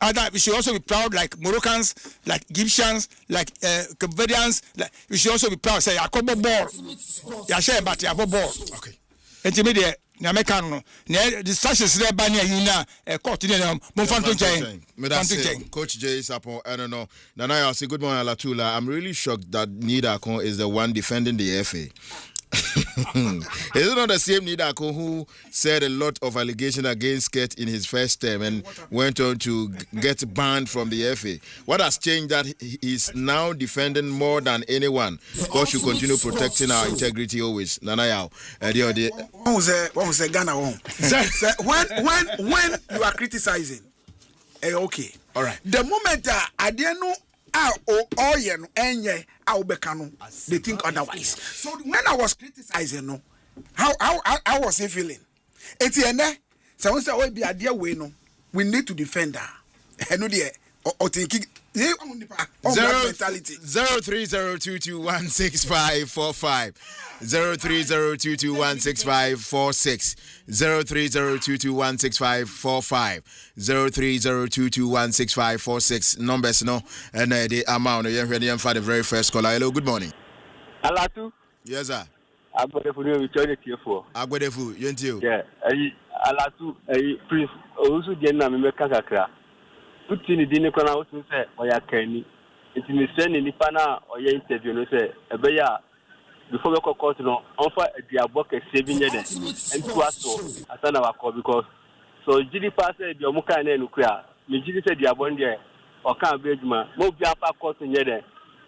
Other, we should also be proud, like Moroccans, like Egyptians, like Cape Verdeans. Like, we should also be proud. Say, "Akobo ball, ya share, but ya ball." Okay. Intermediate, Namekano. Distractions there, Banya, Yuna, court in them. Monfanto Coach J Sapo, I don't know. Nanaya, I'll say good morning, Alatuula. I'm really shocked that Nidako is the one defending the FA. Is it not the same Nidako who said a lot of allegations against Ket in his first term and went on to get banned from the FA? What has changed that he's now defending more than anyone? God should continue protecting our integrity always. Nanayao. What was Ghana? When you are criticizing, okay, all right. The moment I didn't know. They think otherwise. So when I was criticizing, no, how was he feeling? Etienne, someone said, "Oh, be a dear way, no. We need to defend her." And no, dear, or thinking. 0302216545 0302216546 0302216545 0302216546 numbers no and the amount you ready for the very first caller. Hello, good morning. Alatu. Yes sir. Agbedefu ni return it here for. Agbedefu, you. Yeah, Alatu, Prince Osu Jenna me meka kakra. Putini dini kona osu se oya kani. It me send ni pana oya interview no say ebeya before we court no onfa the aboke saving there and to us asana wako because so jidi pass the omuka na enukua me jidi say the abon there o kan be adwuma mo bia pa court nye there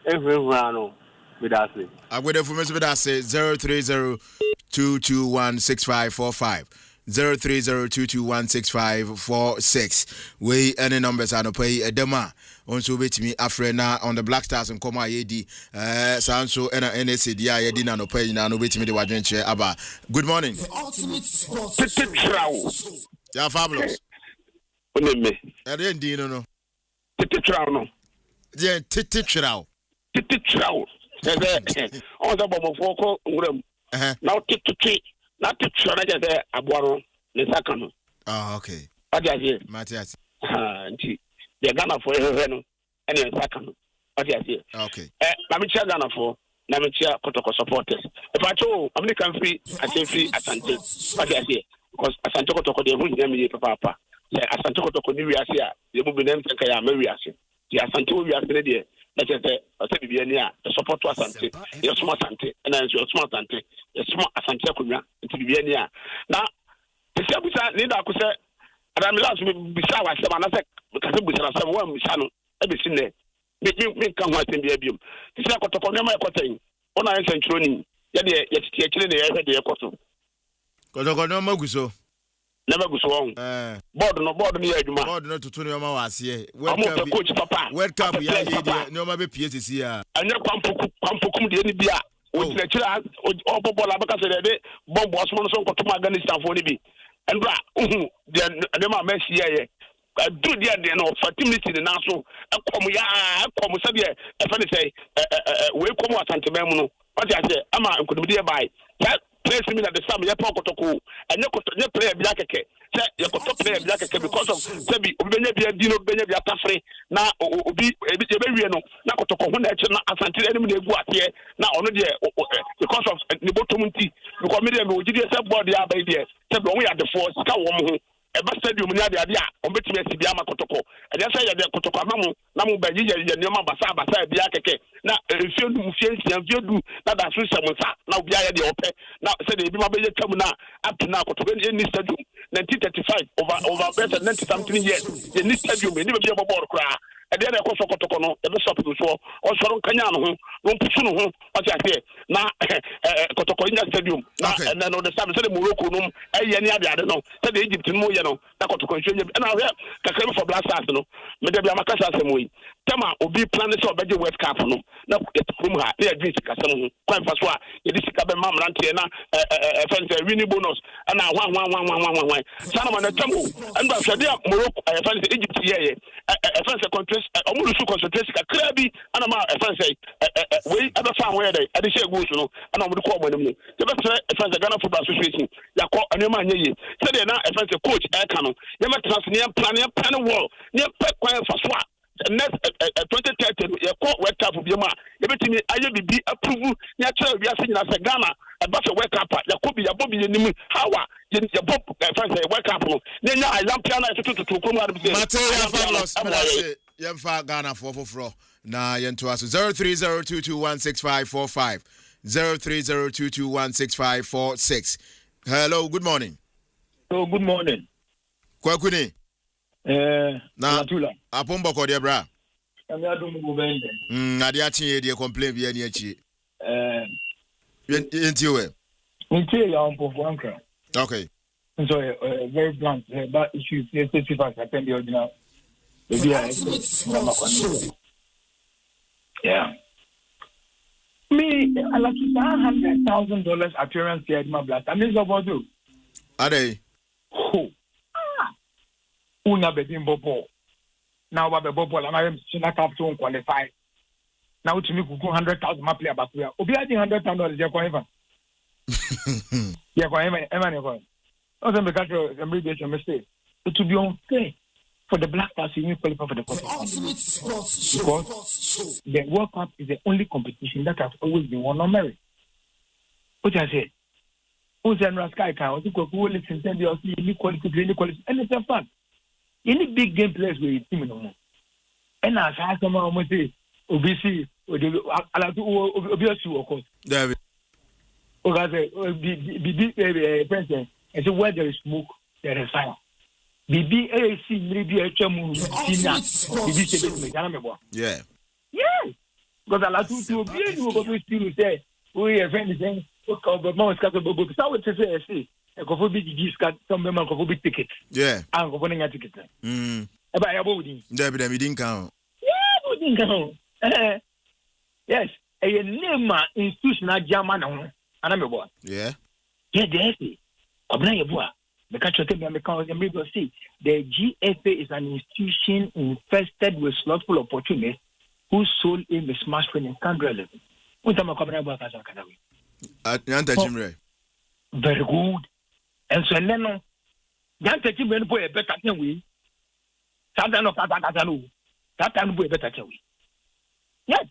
ehwehwa no me da say Agbedefu me da say 0302216545 0302216546. We any numbers are no pay edema onso betimi afrena on the Black Stars and Koma Yedi sanso ena NSC dia yedi na no pay na no betimi de wadwenche aba. Good morning. Yeah, fabulous. Oneme. Ere ndi no. Tititrao no. Yeah, tititrao. Tititrao. On the bomb foko ngurem. Now tititri. Not to try to get a boron, the second. Oh, okay. What does it? Matthias. They're gonna for a and then second. What does it? Okay. Namicha Ghana for Namicha Kotoko supporters. If I told American free, I say free Asante. What does it? Because Asante Kotoko, they wouldn't name me papa. Asante Kotoko, you are here. They will be named Kaya Mariasi. The Asante will be a lady. Let's say, the support to Asante, your smart Asante, and then your smart Asante, the smart Asante Kunya, to be near. Now, the Sabusa need I could say, and I'm last beside myself, and I said, because it was someone, Misano, every single me come out in the abium. The second of my cotton, on I sent training, yet actually they had the cotton. Kotoko no Maguso. Never goes wrong. Board no near you, board no to Tunima was here. Welcome, coach, papa. Welcome, no, maybe PSC here. And your Pampukum, the Nibia, with the child, or Bola Bacasa, Bomb was one song to Afghanistan for Nibi. And Bra, the Messi, I do the idea of fertility in Nassau, a come Sabia, a funny say, we come at Santamemuno. What I say, Ama could be by that. Place me at the same Yapoko and you play a black cake. You could play a black cake because of Sebi, Benabia Dino Benabia Tafre, now be a bit of Riano, Nakotoko, Asante enemy go up here, now only because of the Botomunti, because medium will give yourself body baby, we are the force, eba stadium ni ade ade a obetimi asibi ama kotoko ade say ye de kotoko amamu na mo baji ye nyoma basa bia keke na efie du na da so semunsa na obi aye de ope na say de ebi ma be twam na up to now kotoko ni stadium 1935 over better 90 something years ye ni stadium ni be be ball kra ade na ko so kotoko no e be stop so o so kanya no ho no pusu no ho o ti ase na kotoko nya stadium na no the same say Morocco no eye ni ade ade no say the Egypt no ye no na kotoko nshonye na ho kakra for Black Stars no me de bia makasa asem yi tema obi plan say obeje World Cup no na etkrum ha na adwin sika sem ho kwan fa so a ye di sika be mamrante na fence winning bonus na wan sana man temo and ba hwede Morocco fence Egypt ye fence countries omurusu concentration kakra bi ana ma fence we ebe fa ho ye dey ade share goals no ana omudu ko omanim no te be tre fence Ghana Football Association yakọ anema anye ye se de na fence coach eka no ye metena se ne plan wall ne pe kwan fa so a next 2030 ye ko World Cup bi ma ye betimi aye bibi approve ne akere wi ase nyina se Ghana eba se World Cup ya ko bi ya bobi ye nim hawa ye bob fence World Cup no ne nya Olympian na tututu ko mu ade bi Mateo Fabulous Melase yemfa Ghana fofoforo na yento aso 0302216545 0302216546. Hello, good morning. Oh, good morning. Kwakuni. Alatuula. Apombo ko de bra. Ami adum go bende. Ade atie de complain bi ani achi. Yenti we. Nti ya on for ankra. Okay. So very blunt, but issues specific attend the original. Yeah. Me, I like $100,000 appearance here at my blast. I mean, what do? Are they? Una bedin bobo. Now, what the bobo, and I am Sina Captain qualified. Now, to me, 100,000 my player back here. Obi, I think $100,000 you're going to you're going to also, because I'm reading your mistake. It will be unfair for the Black Stars to qualify for the competition. Because the World Cup is the only competition that has always been won on merit. What I say? Who's the Sky Car? Who's the listen to the quality, and it's a fun. Any big game players will team no more. And as I come out, I say, OBC, Alatuula, of course. David. Okay, president. I say where there is smoke, there is fire. BBAC maybe a chamu yeah. Yeah. Because Alatuula be you go to say we are friends saying okay but scatter bobo so what say e go for big discount some member go for big ticket. Yeah. And go for nya ticket. E ba ya bodi. David we didn't count. Yeah, bodi count. Yes, a name institutional German on anamebo. Yeah. Yeah, there. Obna yeboa. Because the GFA is an institution infested with slothful opportunists whose sole aim is smash winning candidate. Very good. And so then, Yanta Chimney boy a better than we. Sometimes of that time boy better than we. Yes.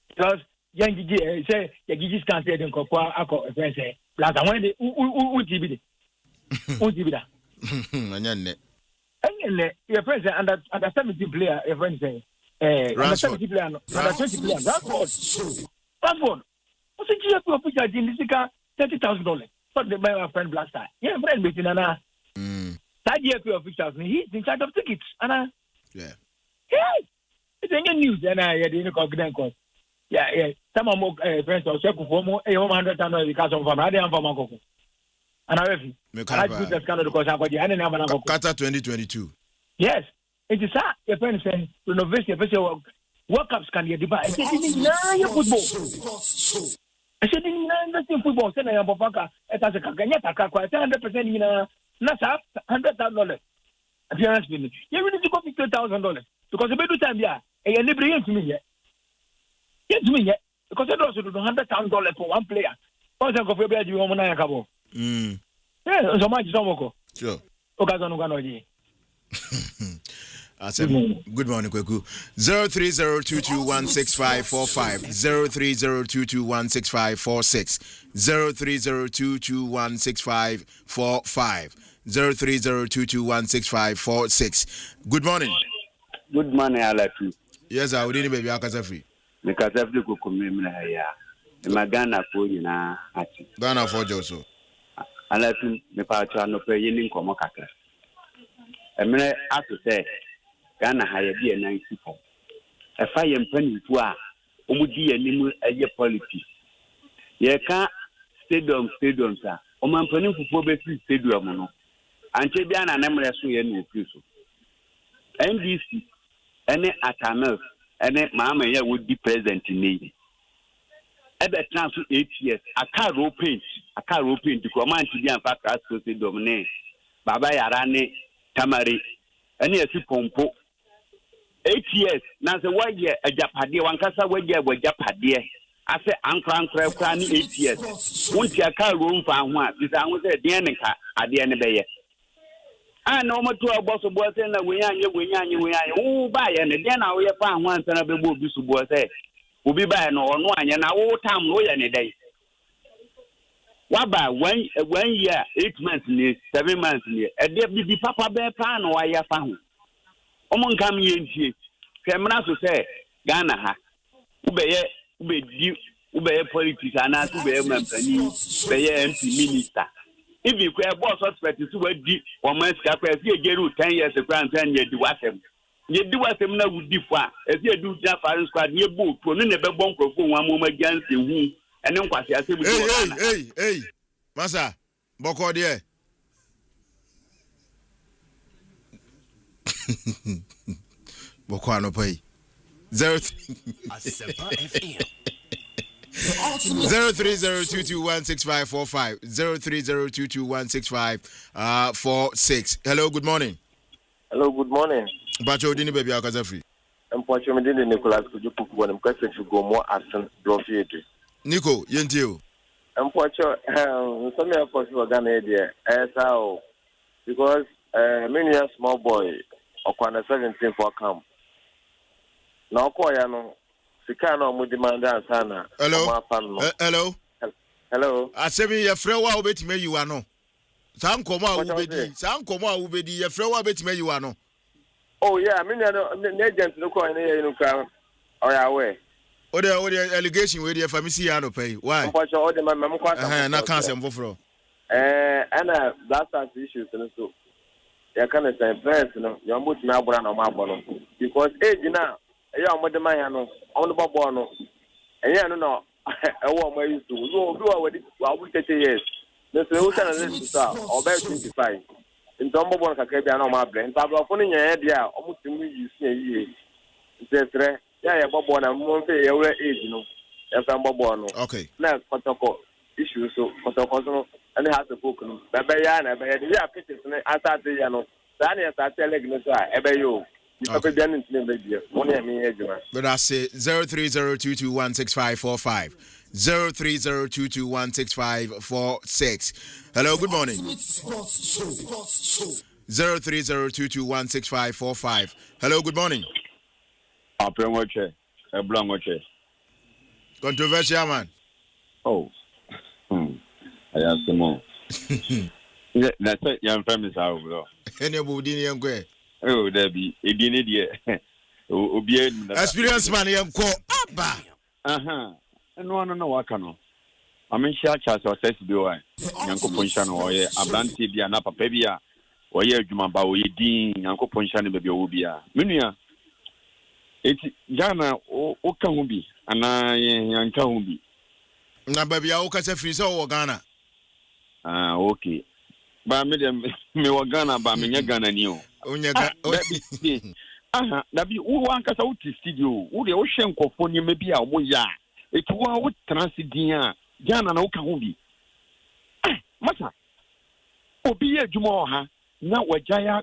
Because young Gigi say, the Gigi's can't say, and Copa, a friend say, Black and when they would Anyane. Your friend say under 17 player, your friend say under 17 player, under 20 player, Ransford. What's the GFP official in this $30,000? But the my friend Black Star. Yeah, friend between Anna. That GFP officials, he's in charge of tickets, Anna. Yeah. Hey, it's a news, and I didn't call. Yeah. Some of my friends are checking for more $100,000 because of I didn't have my and I Qatar 2022. Yes, it is that your friend saying renovation. World Cups can be divided. I said, football. I said, in football. Say, I'm Bofaka. It has a Kaganya Taka. 100% in a NASA $100,000 appearance fee. You need to go $50,000 because the better time, yeah, and you never to me yet. Yes, me yet because it also $100,000 for one player. What's the coffee bed you want to have? Yeah, so much Somoko. Sure. Okay, good morning, Kweku. 0302216545 0302216546 0302216545 0302216546. Good morning. Good morning, Alatuula. Yes, I would need baby akasa free. Because every cook me here. Magana for you na ati. Ghana for Joso. Alatuula me pa cha no pe yin nkomo kakra. Emre aso say Ghana ha ye bi 90 pon. E fa ye mpanimfu a omudi anim eye politics. Ye ka stadiums a omampanimfu be free stadium no. Anche bia na nemre so ye no ofi so. NDC ene Atamel ene maama ye would be present in me. Ebe transfer 8 years aka row paint ko man ti dia fa class so se domine baba yara ne tamari ene esi pompo 8 years na se waje ajapade wankasa waje wajapade ase ankra kwa ni 8 years wonti aka row mfa ho a bisa ho se de ne ka ade ne beye no matter about so boy say na wenyanye wo ba ye ne de na wo ye fa ho ansa na bebo obi so boy say obi ba no ono anye na wo tam no ye ne dai wa ba 1 year 8 months ni 7 months ni e de bi papa be pa no wa ye fa ho omo nkam ye ntie kemna so say Ghana ha ubeye politics ana so be mampani be ye MP minister. If you could have boss suspect is what deep or man's capacity, you get 10 years of grand and you do what them. You do what them now would differ. If you do that for squad, you book to never bunk for 1 moment against you, and then what I say, hey, Massa, Boko dear. Boko no pay 0302216545 0302216546. Hello, good morning. Hello, good morning. Bacho dini baby akaza free. Mpocho medini Nicholas kujupu kubona mkase chugomo asan blofiete. Nico, yentio. Mpocho nsome akosi wagana ede sao because many a small boy okwana 17 for camp. Na okoya no Sikana Mudimanda Sana. Hello. Asemi ye frɛ wa obetime yiwa no. San komo a ubedi ye frɛ wa obetime yiwa no. Oh yeah, me no agent no ko ne ye no ka. Oh yeah we. O the allegation we the family ya no pay. Why? Mpocho o de mam kwata. Na kan sem foforo. Ana that issues so. Ya kan say first no, you must na abura na ma no. Because age na eya omodema ya no on bobo no eya no no ewo mo yusu no bi wa wedi wa 30 years no so we can list sa o be 25 nto bobo no kakra bia na o ma bre nta bro fo no nya de a o mutimi yusu eyi ntetre ya bobo na mo mfe ye we age no ya fa bobo no okay na kotoko issue so kotoko so ani ha to book no be ya na be ya pitches no asate ya no sa na ya sa teleg no so a ebe yo. Okay. But I say 0302216545 0302216546. Hello, good morning. 0302216545. Hello, good morning. Controversial man. Oh. I ask them more. That's it, young families are over. Anybody in your oh, there be a dinner dear. Experience man, young call. And no, I cannot. I mean, Shachas or says, do I? Uncle Punchan or a Blanty be an upper pebia or ye Jumaba, or ye dean, Uncle Punchan baby Ubia. Minia. It's Jana or Kahubi, and I and Kahubi. Na baby, I will free so Ghana. Okay. But me wa Ghana, but me Ghana new. Dabi wo ankasa wo studio wo de wo hwe nkofo ni me bia wo ya etu wo transidin a Ghana na wo ka ho bi masa obi ye adwuma ha na wajaya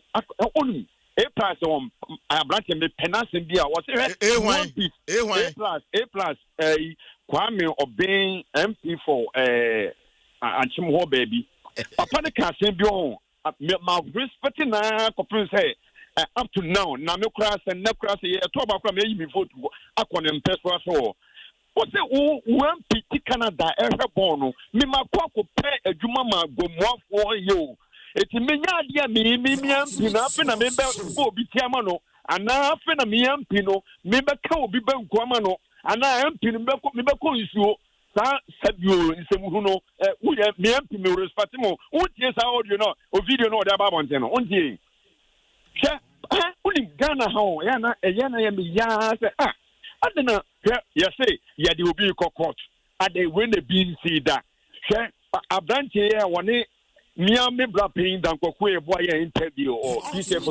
onu A+ on abrante me penance bia wo se A+ Kwame Obeng MP for Achim ho baby papa ne ka sen bi on my respect na kopin say up to now na me kura say na kura say e to ba kura me yi me vote akone mpeswa so o say wo MP Canada e hwe bon no me makwa ko pe adwuma ma gomuafo ye o eti menya dia me ampino afi na me be obi tiama no ana afi na me ampino me be ka obi be nkuama no ana ampino me be ko nsuo sa sabio nsemuhu no wo ye me ampino respect mo wo tie sa audio no o video no o da ba bonte no ontie hwe unim Ghana how ya na ya me ya say adena ya say ya de obi ko court ade when the being see that hwe abranche ya woni me bra paying than kokwe boy interview or PCF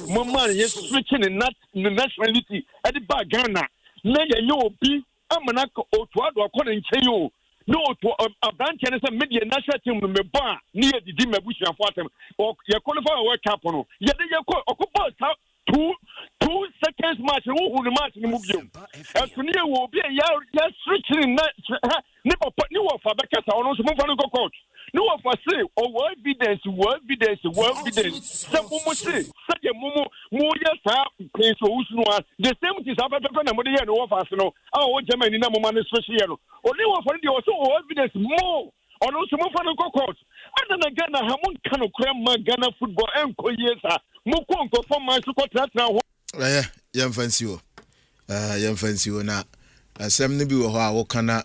mama ye switching in nationality at the back Ghana na ye obi amana otu ado akọ nchen yo no to abranche ne say media national team me ba ni ye didi mabushia for atem ye qualify world cup no ye de ye okopo 2 seconds match who the match ni mu bio asuni e wo bi ya switching na ni papa ni wo fa bekasa ono so mo fa no coach no one for say or evidence some mumu say such a mumu yes place so the same thing happen na mo dey here no for no Germany na mo man special here no only one for the also evidence more on also mo for no court and then Ghana ha mon kan okra Ghana football enko yesa mo ko nko for man so contract na ho yam fancy o na asem ne bi wo ho a wo kana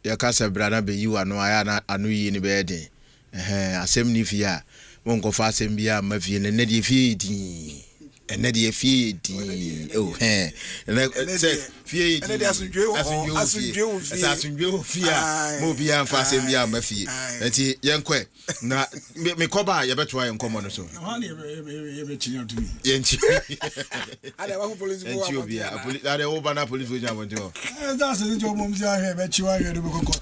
ya kasa brana be yiwa no aya na anu yi ni be den asem ni fi a won ko fa asem bia ma fi ne de fi di ene de fi di say fi di ene de asunjwe wo fi a mo bia fa asem bia ma fi enti yenkwe na me koba ye beto ayen komo no so ye be chinya to me yenchi ada wa police bo wa bia ada wo bana police wo jamo jo that's the job mom ja he be chiwa he do kokko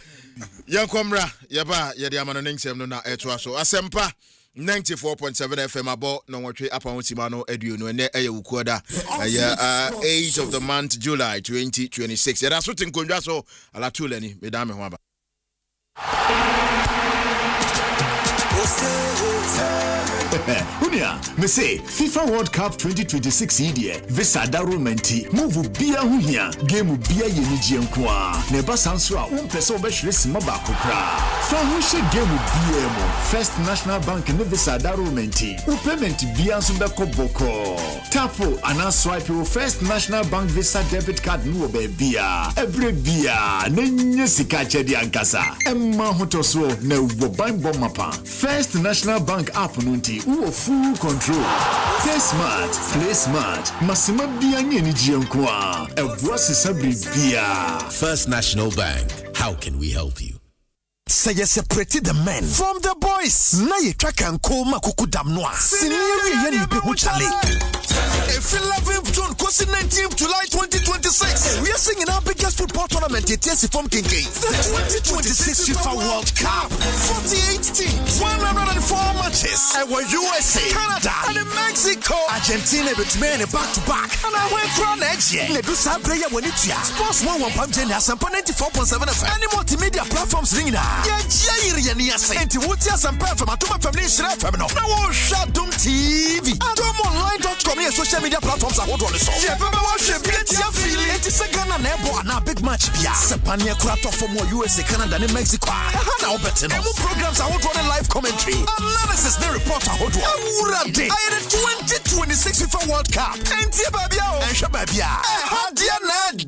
yankomra ye ba ye de amano nsem no na eto aso Asempa 94.7 FM abo no nwotwe apahoti no aduonu ene eye wukuoda 8 of the month July 2026 ye da so tinkonwa so Alatuula ni medame ho aba Unia, me say FIFA World Cup 2026 idea. Visa darumenti. Move bia hu hia. Game bia ye ni ji enkoa. Ne ba sanso a umpese obehwere sima ba kokra. Fa hu she game bia mo. First National Bank ne visa darumenti. U payment bia nso be ko boko. Tapo ana swipe your First National Bank Visa debit card no be bia. Every bia na nye sika chedi ankasa. Emma hotoso na wo ban bomapa. First National Bank app nunti uo full control. Pay smart, play smart. Masima bia nye ni jiankwa. Ebwa sisabri bia. First National Bank. How can we help you? Say you separate the men from the boys. Na ye track and call makuku damnoa. Senior ye ni be chale. If 11th June, 19th July 2026, we are singing our biggest football tournament at TSC from King. The 2026 FIFA World Cup. 48 teams, 104 matches. And we're USA, Canada, and Mexico. Argentina between back-to-back. And I went from next year. Le do sa player when it's ya. Sports 101.10 Asempa 94.7 FM. Any multimedia platforms ringing. Yeah, Jair Yaniase. And Tiwutia Asempa FM. Atuma Family Shred FM. Now we'll shut down TV. Atomonline.com. Social media platforms are what on the song. Yeah, remember what you beat your feeling. It is a Ghana nebo and a big match. Yeah, Sepania Krato for more USA, Canada, and Mexico. Now better. And more programs are what on live commentary. Analysis, the reporter. What I had a 2026 FIFA World Cup. And Tia and Shababia. How dear not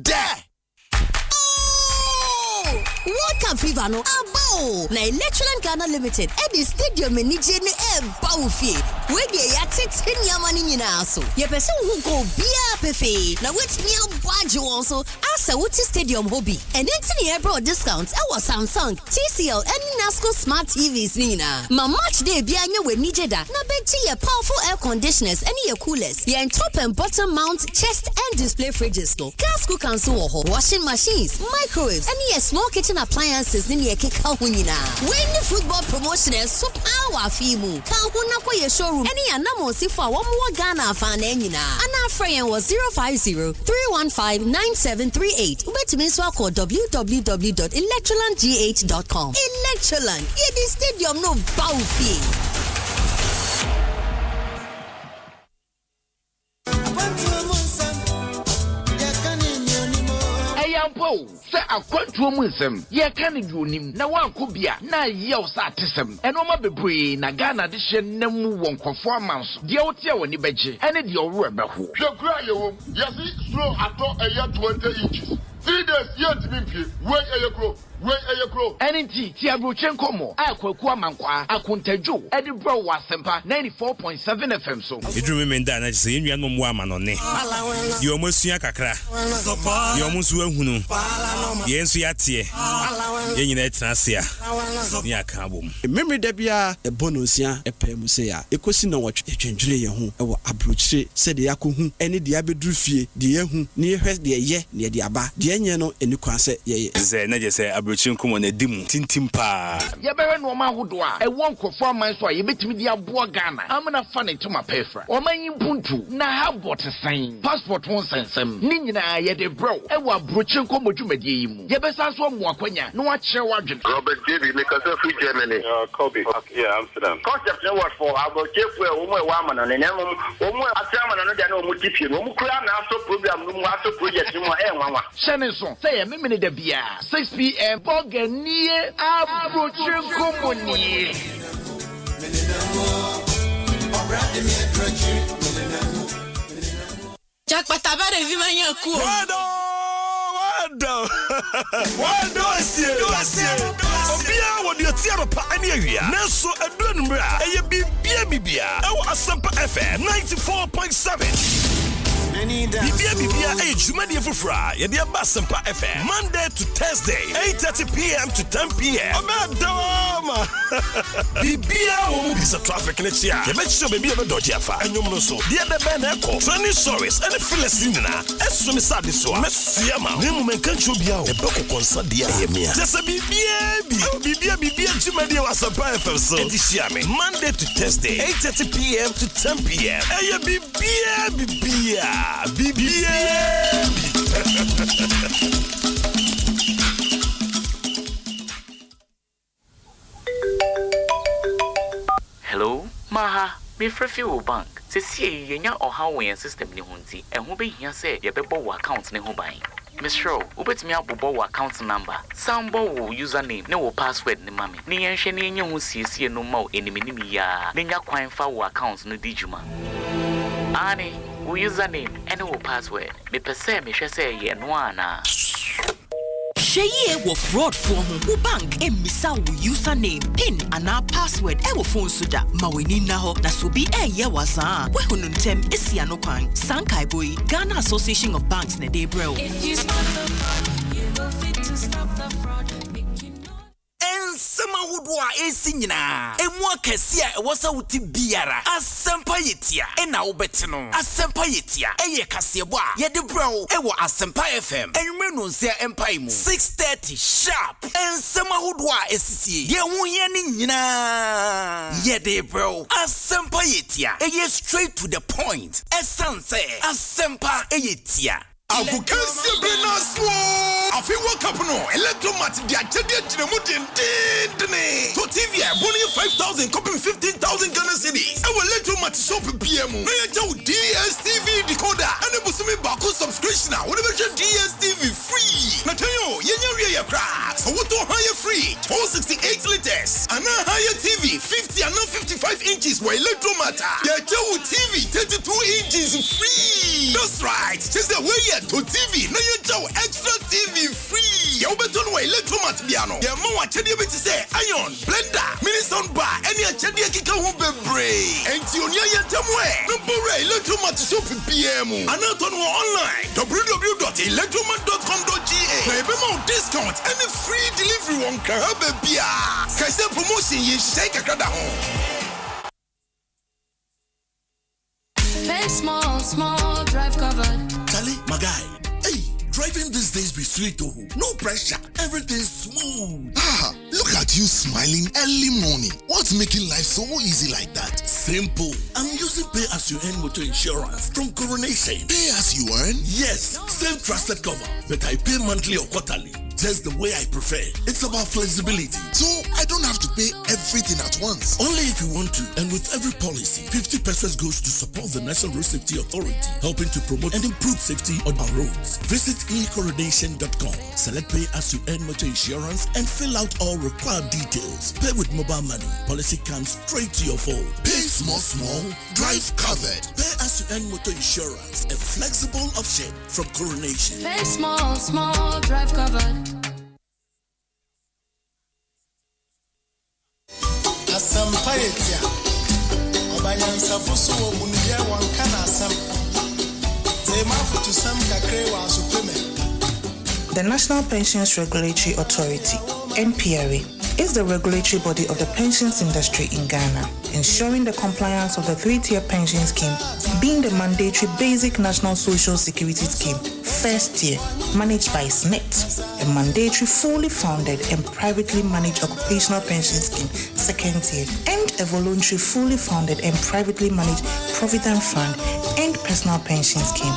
World Cup fever no abo na Electroland Ghana Limited at the stadium enije ne bawfie we dey ya tete nyamani nyina so ye pese hu go bia pefe na wetimi abage won so asa wuti stadium hobby and entini ebro discounts e was Samsung TCL and Nasco smart TVs nyina ma match day bia nya we nije da na beti ye powerful air conditioners and ye coolers ye top and bottom mount chest and display fridges no gas cookers so washing machines microwaves and ye small kitchen appliances in your keka hunina. When the football promotion is so power fimu. Kahuna kwa your showroom. Any anamo sifa one more Ghana fan enina. And our friend was 050-315-9738. Ubetimiswa call www.electrolandgh.com. Electroland. Yeah, the stadium no bawfi. Wow, say a quantum ye can do him. Now one could be a na yell satism. And Oma Bebre, Nagana addition, Nemu won't performance. The Otia when you beji, and it your rubber. Your cry, yes, it's slow at all a year 20 inches. 3 days yet to be where a crow. Where are you grow? NT Tiabrochenko mo. Akwa mankwa akuntejo. Edi bro wa Asempa 94.7 FM so. Idru memenda na se enua no mo ama no ne. Di omosua kakra. Di omosu ahunu. Ye nsu yatie. Ye nyina etrasia. Ni aka bom. Memory da bia e bonosia e pem se ya. Ekosi na wotwe etwendwere ye ho e wo abrochire se de yakohu ene de abedru fie de yehu ne yehwe de ye ne de aba. De enye no eni kwa se ye. Ze na je se Chinkumo ne dimu tintimpa ya bewe no ma hodo a e won kofo man so a ye betimi dia boa Ghana amna fa ne to ma pefra o man yimpuntu na ha bot sign passport won sensem ni nyina ye de bro e wa brochinko modwumadie yi mu ye besa so mo akwanya no a kire wadwen Robert David because of Germany. Kobe. Yeah, Amsterdam. Concept no what for about chefu e wo mo wa ma no ne wo mo atra ma no dia na wo mo tipie no mo kura na so program no mo aso project mo e nwanwa shene so say me me da bia 6 p.m. Boganie Abrochinku Moni Jack Patabare vimanya ku Wado asie Obia wodi otiaro pa ani awia Nanso aduru numra eye bibia ewo Asempa FM 94.7 Bibia jumadi fufra ye de Asempa FM Monday to Thursday 8:30 p.m. to 10 p.m. Obadoma Bibia wo mu bisa traffic na chia ye becho bibia be doji afa anyum no so de be na eko training stories and Philistine na eso mi sade so mesua ma ne mu menka ncho bia o e be kokonsa de ye mia just bibia jumadi wa Asempa FM so edishia me Monday to Thursday 8:30 p.m. to 10 p.m. Eye bibia Hello, Maha, me free wo bank. Se see yenya oha wo system ni hunti. E ho be hia se ye bebo wo account ne ho ban. Miss Show, ubetimi abobo wo account number. Sambo wo username ne wo password ne mame. Ne yenhwe ne yenya ho siesie no ma wo enimini ya. Ne nya kwan fa wo account no dijuma. Ani wo username and wo password. Me pese me hwe se ye no ana. Sheye wo fraud for ho. Wo bank emisa wo username, pin and password e wo phone suda. Ma weni na ho na so bi ye waza. We hunu ntem esi anokwan. Sankai boy Ghana Association of Banks ne dey bro. If you stop the fraud, you go fit to stop the fraud. Ensema wudwa esi nyina emu akese a wosa wuti biara Asempa yetia na wobetino Asempa yetia eye kasebo a ye de bro e wo Asempa FM enwe no nsia empai mu 6:30 sharp ensema wudwa esisi ye hu ye ni nyina ye de bro Asempa yetia eye straight to the point essence Asempa yetia Abukansi Brenaswo Afi World Cup no Electromat dia chede chiremu dindindine to TV boni 5,000 copy 15,000 Ghana cedis e wo Electromat shop PM na ya jaw DSTV decoder ane busumi baku subscription a wo be DSTV free na tayo yenya wie ya crack so what to higher free 468 liters and higher TV 50 and 55 inches wo Electromat ya jaw TV 32 inches free. That's right, just the way to TV na you jaw extra TV free ya ubeton wa Electromat biano ya mo wa chede be ti say iron blender mini sound bar any chede kika ho bebre enti onia ya tamwe no bore Electromat shop PM anaton wo online www.electromat.com.ga na be mo discount any free delivery won ka be bia kaise promotion ye shake kakada ho. Pay small, drive covered. Charlie, my guy. Hey, driving these days be sweet too. No pressure, everything's smooth. Look at you smiling early morning. What's making life so easy like that? Simple. I'm using Pay As You Earn Motor Insurance from Coronation. Pay As You Earn? Yes, same trusted cover, but I pay monthly or quarterly. just the way I prefer. It's about flexibility, so I don't have to pay everything at once. Only if you want to. And with every policy, 50 pesos goes to support the National Road Safety Authority, helping to promote and improve safety on our roads. Visit ecoronation.com, select pay as you earn motor insurance, and fill out all required details. Pay with mobile money. Policy comes straight to your phone. Pay small, drive covered. Pay as you earn motor insurance, a flexible option from Coronation. Pay small, drive covered. Asempa etia obanyansa fuso wo munye wonka na asem tema futu sam kakre wa asopeme. The National Pensions Regulatory Authority, NPRA, is the regulatory body of the pensions industry in Ghana, ensuring the compliance of the three-tier pension scheme, being the mandatory basic national social security scheme, first tier, managed by SNET, a mandatory fully funded and privately managed occupational pension scheme, second tier, and a voluntary fully funded and privately managed provident fund and personal pension scheme.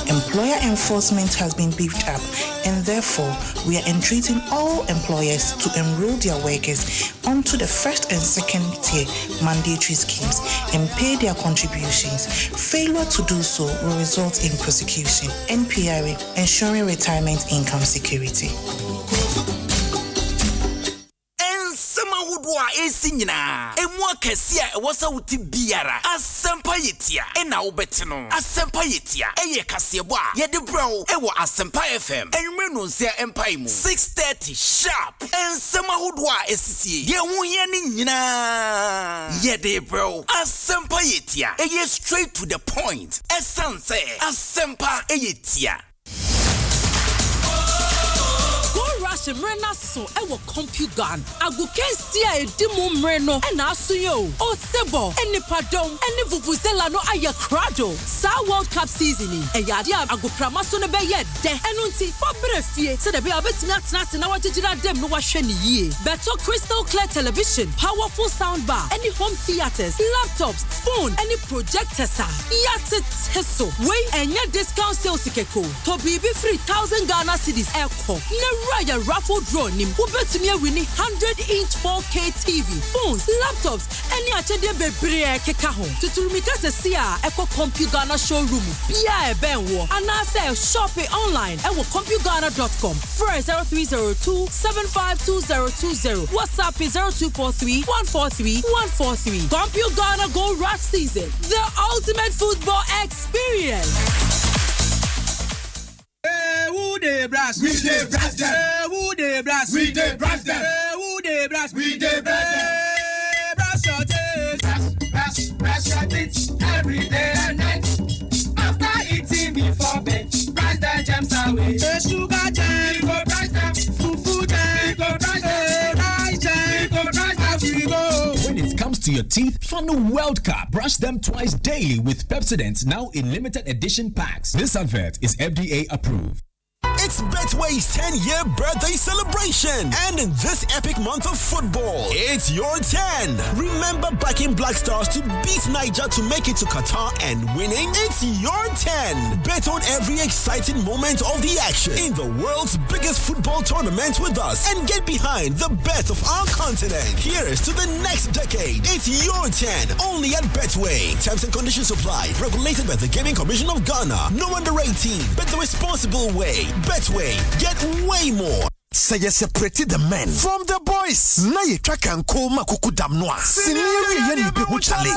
Employer enforcement has been beefed up, and therefore we are entreating all employers to enroll their workers onto the first and second tier mandatory schemes and pay their contributions. Failure to do so will result in prosecution. NPRA, ensuring retirement income security. Esinyina emwa kesia wasa uti biara Asempa yetia na wobetino Asempa yetia eye kasebo a ye de bro ewo Asempa FM enwe no nsia empai mu 6:30 sharp ensema hodo a esisie ye hu ye ni nyina ye de bro Asempa yetia eye straight to the point essence Asempa yetia. Rush Mrena so ewo CompuGan agukensia edimu mreno na asuyo o sebo enipadom eni vuvuzela no aye krado sa World Cup season eyade agoprama so ne beye de enunti fobre fie se de be abetimi atena na wajegira dem no wahwe ne yie beto crystal clear television powerful sound bar any home theaters laptops phone any projectors yate teso we enya discount sales keko to bibi 3,000 Ghana cedis eko ne a raffle draw nim ubetimi wini 100-inch 4K TV phones laptops any achede bebre keka ho tuturumika se a eko CompuGana showroom bia ebenwo anase shop online ewo CompuGana.com first 0302 752020 WhatsApp is 0243 143 143 CompuGana Go Rush season the ultimate football experience. Who they brass? We they brass them. Who they brass? We they brass them. Who they brass? We they brass them. Brass your teeth. Brass your teeth every day and night. After eating before bed, brass the gems away. The sugar gems, we go brass them. Fufu gems, we go brass them. Rice gems, we go brass them. We go. When it comes to your teeth, fund the World Cup. Brush them twice daily with Pepsodent, now in limited edition packs. This advert is FDA approved. It's Betway's 10-year birthday celebration. And in this epic month of football, it's your 10. Remember backing Black Stars to beat Niger to make it to Qatar and winning? It's your 10. Bet on every exciting moment of the action in the world's biggest football tournament with us and get behind the best of our continent. Here's to the next decade. It's your 10. Only at Betway. Terms and conditions apply. Regulated by the Gaming Commission of Ghana. No under 18. Bet the responsible way. Betway, get way more. Say you separated the men from the boys. Na ye track and call makuku damnoa. Senior yeni be chale.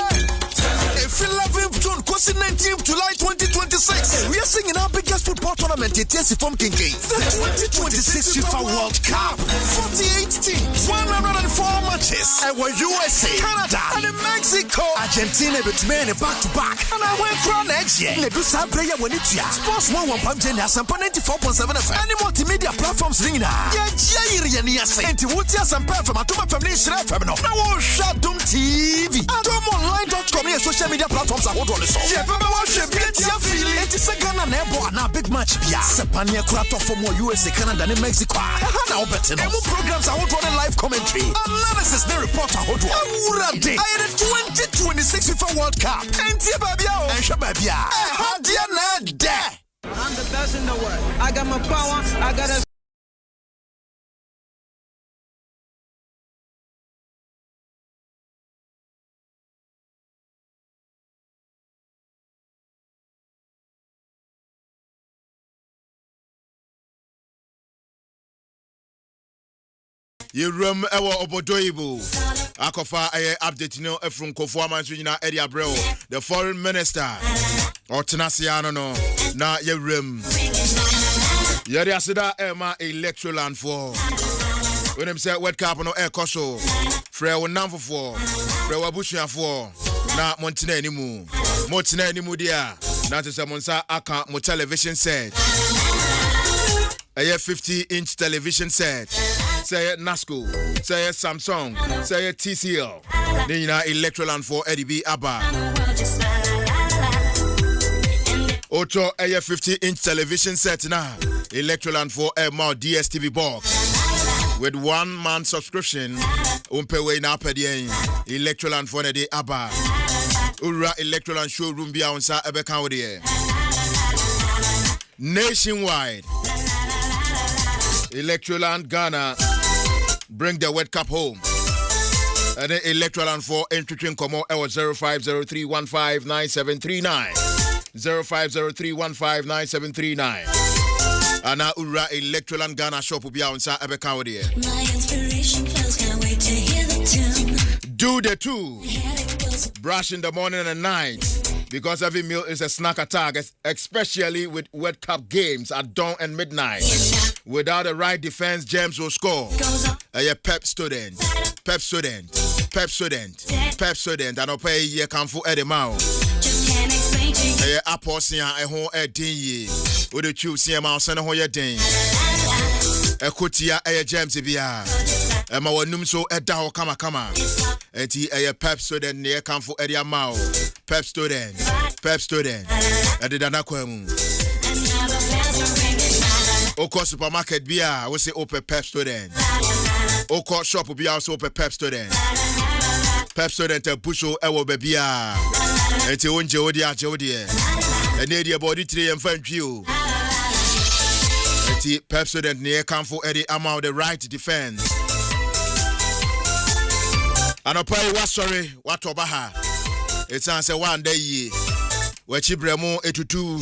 If 11th June, 19th July 2026, we are singing our biggest football tournament in TSC from Kinky. The 2026 FIFA World Cup. 48 teams, 104 matches. And we're USA, Canada, and Mexico. Argentina between back to back. And I went for next year. Negusa player when it's ya. Sports 1 pump Jenny Asempa 94.7 FM. Any multimedia platforms ring now. Yeah, Jerry say. And Tiwutia Asempa from Atuma Family Shred Feminine. Now shut down TV. AtomOnline.com and social media platforms are what on the song. Yeah, but watch your feeling. It's a Ghana nebo and a big match. Yeah, Sepania Krato for more USA, Canada, and Mexico. Now better. And more programs are what on live commentary. Analysis, the reporter. I had a 2026 FIFA World Cup. And Tia and Shababia. I'm the best in the world. I got my power. I got a Yewram ewo obodoibu. Akofa aye update no efrum Kofo Amanso nyina Eddie Abreu, the foreign minister. Otenasiano no na yewram. Yeri asida ema electoral land for. When him say World Cup no koso. Frɛ wo namfofo. Frɛ wo abusuafo. Na Montena animu. Montena animu dia. Na te se monsa aka mo television set. A 50-inch television set. Say Nasco. Say Samsung. Say TCL. Then you know electoral land for Eddie B. Abba. Ocho a 50-inch television set now. Electoral land for a more DSTV box. With 1 month subscription. Umpewe na pedien. Electoral land for Eddie Abba. Ura electoral land showroom bia onsa ebeka wode. Nationwide. Electoral Ghana bring the World Cup home. And then Electoral for entry Como 0503159739. 0503159739. Ana Ura Electoral Ghana shop will be on sa Ebekawadi. My inspiration flows, can't wait to hear the tune. Do the two. Brush in the morning and night. Because every meal is a snack attack, especially with World Cup games at dawn and midnight. Without the right defense, James will score. A pep student. Pep student. Pep student. Pep student. And I'll pay ye come for Eddie Mao. A apostle a home a day. Would you choose him out send a whole day? A kutia a James Bia. A mawanum so a dao kama. And he a pep student near come for Eddie Mao. Pep student. Pep student. I did an aquam. Oko supermarket bia, we say open pep student. Oko shop will be also open pep student. Pep student a busho ewo bebia. Enti onje odia. And the body 3 and 5 you. Enti pep student near come for Eddie amount the right defense. And I pray what sorry, what obaha. It's answer one day ye. Wachi bremo etutu.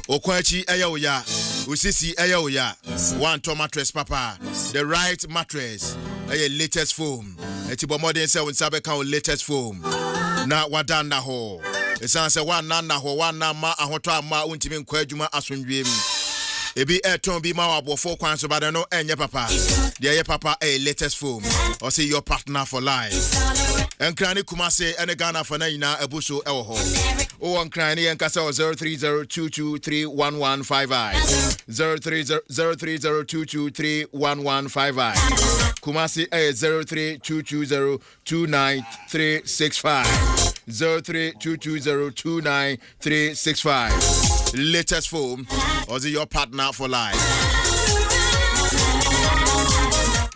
Okwachi ayaoya. Usisi ayaoya. One to mattress papa. The right mattress. A latest foam. Etibo modern say when sabe kan latest foam. Na wadana ho. It's answer one nana ho one na ma ahoto ama untimi nkwa adwuma asondwem. Ebi eton bi ma wabofo kwan so bada no enye papa. The papa a latest foam. Or say your partner for life. Enkrani Kumase ene Ghana for na ina ebuso ewo ho. O enkrani enkasa 0302231155. 0302231155. Kumasi 0322029365. 0322029365. Latest foam or is your partner for life?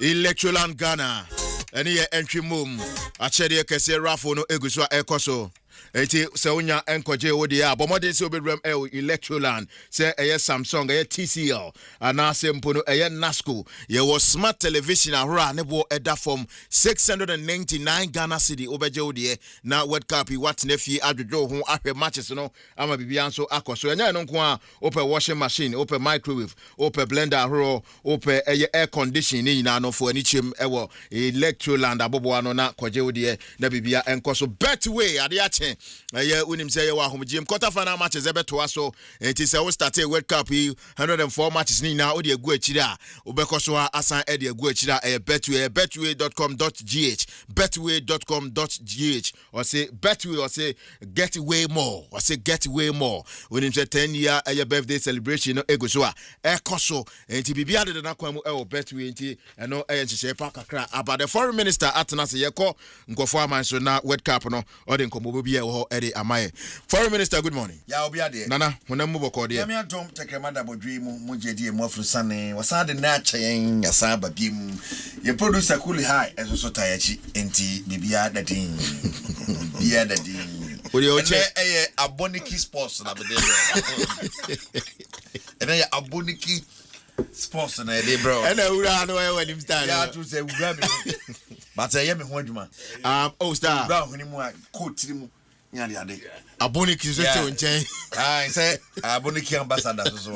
Electoral Ghana. Any entry mum. Achede kese rafo no eguswa ekoso. Eti se unya enkoje odia but modern se obedrem electoral say Samsung TCL and Asempa no Nasco ye was smart television ahora ne bo eda from 699 Ghana cedi obeje odie na World Cup what nefi adwodwo ho ahwe matches no ama bibia nso akoso enya no nko a open washing machine open microwave open blender ahoro open air condition ni na no for ani chem ewo electoral abobo no na koje odie na bibia enkoso betway ade ache unim say wa homgym quarter final matches ebeto aso enti say we start a World Cup 104 matches ni na odi egu akiri a obekoso asan edi egu akiri a betway.com.gh betway.com.gh or say betway or say get way more or say get way more unim say 10-year birthday celebration no egoso a ekoso enti bibia de na kwamu betway enti eno enchiche pa kakra about the foreign minister atena say yeko nkofo amanso na World Cup no odi nkomo bia Eddie Amaye. Foreign Minister, good morning. Ya obiade. Nana, wonam boko de. Yami adom tekremada bodwi mu jedi mu afrusane. Wasade na chayen yasaba bim. Ye producer Kuli High ezo tayachi enti bibia dadin. Bibia dadin. Odi oche Aboniki Sports na bede. Ene Aboniki Sports na de bro. Ene ura no e walim star. Ya tu se ura me. But I am ho adwuma. Oh star. Bra ho ni mu a coat ni mu. nya de ade Aboniki so te onchen ah say aboniki ambassador so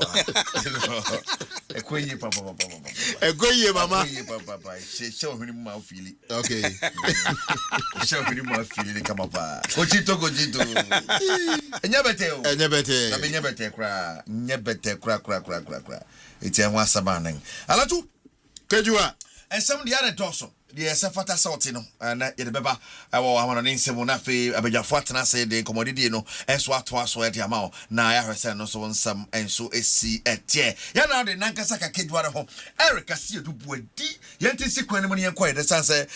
ekoye papa ekoye mama she ohuni mu ma feel okay she ohuni mu feel ni kama pa kochito enya bete kra eti enwa sabanan alatu kejua ensem de are toso de esafata sauti no na ye de beba awo amano ne nsem na fe abegyafo atena se de komodidi no enso aso de ama na ya hwese no so nsam enso esi etie ya na de nankasa ka kejua ho Eric asi edu buadi yenti sikwan mu ne yenkoye de sanse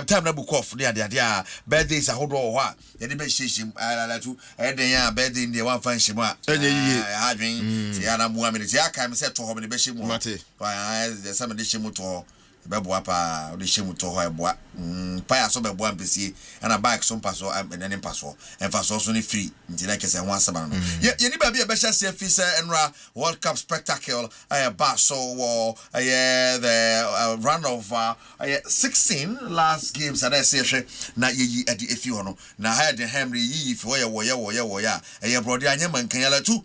time na book off de ade a birthdays ahodo ho a ye de be hyehim alatu eden ya birthday de wan fan him a enye yiye adwen ti ya na mu amene ti aka me se to ho me de be him mate de some de him to beboa pa de him to ho eboa pa ya so beboa mpesi ana bike so mpaso ene mpaso enfaso so ne free nti na kese ho asaba no ye ni ba bi e be hye se fi se enra World Cup spectacle ba so the round of 16 last games that I say na ye at the efi ho no na ha de Henry yi fi wo ya brody anyama nkan yala tu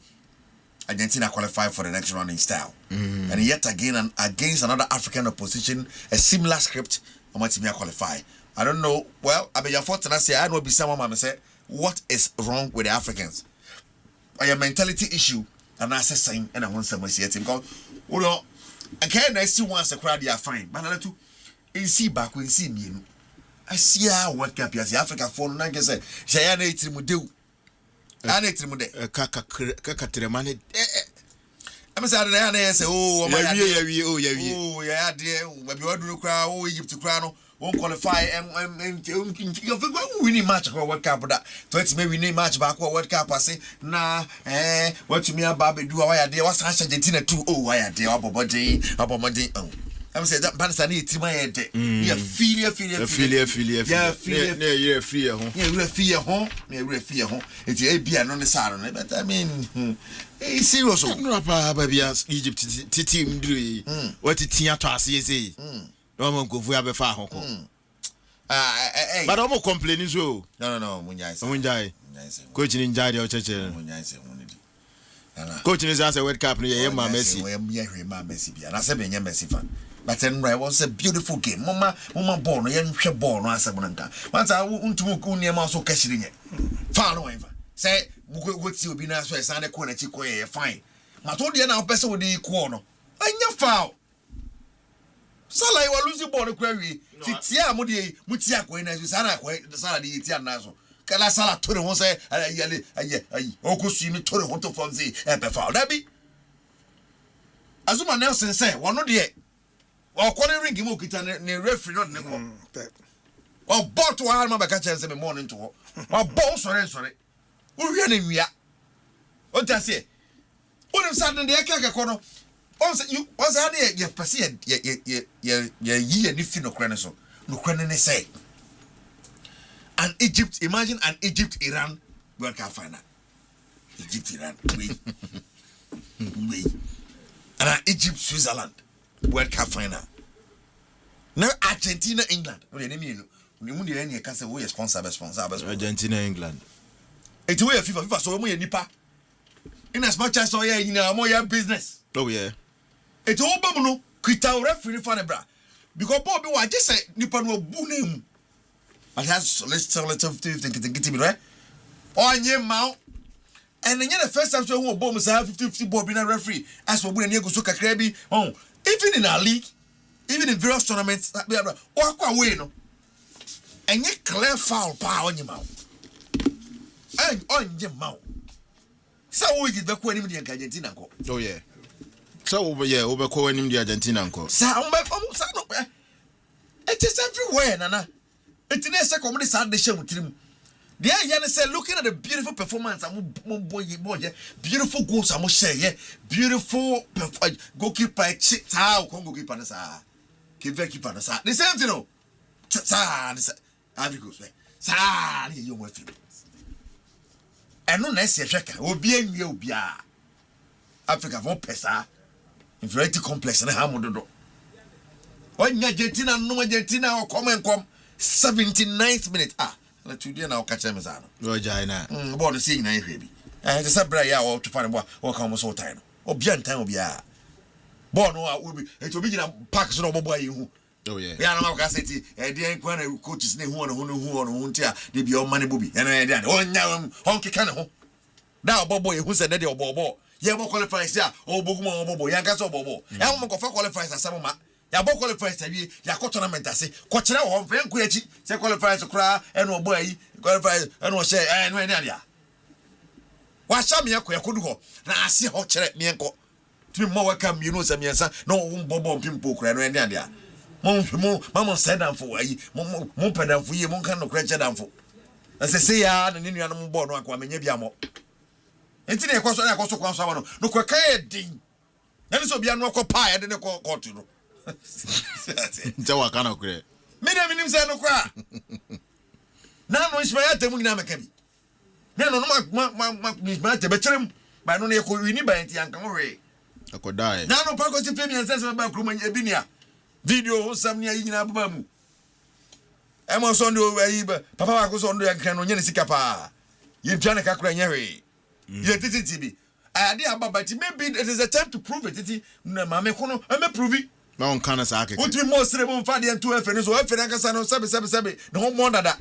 Argentina qualified for the next round in style. And yet again, against another African opposition, a similar script, Omatimia qualify. I don't know. Well, I be your fortunate say I know be someone mama say what is wrong with the Africans. A mentality issue, and I say saying and I want someone see it because I can't see once a crowd they are fine. But I to in see back when see me. I see how what cap as Africa for no can say Shayana Trimudu. Anetrimude kakatremane I'm saying I say oh yeah dear we be do cry Egypt cry no won't qualify and you winning match World Cup that 20 maybe winning match back World Cup I say nah what to me about do why there was Argentina too why there abomadi I'm saying that Bansa need to my head. Yeah, fear. It's a beer on the side, but I mean, it's serious. No, baby, Egypt team do what it tia to us is. No one go for a far. But I'm complaining so. No, Munjai. Coaching in Jai or Church. Coaching is as a World Cup near my Messi. And I said, Messi fan. But then it was a beautiful game. Mama born, young born, answer Monanka. Once I won't to near Mouse catching it. Far away. Say, what's you be nice for a Sunday corner chico, fine. I told you now, person with the corner. And your foul. So I was losing born a query. Tia Mudi, Mutiako, and as you sana, the salad, the Tianazo. Calasala to the one say, Okusi, me to the Honto Fonzi, and Befoul. That be Azuma Nelson say, one not yet. Or calling ring him ne referee not ne or bought to our mother catch us in the morning to or boss sorry. Who really we are? What does say? All of a sudden, the Akaka corner. Also, you was there, you perceive ye nifty no craniso, no cranin say. And Egypt, imagine an Egypt Iran World Cup final. Egypt Iran, we. And an Egypt Switzerland. World Cup final. Now Argentina, England. What do you mean? When you any can say we sponsor. Argentina, England. It's way FIFA so we nipa. In as much as you know more business. Oh yeah. It's all babuno. Kita referee for the bra. Because Bobby was just say nipa no bu name. But has let's think me right. On your mouth. And then the first time so who bomb say 50-50 Bobby na referee. As for we na go so kakra bi. Even in our league, even in various tournaments, walk away no. And you clear foul power on your mouth. And on your mouth. So we did the Queen in the Argentina. Oh yeah. So yeah, over calling him the Argentina. So it is everywhere, Nana. It's in a second Saturday show with him. The Yana said, looking at the beautiful performance, beautiful goals, I must say, beautiful goalkeeper, how goalkeeper, keeper, the same thing, no. You will feel. And no necessary, will be in you, Africa for Pesa, inferiority complex, and how would do. When Argentina, no Argentina, or come 79th minute. na tudie na okache me za no Roja na bo no sei na ehwe bi se sabra ya o to fa bo o ka mo so tai no obia ntan obia bo no a obi eti obi gina park so no bobo ayi hu oh yeah ya na ka seti e de kwa na coaches ne hu no ntia de bi o mane bobi eno e de onya on keka ne ho da obobo e hu se ne de obobo ye bo qualify sia oboguma obobo ya nka so obobo e mo ko fa qualify asamo ma ya bo qualify tabi ya ko tournament ase ko kire wo mfa enku echi se qualify so kra eno obo ayi qualify eno she eno e ne dia wa sha me ko yakodu ho na ase ho kire me enko timi mo waka mi no se miensa na wo bobo mpimpo kra eno e ne dia mo sedamfo ayi mo pedamfo ye mo kan no kra chedamfo se ya na ninu no bo no akwa menya bia mo enti ne kwaso na kwaso kwaso no no kwa kai din eni so bia no kwa pa ya de ne kwa court no nta wa kana kure me na minim se no kwa na no isma ya temu nyina meka bi me no ma isma te be kyerem ba no ne ko wini ba enti anka mo we akodai na no pa ko ti femi ansense ba kroma ebinia video sam ni ayi nyina baba mu e mo so ndo ayi ba papa wa ko so ndo ya kan no nyene sika pa ye twa ne kakura nyewe ye titi bi ade ababa ti maybe it is a time to prove it na mama ko no e me prove na on kana sa akeke uti mo sere mo fa de nto efe no so efe na kasa no sebe ne ho mo dada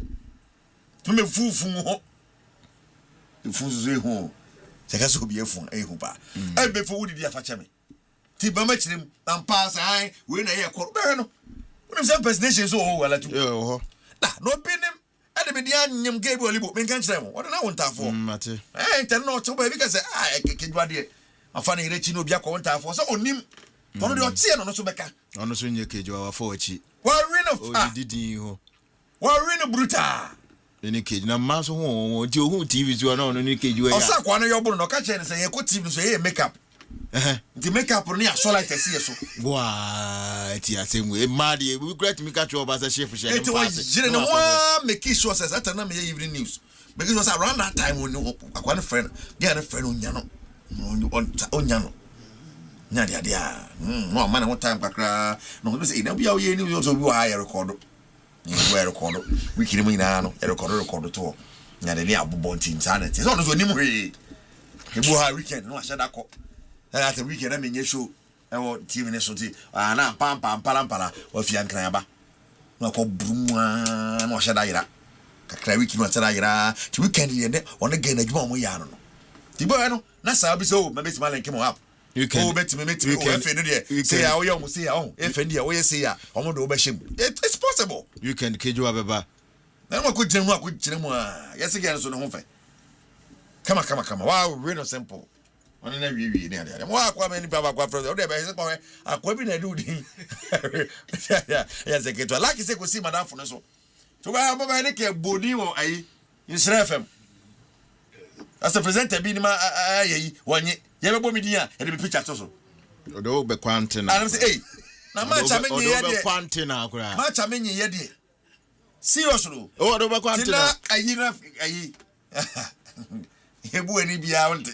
to me fufu ho fufu zo ho se ka so bi efu ehu ba e be fo wudi dia fa cheme ti ba ma chirim am pass ai we na ye ko be no unim some impersonation so ho wala tu ho na no binim e de be dia nyem ge bi olibo men kan chire mo what na won tafo mate inter no to ba bi ka se kedwa de afa na ire chi no bi akọ won tafo so onim to no de o tie no so beka ono so nye kedwa wa fo achi wa win of didi ho wa win brutal ni keji na maso ho ti ohun TV so na ono ni kedwa ya osa kwa no yoburu no ka che ne se ye ko TV so ye makeup the makeup no ya so like tesi ye so wa ti asemu e madi we great me catch over as chef she it was jire no wa make sure says that na me evening news because it was around that time when akwa ne friend get a friend onya no nya dia no man no time kakra no say na bia we ni so bi wa ya record ni we record we kiri mu ina no record to nya de ni abobo ntin internet so no so ni mu he ebu ha weekend no asha da ko at the weekend I mean show e wo TV ne so ti na pam pala wa fi ankran ba no ko brumwa no asha da yira kakra weekend no asha da yira ti weekend ye ne on ga na djuma mo ya no ti bo no na sa bi so ma be ti ma lenke mo up you can bet me o fe no de say ya o yo mo say ya o e fe ndi ya o ye say ya o mo do o be shem it's possible you can keju abeba na mo ko jenu ko jenu mo yes again so no ho fe kama wow really simple on na wi ni ade mo akwa me ni baba kwa friend o de be se ko akwa bi na do din ya se ke to like se ko si madam fo no so to ba ne ke bodi wo ayi in FM as a presenter bi ni ma ayi wonye ye be bo mi din a e de be picture to so o do be kwantina and say hey na ma cha me nye ye de kwantina akura ma cha me nye ye de serious ro o do be kwantina ayi na ayi ebu eni bia wonte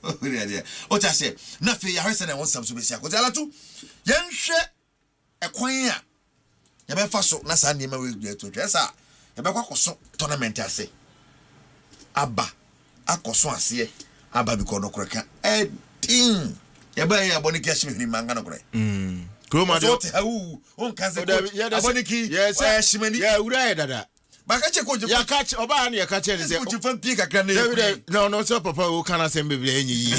o ria o ta se na fe ya hwese na won sam so be sia ko Alatu yenhwe ekwan a ya be fa so na sa niam we gbe to twesa ya be kwakoso tournament ase aba akoso ase aba bi ko no koreka edin ya be ya boniki ashimi ni manga no kore kroma do on kaze ko aboniki ashimani ya ura dada baka che ko ya catch oba na ya catch ne ko ju fan pi kakra na no so papa o kana sem bebre enyi yi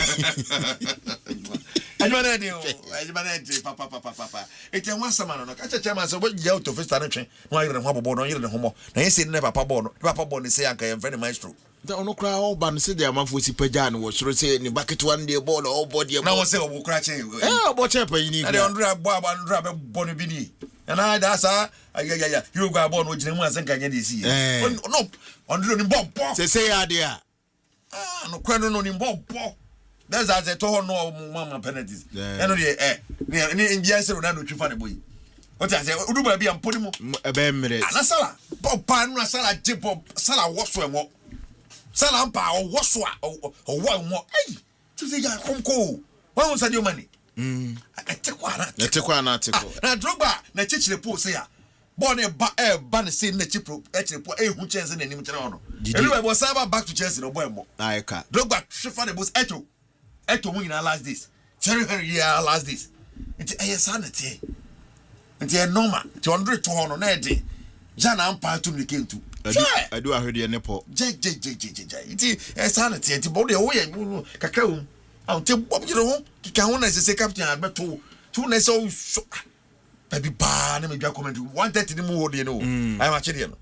ajibana de papa eti wan sama no ka che ma so bo ya auto festa na twen no ayire ho abobo no ayire ne homo na yesi ne papa bo ne se anka ye mfe ne maestro da ono kra o ba no se de amafo si paja no wo soro se ni bucket one dey ball o body na wo se obo kra che obo che pa yi ni na de ondra be bo no bi ni na da sa ya you go abon o jine mu asen kan ye dey si no ondro ni bo se ya de a no kwano no ni bo that's as a to no mama penalties eno de ni india se Ronaldo twifa ne boy o ta se udu ba bi am podi mu e be mre na sala papa no sala jipo sala woso enwo sala mpa o woso a o wo enwo ei tu se ya komko wa won sadio mani ete kwa na teko na Drogba na chichire po se ya born a ban say na chipro who chance in any channel. Anyway, was back to Chelsea no boy. I can. Drogba shifa the boss Eto win last days. Terry year last days. It's a sanity. It's a normal 200 to 100 na day. Jana ampa to me came to. I do heard your nipple. It's a sanity. It's body away kakao. I'll tell Bob you know. Kikaona is a captain but two so baby ba na me bia comment 130 ni mu you know. I'm actually no.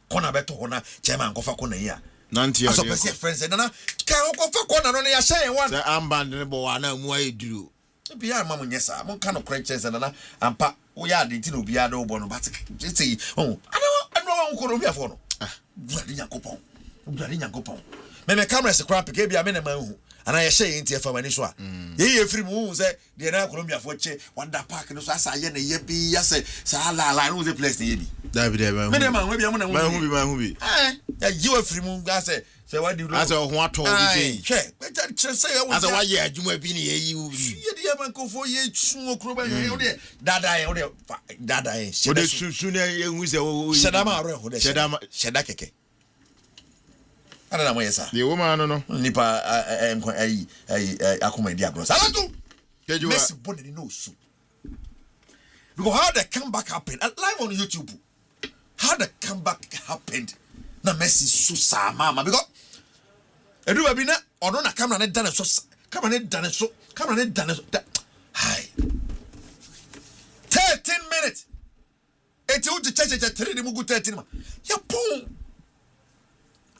Kona beto hona chairman kofa kona ya. Nanti ya. So person friends na ka kofa kona no ya share one. Say armband ne bo wa na mu ayeduru. Bia ma nyesa mo kan no crunches na ampa wo ya de ti no bia do bo no but say oh I know ko no bia fo no. Bloody Yakopon. Me camera se crap ke bia me na ma hu. Ana ya share nti efa mani so a. Ye free mu say de na Colombia fo che Wonder Park no so asa ye na ye bi ya say sa la no the place na ye bi. David e me ma hu bia mo na hu bi. Ya you free mu ga say what do you as a ho ato bi say. Che say as a wa ye adwuma bi ni ye yi u bi. Ye de man ko fo ye tsu okro ba ye o de dada ye. O de su na ye hu say o Shedama ro ho de sheda keke. Ana na mo yesa. The woman no. Nipa akoma dia gross. Alatu. Kejuwa. Messi body no so. Because how the comeback happened live on YouTube. How the comeback happened. Na Messi so sa mama because edu ba bi na ono na camera ne dane so camera ne dane so hi 13 minutes. Eti u cheche 3 ni mugu 13 ma. Ya pon.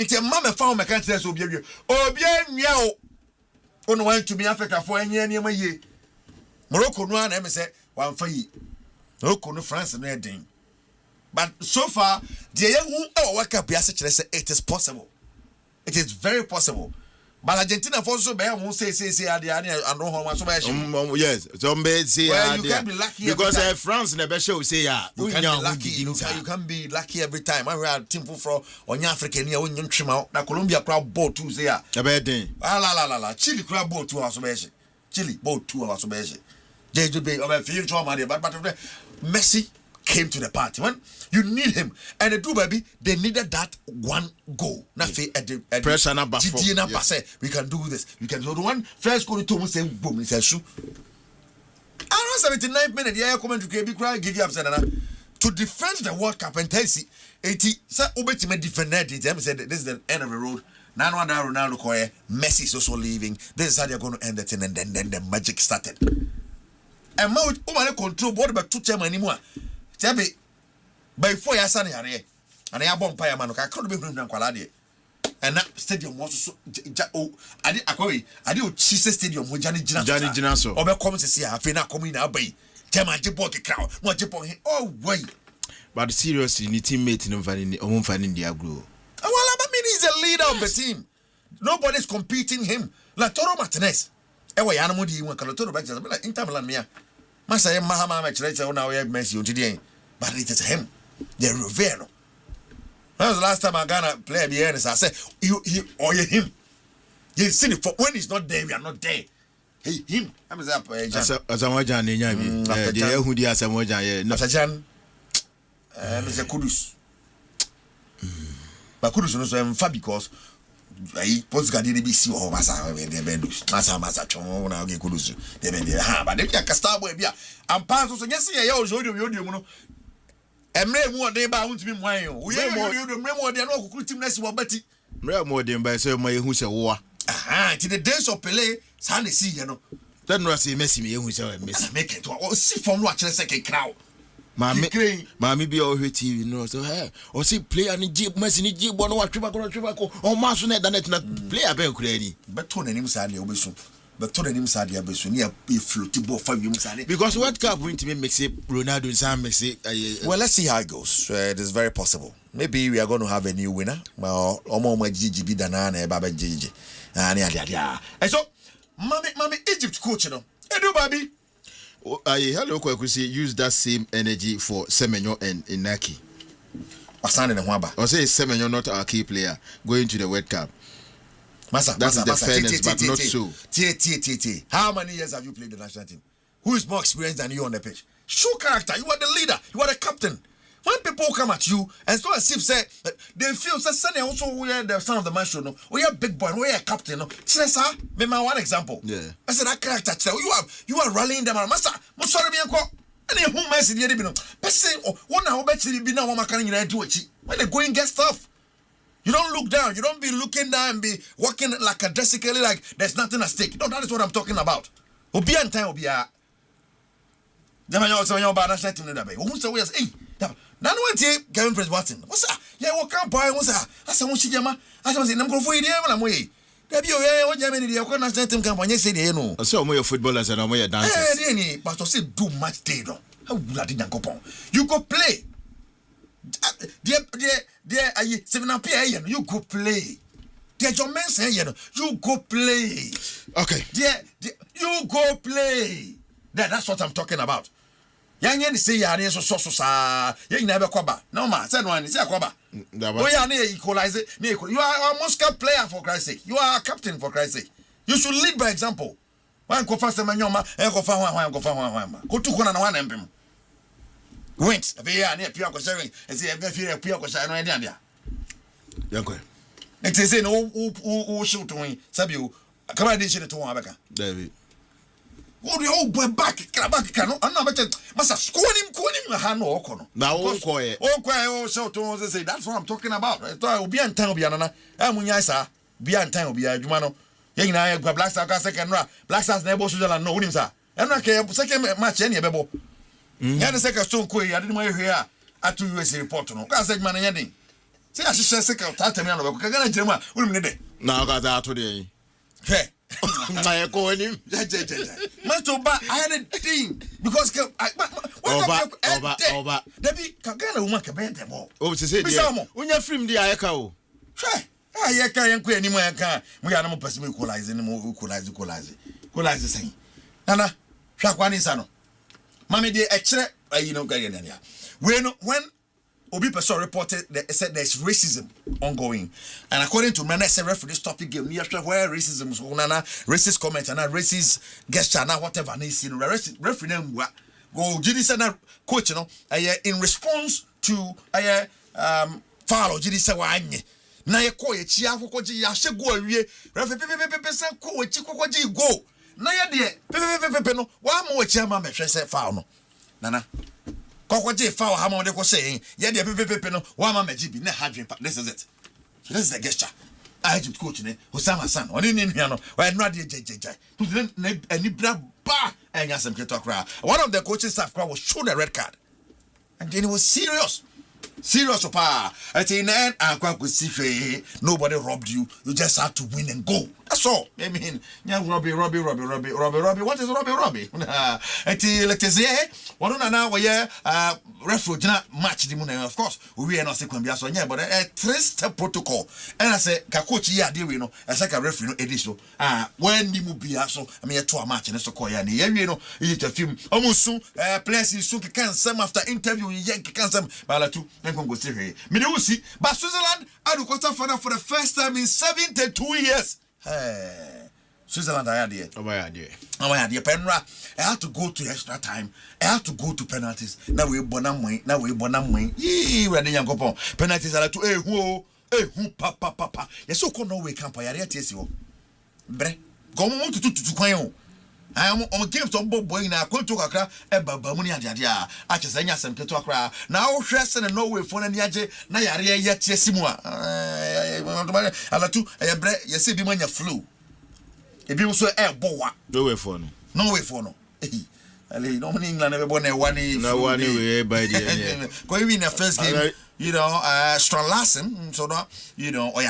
It's a mama found my country so be nwia o ono wan to me Africa for enye niam ye Morocco no na me say wan fa yi Morocco no France no den but so far the yehu e work up ya say it is possible, it is very possible. But Argentina for so be won say ade and no ho so be yes so be say because France never show say you can be lucky every time. I heard team for on Africa near on Twima na Colombia crowd ball too say be den la Chile crowd ball 2 hours so be Chile ball 2 hours so be JJ be over feel trauma there but Messi came to the party. When you need him and the two baby they needed that one goal. Not at the pressure number 4. We can do this. We can do the one first goal to say boom. He says shoot. Around 79 minutes, yeah, come to KB cry, give you up to defend the World Cup and Tennessee 80. So Obeti defend that. Said this is the end of the road. Now Ronaldo Koye, Messi is also leaving. This is how they're going to end it, and then the magic started. And now over control board about 2 chairman anymore. Tebe by 4 years and I bomb pie man ka can't be kwala de and that stadium was so ade akwe ade o chise stadium ho jani gina so obe come see afi na come na abai tema je ball crowd no je ball oh way but seriously ni teammate no fani o fani dia grow well I mean he's the leader of the team, nobody's competing him like Toro Martinez we ya no mo di won ka Toro back just like Inter Milan me Masa ye mahama me chere na we Messi onti but it is him, the Rivero. That was the last time I got a player behind us. I said he or him. You see it for when he's not there, we are not there. Hey him. I'm as Asamoah ni nyami. The yehu di Asamoah ye. Asajan Mr. Kudus. But Kudus no so emfa because I post ga dey be see o masa we dey bendus. Masa chon na ge Kudus. Dey be ha but dey ka star boy bia. Am pass so nyese ye o so odium no. Emre mu odin ba huntimi mwan yo. We emre mu odin na okukuru team na si wo bati. Emre mu odin ba so ma yehu se wo. Aha, ti the days of Pele, san dey see you know. That no say Messi me yehu se Messi. Make it o see from what chere say ke crowd. Mami bi o hwe TV no so hey o see player ni G Messi ni G bo no wa tweba ko o ma so na da net na player ben kura ni. Beto na nim sa de obesu. Beto na nim sa de abesu ni e floaty ball fa wi mu sa de. Because World Cup win to me makes it Ronaldo Sam makes it well, let's see how it goes. It is very possible. Maybe we are going to have a new winner. Well, omo GGB dana na e baba GG. Ani adia. And so mami Egypt coach no. Edu baby. Hello Kwakusi, use that same energy for Semenyo and Inaki. Asane ne ho aba. I say Semenyo not our key player going to the World Cup. That's the fairness, but not so. How many years have you played the national team? Who is more experienced than you on the pitch? Show character. You are the leader. You are the captain. come at you and so as if say they feel say Sunday also we are the son of the man show no. We are big boy, we are captain no. Say sir, me my one example. Yeah. I said that character you are rallying them master. Mo sorry me enko. And who mess the bi no. Person one na obetiri bi na wo maka nyina do achi. When they go and get stuff. You don't look down. You don't be looking down and be walking like a drastically like there's nothing at stake. No, that is what I'm talking about. Obi and time obi a. Jama yo so yo ba na set team na be. Who say we say hey. Na no antie Kevin Prince Watson. What's that? Yeah, what can boy what's that? Asa mo chijama. Asa mo say nam krofo ide na mo yi. Da bi o ye o jama ni de ko na set team kan bonye say de no. So mo your footballers and mo your dancers. Eh, ni pastor say do match day no. How bloody nyankopon. You go play. Dear, are you 7 up here? You go play. Dear, your men say, you go play. Okay. Dear, you go play. That's what I'm talking about. Young yen say, ya so sa. You never cover. No, ma, said one is a cover. Oh, yeah, near equalize it. You are a Moscow player for Christ's sake. You are a captain for Christ's sake. You should lead by example. One go fast and yoma, and go for go to one empim. Went a year near Pia sharing as he ever feel a Pia sharing idea. Yanko. It is in who shoot to me, Sabu, a commandation to one Abaka. David. Oh, the old boy back, cano, I'm not better. Must have scored him, a hand or corner. Now, quiet. So to say that's what I'm talking about. I thought I would be on time, Biana. I'm Munyasa, be on time, be a Jumano. Young I have Black Star second round. Black Stars never should know him, sir. I'm not care second match any bebo. Yeah, the second stone quay, I didn't want to hear at 2 USA report. No, I said, man, anything. Say, I should say, second, Tatamiano, Kagana German, will need it. Now, got that today. Hey, I call him. Mastoba, I had a thing because over. Debbie Kagana will make a bed. Oh, to say, when you're from the Ayako. I can't quit any more. We are no person equalizing, equalize the same. Nana, Shakwani Sano. Mammy, the extra, when Obi Pessoa reported that said there's racism ongoing, and according to Manessa referee, this topic gave me where racism is racist comment and racist gesture and whatever. And he's referee name go Jidi said coach, in response to follow Jidi said why. Na ye ko ye chia kokoji ya shego awie refe se ko wachi kokoji go na ye de no wa ma wachi ama mehwe se foul no nana kokoji foul ha ma de ko say ye de no wa ma meji bi na hadwen pa this is it. So this is the gesture Egypt coach ne Osama San oni ni nua no wa no ade jejejai na ani bra ba enya Asem keto akra. One of the coaching staff was shown a red card and then it was serious pa. At the end, nobody robbed you. You just had to win and go. That's all. I mean, Robbie. What is Robbie? At the let's say, what on now? Refuge match the moon. Of course, we are not sequence. But a 3-step protocol. And I say, Kakochi, yeah, dear, you know, as like a referee edition. When the movie so I mean, a 2 match and so call ya. You know, it's a film. Almost soon, players is soon can some after interview. You can some Alatuula. I'm going to see here. Minusi, but Switzerland, I do Costa for the first time in 72 years. Switzerland, I had here. Oh, my idea. Penra, I had to go to extra time. I had to go to penalties. Now we bonam. Yee, we're the young couple. Penalties are to who, papa. Yes, so called no way camp. I had to Bre, go on to Quayo. I am on game to boy now. Go to Accra, Babamuni and Yadia. I just say some to Accra. Now, Shresson and Norway for an Yaje, Nayaria yet Yesimua. Alatu, I bre, you see, be when you flew. If you so air boa, no way for no. No one in England ever born a one way by the going in the first game. You know, strong lassen, so that you know, or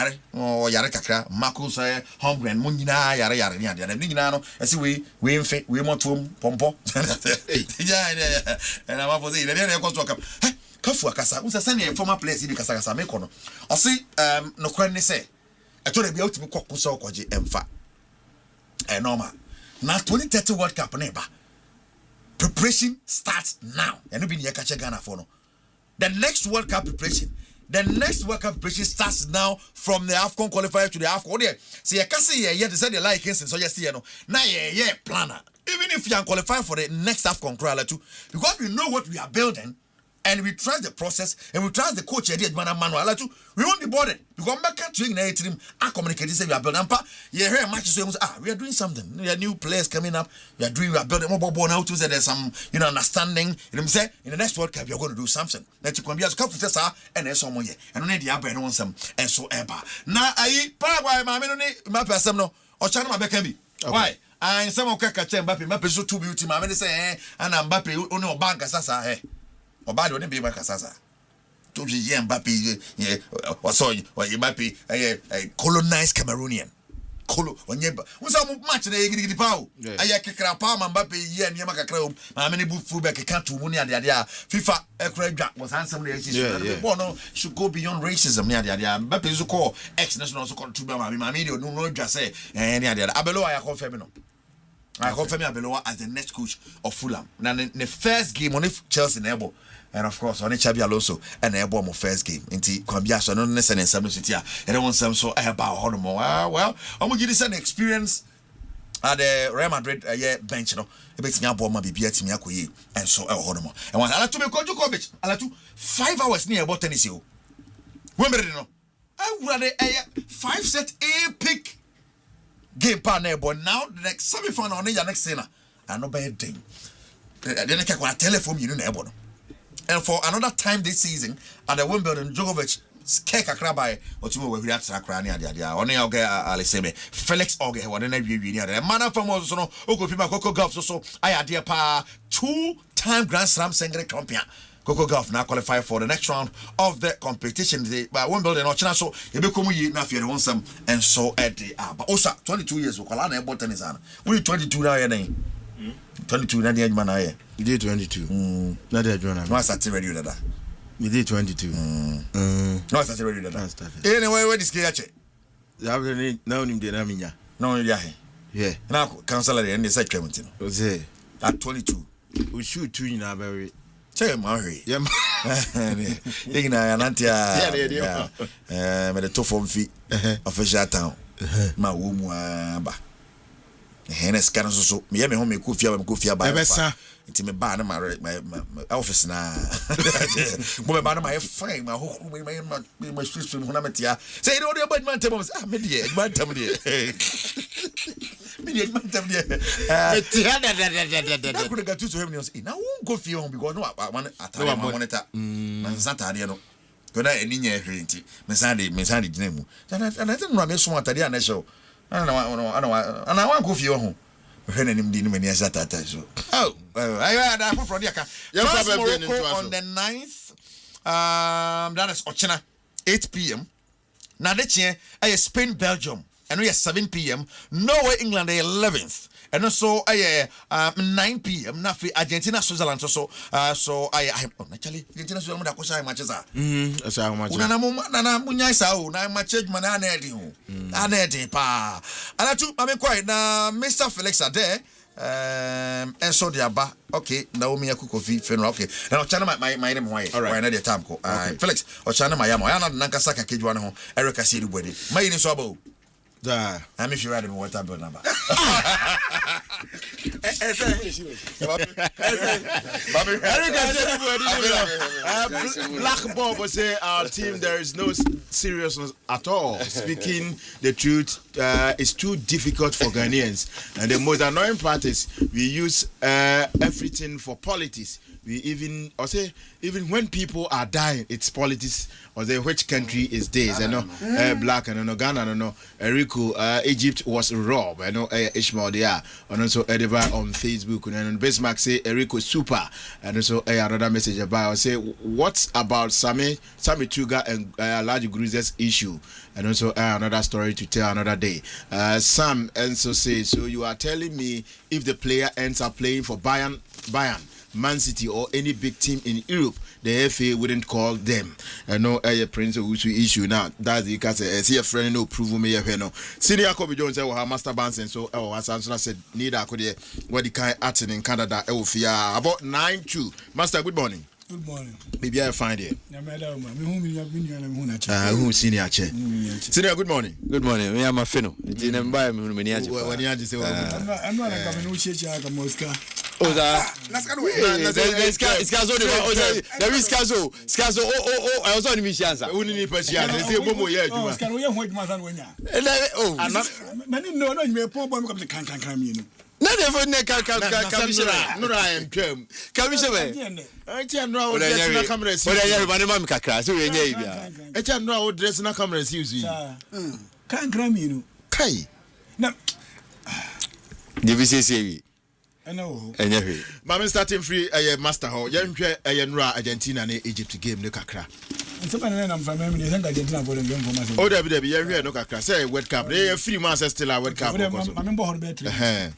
Yarakaka, Marcus, hungry and Munina, Yara, I see we in fact, we want to pompo. Yeah, and I'm up for the other goes to come. Kafuakasa, who's a sending former place in Casasa Mekono. I see, no cranny say, I told you to be cocuso, Koji, and fat. And normal. Now 2030 World Cup neighbor. Preparation starts now. And you've been here catching Ghana for no. The next World Cup preparation starts now from the AFCON qualifier to the AFCON. See, I can't say yeah, they said they like it, so yes, you know. Now, yeah, planner. Even if you are qualified for the next AFCON crawler too, because we know what we are building, and we trust the process, and we trust the coach. We won't be bothered because back to team. I communicate. Say we are building. You hear matches. We are doing something. We are new players coming up. We are building more ball now. There's some understanding. You know say in the next World Cup you are going to do something. That you can be as confident as and there's someone here. And only the other one some and so ever. Now I Paraguay my person no or China my can be. Why? And some of Kaka Mbappe, Mbappe so too beauty, my say, and Mbappe only bank Sasa, eh? Or bad wouldn't be Sasa. To be Mbappe, or so, or Mbappe, a colonized Cameroonian. When you was a match they get the power. I kick a palm and Mbappe, yeah, and Yamaka Club, my many book fullback can't to win the idea. FIFA, a craig was handsome. Bono should go beyond racism. Mbappe is a call ex national called to my media, no just say any idea. Abelo, I confirm. I confirm Abeloa as the next coach of Fulham. Now, the first game on Chelsea Nebo, and of course on Xabi Alonso and Nebo my first game. Into Kwambia, so no necessarily some city. I don't want some so about Honomo. Well, I'm gonna give this an experience at the Real Madrid bench. No, a bit now bomb be beat me and so Honomo. And when Alatu me Kojokovic, Alatu 5 hours near about tennis. You remember no? I would a 5-set epic game partner, but now the next semi-final on the next scene, and no bad thing. Then I can telephone you know. And for another time this season, at the Wimbledon, Djokovic, Skeka Krabai, or two were at Sakrani, only Aliseme, Felix Oge, what an every year. The man from Ozono, Okopima, Coco Golf, so I had dear pa 2-time Grand Slam single champion. Coco Golf now qualify for the next round of the competition. By Wimbledon or China, so you become you now fear one some and so at the but also 22 years old. Kalana about tennis. We 22 now, 22 na the man I. You did 22. Not that one. No, I started ready with that. You did 22. No, I started ready with that. Anyway, where is Kiache? Now him the Naminya. No, yeah. Now, counselor and the secretary. Jose at 22. We shoot 2 in our very. Say Mary. Yeah, yeah, the top form fee official town. My womb, Hennes can so me home Kufia by it's me ban my office now. Boy, ban my fine, my whole my streets from Hunametia. Say, no, about my tables. Ah, media, my tablet. Media, my tablet. I could have got to him. Now, won't go for you because no, I want to monitor. Santariano. Good night, and in your reality. Miss Andy, Nemu. And I didn't run me so much at the show. I don't know, and I want to go for your home. When him didn't mean as that. Oh, I had a from Yaka. On the 9th, that is Ochina, 8 p.m. Now, that's here, I Spain, Belgium, and we are 7 p.m. Norway, England, the 11th. And also, 9 p.m. Now, Argentina, Switzerland, so I actually, Argentina, Switzerland, that was matches are. That's how much. Nana Munya Sao, now my church man, Anedi, pa. And I took my quiet now, Mr. Felix are there. And so the Abba, okay, Naomi Akukofi, Fenro, okay. Now, China, my name, why, all right, the time, Felix, or China, my Yama, Nankasaka, Kijuano, Erica City wedding. My name is Sobo. I'm if you read what I number. Black Bob will say our team there is no seriousness at all. Speaking the truth, it's too difficult for Ghanaians, and the most annoying part is we use everything for politics. We even when people are dying, it's politics. Or say which country is this? I know black and I know Ghana, I know Rico, Egypt was robbed. I know Ishmael there, and also Ediba on Facebook and Bismarck say Rico super, and also another message about say what about Sammy Tuga and Large Gruzz's issue, and also another story to tell another day. Sam also says so you are telling me if the player ends up playing for Bayern, Man City or any big team in Europe, the FA wouldn't call them. I know a Prince of Usu issue now. That's the case. See a friend no prove me here no. Senior Kobe Jones say our master bands and so as Answer said neither could what the kind acting in Canada about 9-2. Master, good morning. Good morning. Maybe I find it. Who senior chair? Senior, good morning. Good morning. Me am a fino. I'm not coming to Moscow. Oza. Skazo there is Skazo. Oh, I also need me chance. Uni ni pasiya. Say momo ye adwuma. Skazo ye ho adwuma san wonya. Oh. Mani no me po bom come kan mi no. Na dey for ne kan no I am twam. Commissioner. Echa no o dress na camera si. Oda yare ba ne ma me kakra so we nya bia. Echa no o dress na camera si uzi. Kan mi no. Kai. Na DVCC. No. Anyway. Mama starting free master ho. Yenhwe nra Argentina ne Egypt game ne kakra. Nsepa na na mfa me think Argentina for the game for myself. Oh David yenhwe no kakra. Say World Cup. They free man say still a World Cup. I remember how better.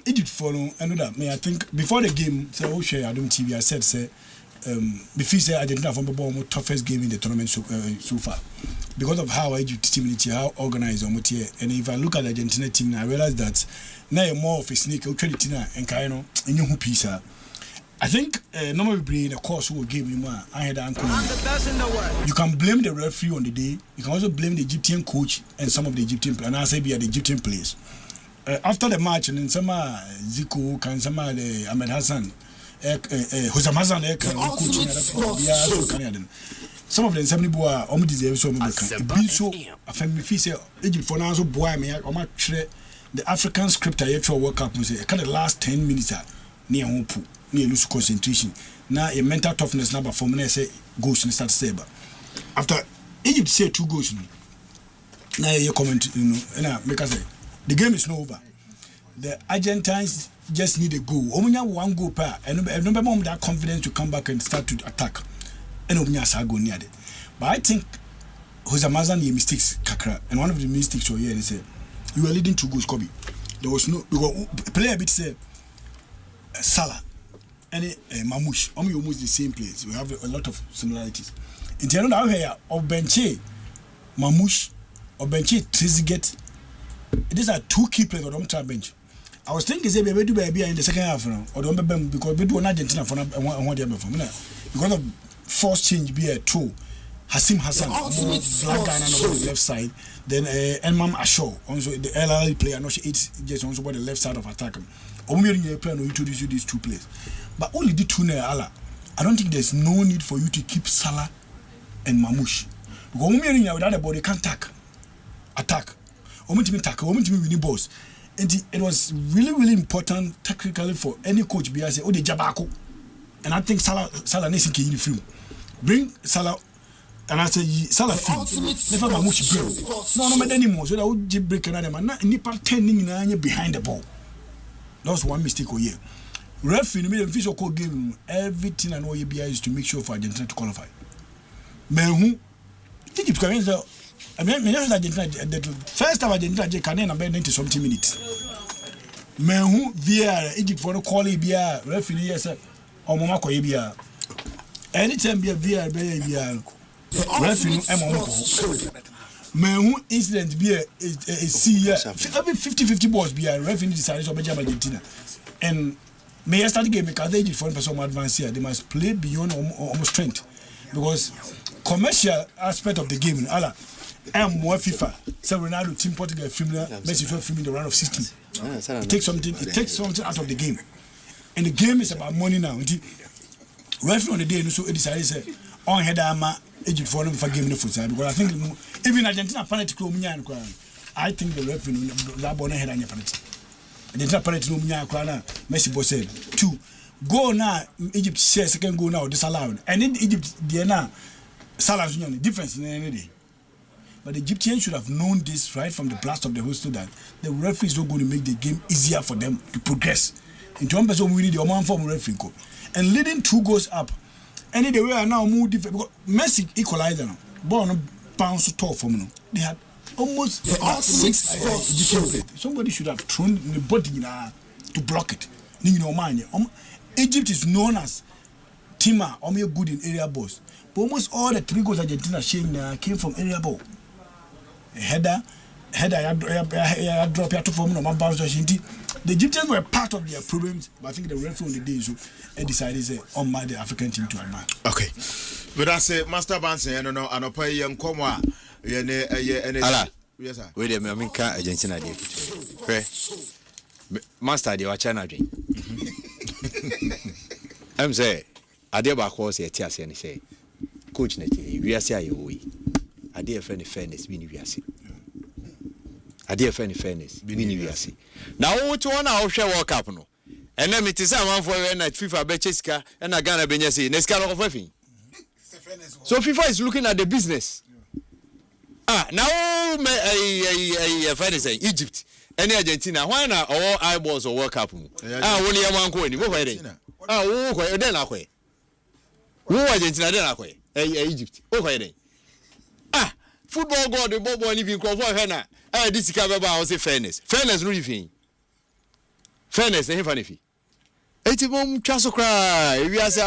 Egypt follow another me I think before the game say we share Adam TV I said say before say Argentina for the toughest game in the tournament so far because of how Egypt team is how organized and if I look at the Argentina team now I realize that now more of a sneak credit and kind of in your piece. I think normally bring a course who gave me more. I had uncle. You can blame the referee on the day. You can also blame the Egyptian coach and some of the Egyptian players. And I say be at the Egyptian players. After the match, and then some Zico, can some the Ahmed Hassan, Hosam Hassan, coach, some of them 70 boy almost deserve so much. So a family fee say Egypt for now so boy me or my the African script I actually work up say kind of last 10 minutes near home near lose concentration. Now a mental toughness number for me say goes and start saber. After Egypt say 2 goals, now you comment and make us say the game is not over. The Argentines just need a goal. Only one goal per and remember that confidence to come back and start to attack. And go near it. But I think Jose Mazan mistakes kakra and one of the mistakes here is say you were leading 2 goals, Kobe. There was no player bit say Salah and Mamouche. Almost the same players. We have a lot of similarities. In terms of here of Benche, Mamouche or Benche Trezeguet. These are 2 key players on the bench. I was thinking say we do baby in the second half now or don't be because we do an Argentina for one day before because of force change be a 2 Hasim Hassan black guy on the left side then Elmam Asho also the LRL player no she eats just also by the left side of attack Omiri player no introduce you these 2 players but only the 2 I don't think there's no need for you to keep Salah and Mamouche because Omiri without the ball they can't attack Omiri tackle Omiri winning balls. And it was really important technically for any coach be say oh the Jabako and I think Salah needs to get film bring Salah and I say Salah film never Mamouche break no matter anymore so that would break another man nipa 10 behind the ball. That was one mistake here. Ref in the middle of physical game everything I know EBI is to make sure for Argentina to qualify. Men Egypt can I mean, Argentina, the first time Argentina can end about 90 something minutes. Men who via Egypt for no call EBR, referee, yes, or Momako EBR. Anytime be a VR, referee, men who incident be a see every 50-50 balls be a referee decided to Benjamin Argentina. And may I start the game because Egypt for some advance here, they must play beyond almost strength because commercial aspect of the game in Allah. I'm more FIFA. So Ronaldo team Portugal filming Messi filming the round of 16. It takes something out of the game. And the game is about money now. Referee on the day so it decided say on head Egypt for them for game no football because I think even Argentina penalty club I think the referee that ball head on penalty. Argentina penalty no Messi boss said 2 goal now Egypt share second goal now disallowed. And in Egypt there now Salah's difference in any day. But the Egyptians should have known this right from the blast of the whistle that the referee is not going to make the game easier for them to progress. Into one person we need the man form referee code. And leading 2 goals up. And the way are now more different because Messi equalizer now. Ball no bounce to top from now. They had almost 6 Egyptian players. Somebody should have thrown the body to block it. Egypt is known as Tima or good in area balls. But almost all the 3 goals Argentina sharing came from area ball. Header, drop here to form no bounce. The Egyptians were part of their problems, but I think the referee on the day so decided to on the African team to advance. Okay, but I say Master Bansen, I don't know, and I pay young Comwa. Yes, sir. Wait a minute, Argentina. Master, they were China. I'm say ade ba ko say ti ase ne say coach na ti wiase aye wo yi ade efe ne fairness bi ni wiase ade efe ne fairness bi ni wiase na wo to na wo hwe World Cup no ene me ti say amanfo we na FIFA be chesika na Ghana be nyase na sika no ko fafin so FIFA is looking at the business now me fairness Egypt any Argentina why na all eyeballs or World Cup woni e wan ko ni bo fa dey wo ko den na ko wo Argentina den na ko Egypt wo ko dey football god the bobo ni bi ko for he na this ka be ba o say fairness no rifin fairness e fa ne fi eti bom twa so kra e wi ase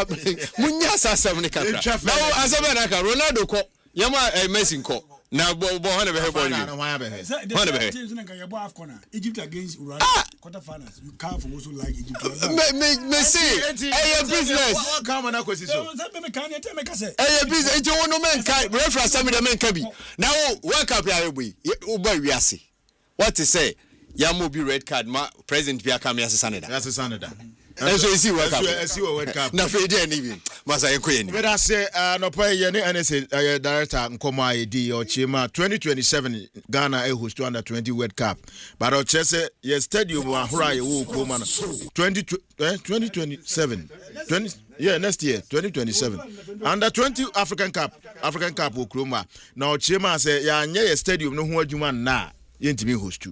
munya asasam ne kakra now asaba na ka Ronaldo ko yama Messi ko na bo hana be he ball ni hana be teams na kan yabo AFCON Egypt against Rwanda quarter finals you can't for also like Egypt me say business come na kwesi so me kan ya me ka say business enti wono men kai referee sami de men ka bi now World Cup ya we bo wi ase what to say yamo bi red card ma president bi aka me ase Canada so you see World Cup na fe dey ni masa yenko yeni we da say no pa ye ne NSA director nkoma edi o chima 2027 Ghana host under 20 World Cup but o chese ye stadium ahora ye wo ko ma 2027 next year 2027 under 20 African Cup o kroma na o chima say ya anye ye stadium no ho adwuma na ye ntimi host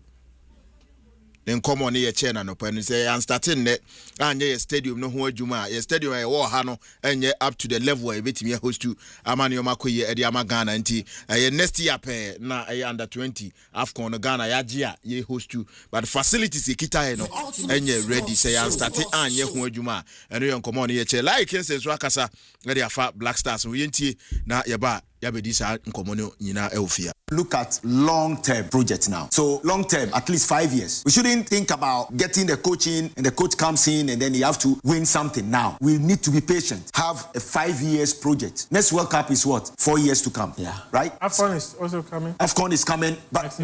then come on here chair no pen say and starting net anye your stadium no ho adwuma your stadium e wo ha no enye up to the level e betimi host to amani omakoye e de ama Ghana nti next year pe na under 20 AFCON no Ghana ya gia ye host to but facilities e kita he no enye ready say and starting anye ho adwuma eno yon come on here chair like say so akasa e de afa Black Stars we ntie na ye ba ya be dis nkomo no nyina e ofia. Look at long-term projects now. So long-term, at least 5 years. We shouldn't think about getting the coach in and the coach comes in and then you have to win something now. We need to be patient. Have a 5 years project. Next World Cup is what? 4 years to come. Yeah. Right? AFCON is also coming. AFCON is coming. But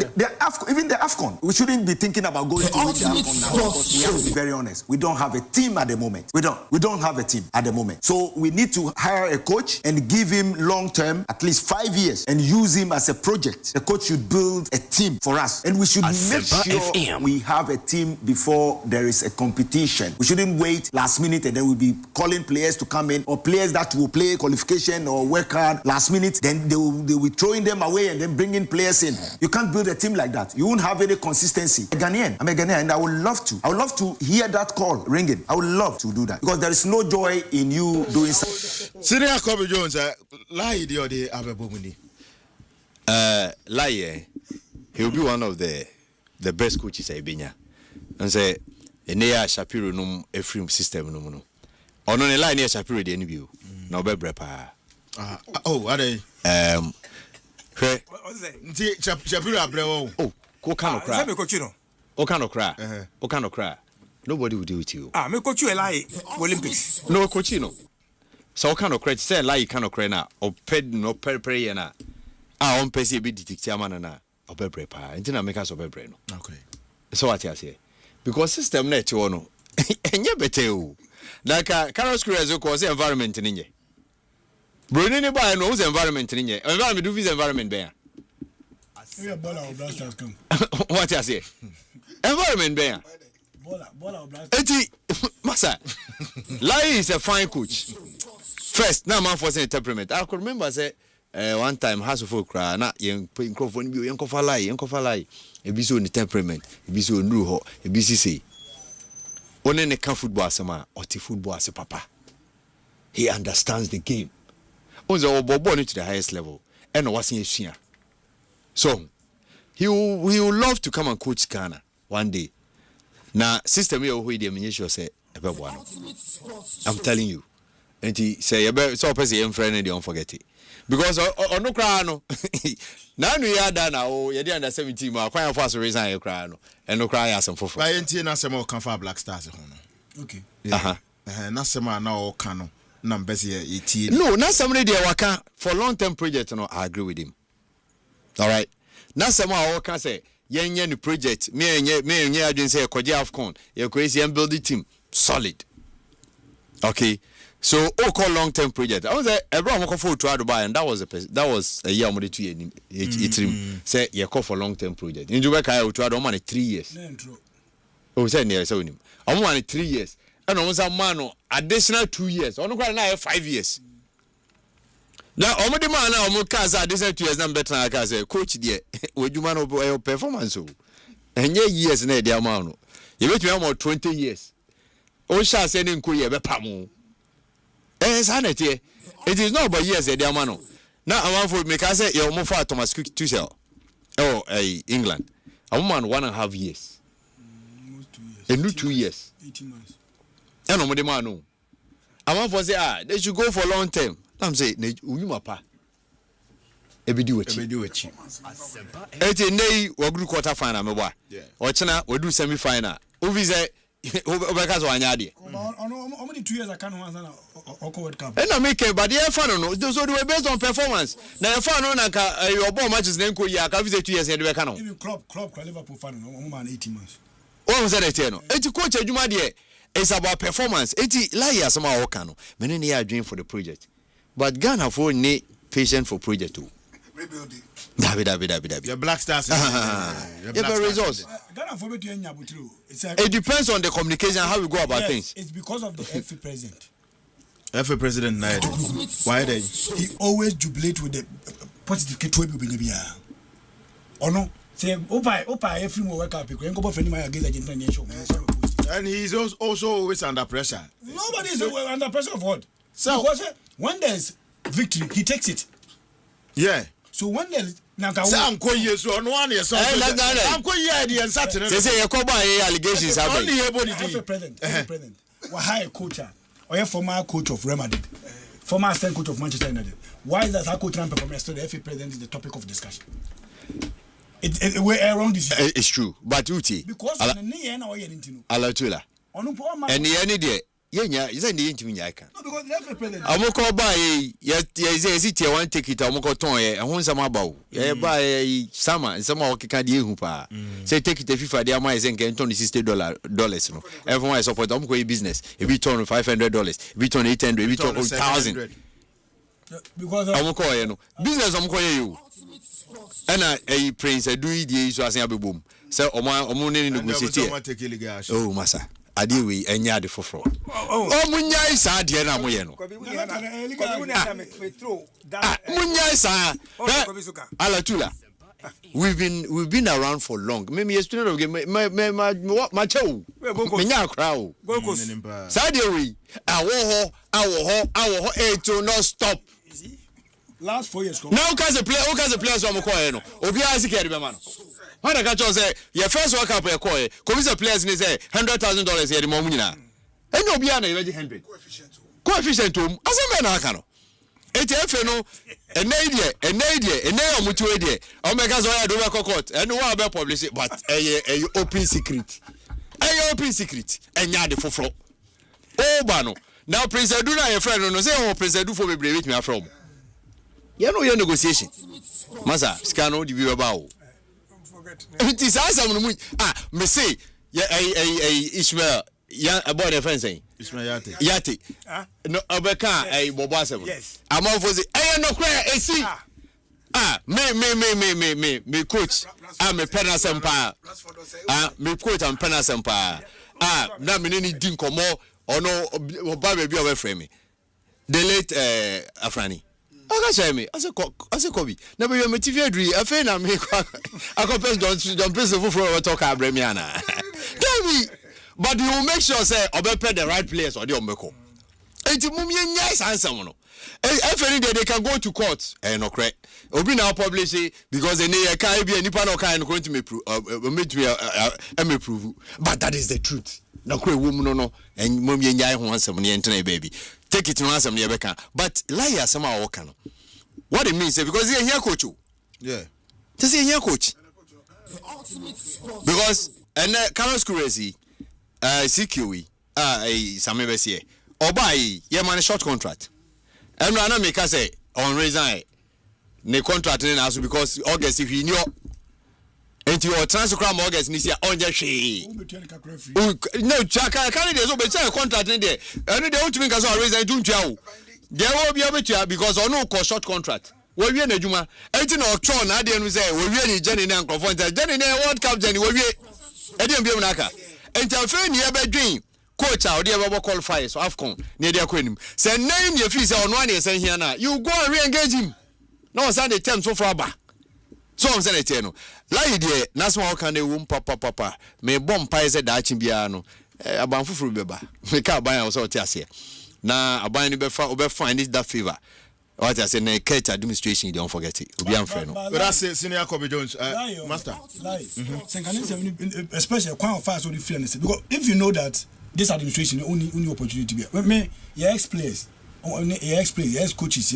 even the AFCON, we shouldn't be thinking about going to win the AFCON now. Because we have to be very honest. We don't have a team at the moment. We don't have a team at the moment. So we need to hire a coach and give him long-term, at least 5 years, and use him as a project. The coach should build a team for us, and we should make sure we have a team before there is a competition. We shouldn't wait last minute and then we'll be calling players to come in, or players that will play qualification or work hard last minute, then they will be throwing them away and then bringing players in. You can't build a team like that. You won't have any consistency. I'm a Ghanaian, and I would love to hear that call ringing. I would love to do that because there is no joy in you doing something. Senior Kobe Jones, lie the other Abebomuni. Lie, he will be one of the best coaches I been here. And say, near Shapiro no free system no. On a line near Shapiro the interview. No be brepa. Are they? Shapiro Abreu. Oh, ko kano cry. Me coach no. O kano cry. O kano cry. Nobody will deal with you. Me coach you lie Olympics. No coach no. So kano cry say lie kano cry na. O ped no pray na. On pese be detective man na obebre pa nti na make us obebre no okay so what you say because system net you no enye bete o like Carol Screws ko say environment ni nye broni ni ba no who's environment ni nye environment do visa environment be ya what you say environment be ya bola eti masa Lai is a fine coach first na man for say temperament I could remember say one time has of cry na yen microphone bi yen kofa lie ebi so ni temperament ebi so nru ho ebi sisi one ne kan football asema oti football ase papa he understands the game onzo obobo to the highest level and was in Asia so he will love to come and coach Ghana one day na system here who dey menye sure say ebebo no I'm telling you and he say ebe so person yen friend dey don't forget it because ono kra no na nu ya da na o ye dey under 17 ma kwan for so reason ye kra no eno kra ya asem fofo ba yentie na asem o kan fa Black Stars ho no okay na asem na o kan no na mbese ye tie no na asem ne dey waka for long term project no I agree with him all right na asem a o kan say yenye ni project me adwen say koje AFCON ye crazy and build the team solid okay So call long term project. I was say everyone go for to Dubai, and that was a year I'm 2 years. It say you call for long term project. In Dubai kai to Dubai 3 years. Oh say near so nim. I'm 3 years. And on some man additional 2 years. On go na 5 years. Now omo de man na omo ka say additional 2 years na better na ka say coach there. We juma no performance o. Enye years na dey amount no. You bet me am 20 years. O sha say ni nko ye be pam. Sanity. It is not about years, dear man. Now, I want to make us say, you're more far Thomas Cook to sell. Oh, England. A woman 1.5 years. A new 2 years. 18 months. I know the man. I want to say, they should go for long term. I'm saying, you my pa. Ebi do it. 18 day, we do quarter final, me boy. Or China, we do semi final. Who say, Obeka's one yard. Only 2 years I can't answer World Cup. And I make it, but the fan no. So they were based on performance. Now the fan on your ball matches then go ya. Can visit 2 years and we can. Even club Liverpool fan no man 18 months. What was that? It's coach Ejuma there. It's about performance. It's like some our can. Many near dream for the project, but Ghana for need patient for project too. Rebuilding. David. The Black Stars. The results. It depends on the communication how we go about things. It's because of the FA president. FA president Naya. Why they? He always jubilate with the positive K2 or no? Say Opa every more work up because go for any against Argentina. And he's also always under pressure. Nobody is under pressure of what? So when there's victory, he takes it. Yeah. So when there's I'm going to so no one is I'm going to Saturday. They say you come by allegations happening. FA president. Why hire a coach or a former coach of Real Madrid, former assistant coach of Manchester United? Why is that our coach and performance to the FA president is the topic of discussion? We're wrong this year. It's true, but Uti because Alatuula and the any day. Yeah, isn't the interview? No, because the FA president. I'm going to buy. Yes, it one ticket. I'm going to turn. I want some about. Yeah, buy some. Some of can do hupa. Say take it the FIFA. They are my saying can turn $60. No, everyone is support. I'm going business. If we turn $500, if we turn 800, if we turn 1,000. Because I'm going to business. I'm going you. And a prince. I do it. You so I say boom. So I'm negotiate. Oh, massa. Adiwi enya de foforo munyai sa de na moye no munyai sa Alatuula we've been around for long me a student of game my chow me nya kra o sa de we awo ho it will not stop last 4 years now cause the players am call no obi asike de be ma no. When I catch you say your first World Cup call come players ni say $100,000 here the mom nyina and no bia na you ready 100 coefficient to asem na aka no etf no ene omutu e de o mega so ya do be court and one be publish it but open secret enya de foforo o ba no now Prince Edu na your friend no say Prince Edu for be with me from you know your negotiation masa scano di bi ba o. It is awesome. Me say, Ishmael, about the fence saying Ishmael Yati. No, Obeka, Bobasem. Yes. I'm all for the no cry, see. Me coach. I'm a penance empire. Me coach and penance empire. Now me need dinko more or no, baby, away from me. The late Afrani. I say me, I say Kobe. Never you me TV adri. I feel na me. I go person don't person for talk abremiana. Tell me, but you will make sure say obepe the right place or the omeko. Enti mum ye nice answer no. If any day they can go to court. No correct. Obi now publish it because they need a can be any no can going to me prove me prove. But that is the truth. No correct woman no and mum ye nyai ho answer me enter baby. Take it to answer me beka. But lie somehow work no. What it means because he here coach. Yeah. To see here coach. Because and Carlos Crazy CQE some say or buy yeah man short contract. And I make us say on resign the contract in house because August if you knew enti o transfer August ni sia onje hwe no chaka carry dey so be say contract ni dey enu dey utumi nka so raise do ntua wo dey wo bia betua because ono ko short contract we wie na adwuma enti na otro na ade enu say we wie ni Jenny na nkrofo enti Jenny na World Cup Jenny we wie ede mbiem na aka enti afa ni e bedwen coach a ode e bebo qualify so AFCON ni dey akwanim say nine ye fi say ono an ye say hia na you go and re-engage him no one say the terms so for aba so I'm saying it no lie there na so how can they wum papa me bom pai say da chi bia no aban fufuru beba me ka aban o so ti ase na aban ni be find that favor what I say na catch administration you don't forget it obi am frɛ no but I say senior Kobe Jones master especially quan fast on the fairness because if you know that this administration only opportunity be me your ex-players ex-coaches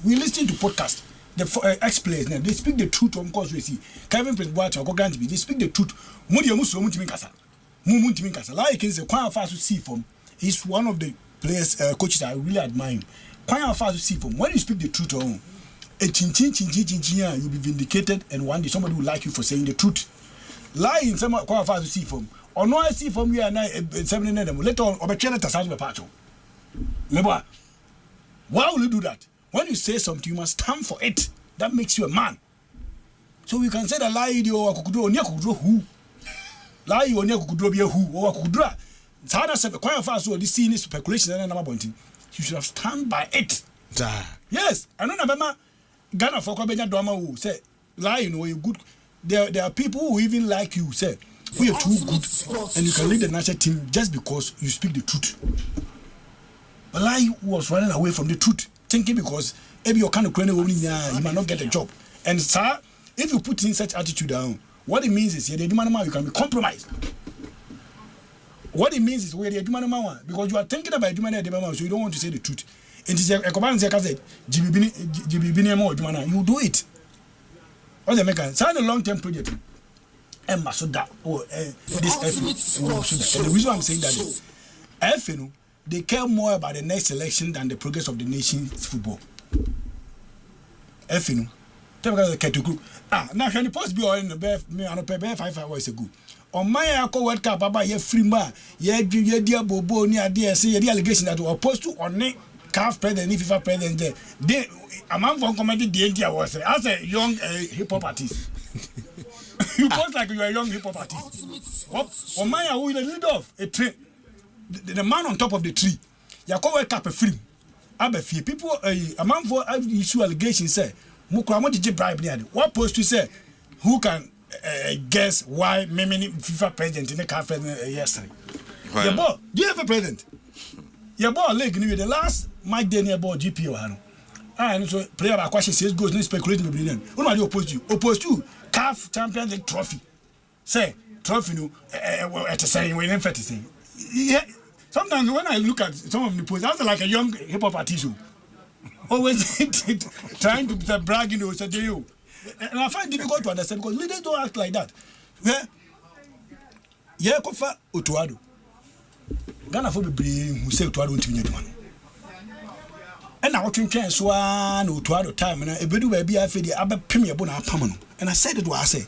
we listen to podcast the ex-players now they speak the truth on course we see Kevin Prince Boateng or Grant they speak the truth like is quite fast to see from he's one of the players coaches I really admire quite fast to see from when you speak the truth on a chin you'll be vindicated and one day somebody will like you for saying the truth lie in some quite fast to see from or no I see from you and I 7 later on or remember why will you do that? When you say something, you must stand for it. That makes you a man. So we can say that lie or who lie or who or kudra. Sada said quite fast so this scene is speculation and number pointing. You should have stand by it. Yes, I know Nabama Ghana for Kwabenya Doma who say lie you know you good. There are people who even like you say we are too good and you can lead the national team just because you speak the truth. But lie was running away from the truth. Thinking because if you're kind of crazy, you might not get a job. And sir, if you put in such attitude down, what it means is you can be compromised. What it means is where because you are thinking about so you don't want to say the truth. And a command said, you do it. What the make sign a long-term project. And Masoda or this and the reason I'm saying that is FNO. They care more about the next election than the progress of the nation's football. If you know, tell me the group. Now can you post be on the best me on a 5 hours ago. On my Aqua World Cup, about your free man, ye dear Bobo near dear say the allegation that were opposed to on CAF president, FIFA president there. They a man from committee the India was as a young hip hop artist. You post like you are a young hip hop artist. On my who is the leader of a tree. The man on top of the tree, Yakowe cap a free. Abefi people a man for issue allegations say Mukwamo did bribe near what post to say who can guess why many FIFA president in the CAF president yesterday. Your boy, do you have a president? Your boy leg the last Mike Daniel ball GPO and so player by question says goes no speculating billion. Who are you opposed to? Opposed to CAF Champions League trophy. Say trophy no at a saying when in fact saying. Yeah. Sometimes when I look at some of the posts, I feel like a young hip hop artist, always trying to brag, and I find it difficult to understand because leaders don't act like that. Yeah, Kofa Utuado. Ghana for the brain who say Utuado to me. And I watching chance one Utuado time and a bit of baby I feel the Abba Premier Bona Pamano. And I said it was I say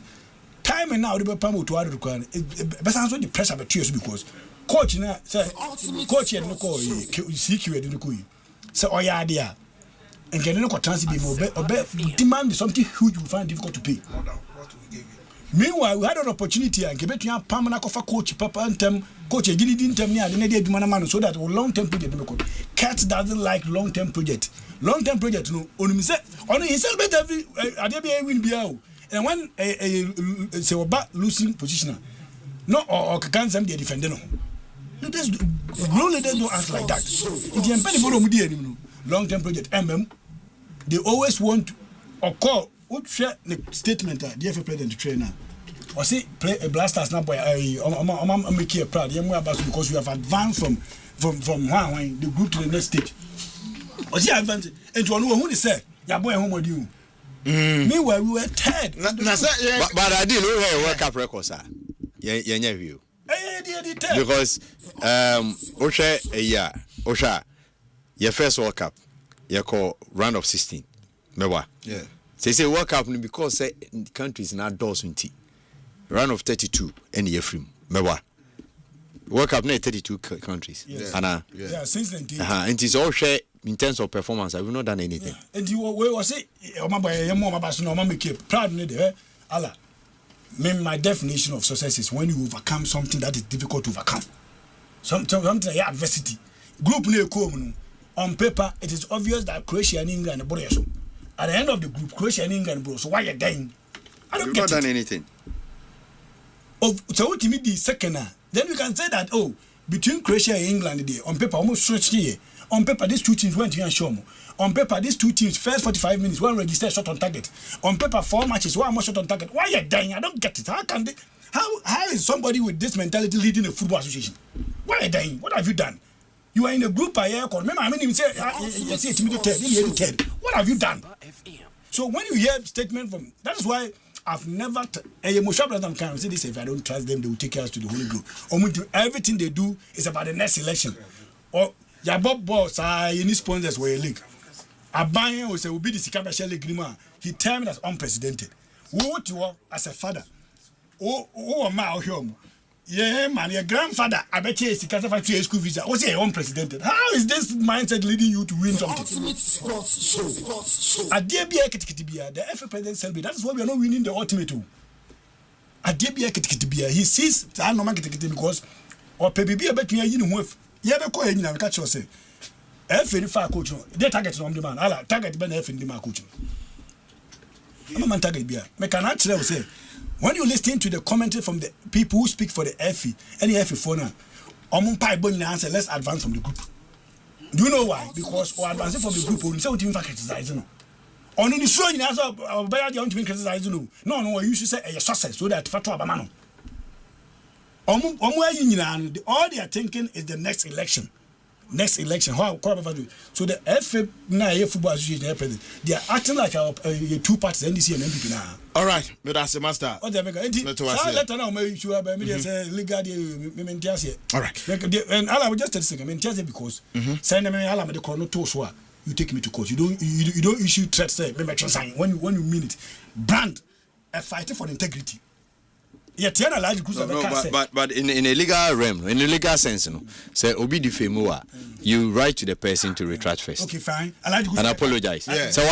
time and now the Pamo Utuado to Kwan. But I'm so depressed about tears because. Coach na say coach no call CQ no call say oya dia and can no transfer be demand something huge you find difficult to pay. Meanwhile we had an opportunity and get to pam na kofa coach papa antem coach gidi di ntem ni ade na dey adwuma na man so that long term project no cat doesn't like long term project no onum say on he celebrate every ade be win bia o and when say oba losing position no or can some dey defend no. Leaders don't act like that. Long-term project, they always want or call what share the statement that the FA president to trainer or say play a blasters now boy. I'm make you proud. Because we have advanced from the group to the next stage. Or see advance and to know who they say. Yeah, boy, home with you. Meanwhile, we were tired. But I didn't know World Cup records are. Yeah, view. Because Osha your first World Cup you call round of 16 mewa say World Cup because say countries now does round of 32 any year from mewa World Cup na 32 countries. Yes. Yeah, since 19. And it's all share in terms of performance. I've not done anything. Yeah. And you was say proud Allah. My definition of success is when you overcome something that is difficult to overcome. Something like adversity. Group on paper, it is obvious that Croatia and England are so. At the end of the group, Croatia and England bro. So why you dying? I don't You've get not done anything. So what you mean the second? Then we can say that between Croatia and England on paper almost switched here. On paper these two teams went to show. On paper these two teams first 45 minutes one registered shot on target. On paper 4 matches one more shot on target. Why are you dying? I don't get it. How can they? How is somebody with this mentality leading a football association? Why are you dying? What have you done? You are in a group by air call. Remember, I mean, you say what have you done? So when you hear statement from, that is why I've never. Can say this: if I don't trust them, they will take us to the Holy Group. Everything they do is about the next election. Or your Bob boss, any sponsors were a league. Abayan will say will be the Sikabashel agreement. He termed as unprecedented. What you are as a father? Oh, my home. Yeah, man, your grandfather, I bet you is a school visa. What's your unprecedented? How is this mindset leading you to win something? Ultimate sports show. At DBA Kitikitibia, the FA president celebrate. That's why we are not winning the ultimate. At DBA Kitikitibia, he sees the normal Kitikiti because or PBB a bet me a with Yabeko and catch yourself. F in far coach, they target on the man. Allah target Ben F in the coach. I'm a man target beer. Make an actual say. When you listen to the commentary from the people who speak for the FE, any FE for now, answer, let's advance from the group. Do you know why? Because we're advancing from the group, we say what you criticize. On the show, you answer, you want to criticize. No, you should say a success so that Fatwa Bamano. All they are thinking is the next election. How so the FA Football Association they are acting like two parties NDC and MPP now. All right, but that's the master. All right. And I will just tell you second because send me Allah the corner to you take me to court. You don't issue threats when you mean it. Brand a fighter for integrity. But in a legal realm, in a legal sense, say obi defamua, you write to the person to retract first. Okay, fine. And apologize. Yeah. So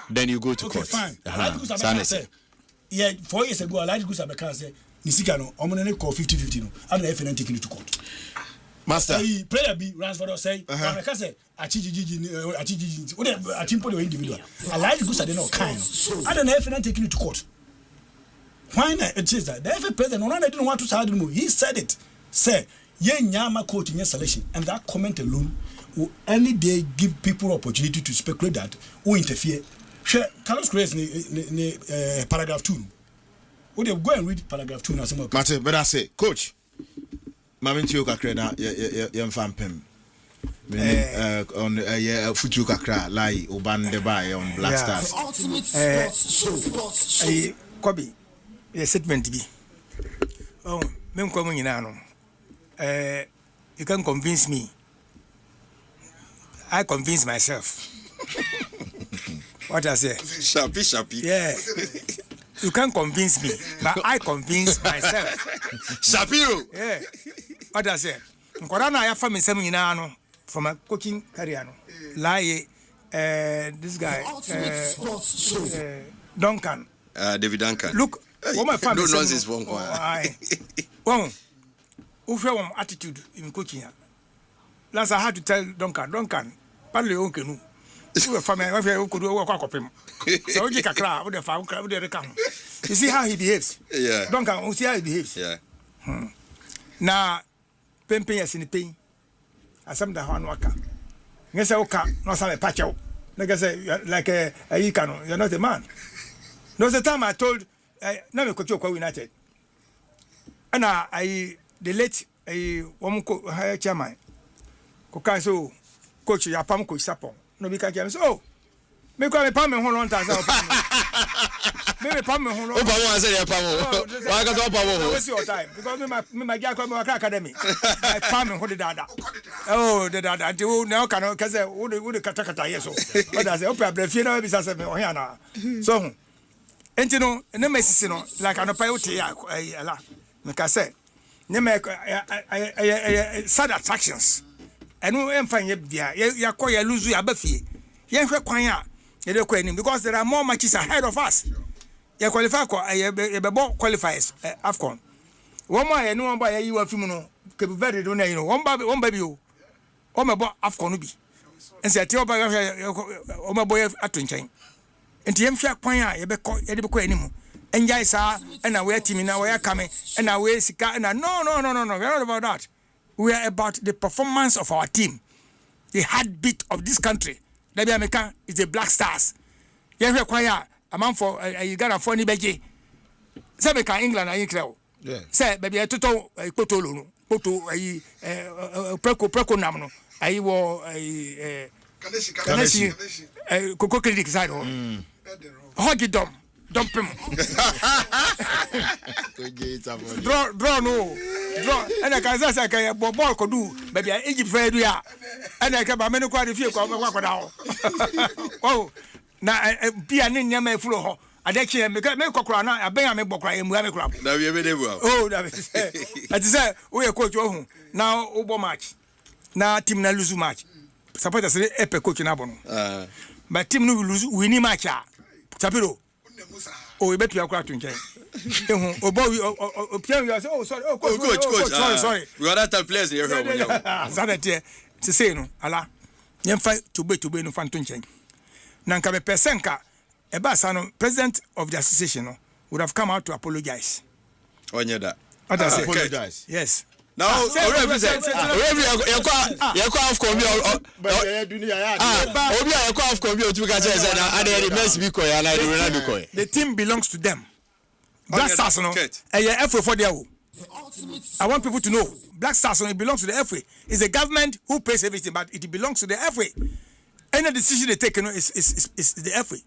then you go to court. Fine. 4 years ago, Alhaji Gusabeka said, "Nisikano, I'm call 50-50. I'm the FNN taking it to court." Master. Player B runs for us say, "America say, Achiji, what a chimpo individual. Alhaji Gusabeka no kind. I don't know FNN taking it to court." Why not? It is that the FA president, no, didn't want to side move. He said it. Say, ye nyama coach in your selection, and that comment alone will any day give people opportunity to speculate that who interfere. Carlos Grace ni paragraph 2. Would you go and read paragraph 2 now? Mate, but I say, coach, Maminti Okakre na yem fampem. On Futu Kakra, Lai, Uban Deba on Black Stars. Ultimate sports show. Kobe. A statement be. Oh, men coming in ano. You can convince me. I convince myself. What I say? Shappy. Yeah. You can convince me, but I convince myself. Shapiro. Yeah. What I say? Nkorana I have some in ano from a coaching career. Lie. This guy. Duncan. David Duncan. Look. No nonsense for one. Who attitude in coaching? Last I had to tell Duncan, partly onkenu. You family who could work up him. So you can cry with the found with the account. You see how he behaves? Yeah. Duncan, you see how he behaves? Yeah. Now, pain is in the pain. As some the one worker. Yes, I can not have a patch out. Like I say, like a Icano, you're not a man. There was a time I told. Now we coach United. And I the late woman higher chairman. Kokaso coach Yapam coach Sapon. No be catch so Me kwa me pa me ho long time say me pa me ho long. O pa mo say dey pa mo. Wa ka so pa mo. Waste your time because me my guy come my academy. I pa me ho de dada. Oh de dada. Ati wo na ka no ka say wo de kata yes so. What I say o pa brefie na be say me o here na. So enti no na mesisi no like anopa yo te ala. Me ka say ne me sad attractions. Enu emfanye bia ya ko ya lose ya ba fie. Ye hwe kwan a ye de ko anim because there are more matches ahead of us. Ye qualify ko ye be qualifiers AFCON. One more ye no one ba ye yiwa fimu no ke be very do na you know one ba bi o. O me bo AFCON no bi. Ense tie oba o me bo ye atonchen. Enti ye hwe kwan a ye be de ko anim. Enjai sa na we team na we kame na we sika na no. We are not about that. We are about the performance of our team. The heartbeat of this country. That America is the Black Stars. You hear choir a man for Ghana for ni beje. Say America England are incredible. Yeah. Say baby a toto kotolo no. Koto preko namno. Ayi wo Kanesi koko clinic side ho. Hogi dom pem. Draw no. Draw and I can say I ball ko do baby Egypt fair do ya. And I can ba me no kwa de fie kwa da. Oh. Na bia ne nyama fulo ho. Adechi me kokora na aben me bokora emu me kora. Na we be dey bu. Oh, that is. Ati say we coach ohu. Now obo match. Na team na lose match. Supporters say epe coach na bono. But team no lose win match ah. Chapiro. Oh, we bet you akwa to nchen. Obo Pierre you say oh sorry. Oh coach. Sorry. We are that players here. Sanete to say no ala. Yemfa to be no fan to nchen. Na nka be persenka Ebasa no president of the association no would have come out to apologize. Onye that. Apologize. Yes. Now, already the team belongs to them. Black Stars no. FA for their. I want people to know Black Stars no, it belongs to the FA. It's the government who pays everything, but it belongs to the FA. Any decision they take, is the FA.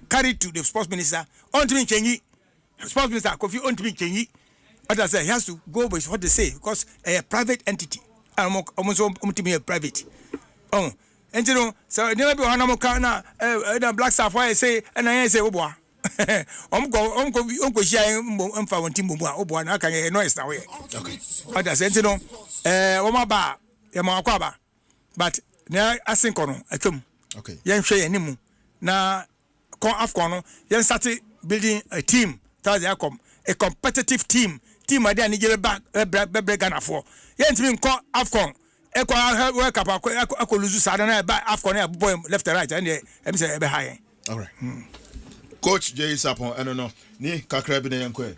Carried to the sports minister. On to me Chenyi. Sports minister Kofi on to me Chenyi. What I say, he has to go with what they say because a private entity. Almost to be a private. Oh, and you know, so never be one of the Black Star. Why I say, and I say, oh boy, Uncle Shay, Unfa, and Timbo, oh boy, I can hear noise now. Okay. What I said, you know, Omaba, Yamakwaba, but now I think on a come. Okay. Young Shay and Nimu. Now, AFCON, you started building a team. That's the outcome. A competitive team. Team idea ni jebe back Ghana for. Yent me nko AFCON. E kwa World Cup akọ lose sada na ba AFCON na boy left and right and e be say e be high. All right. Coach Jay Sapon no. Ni kakra bi na yanko.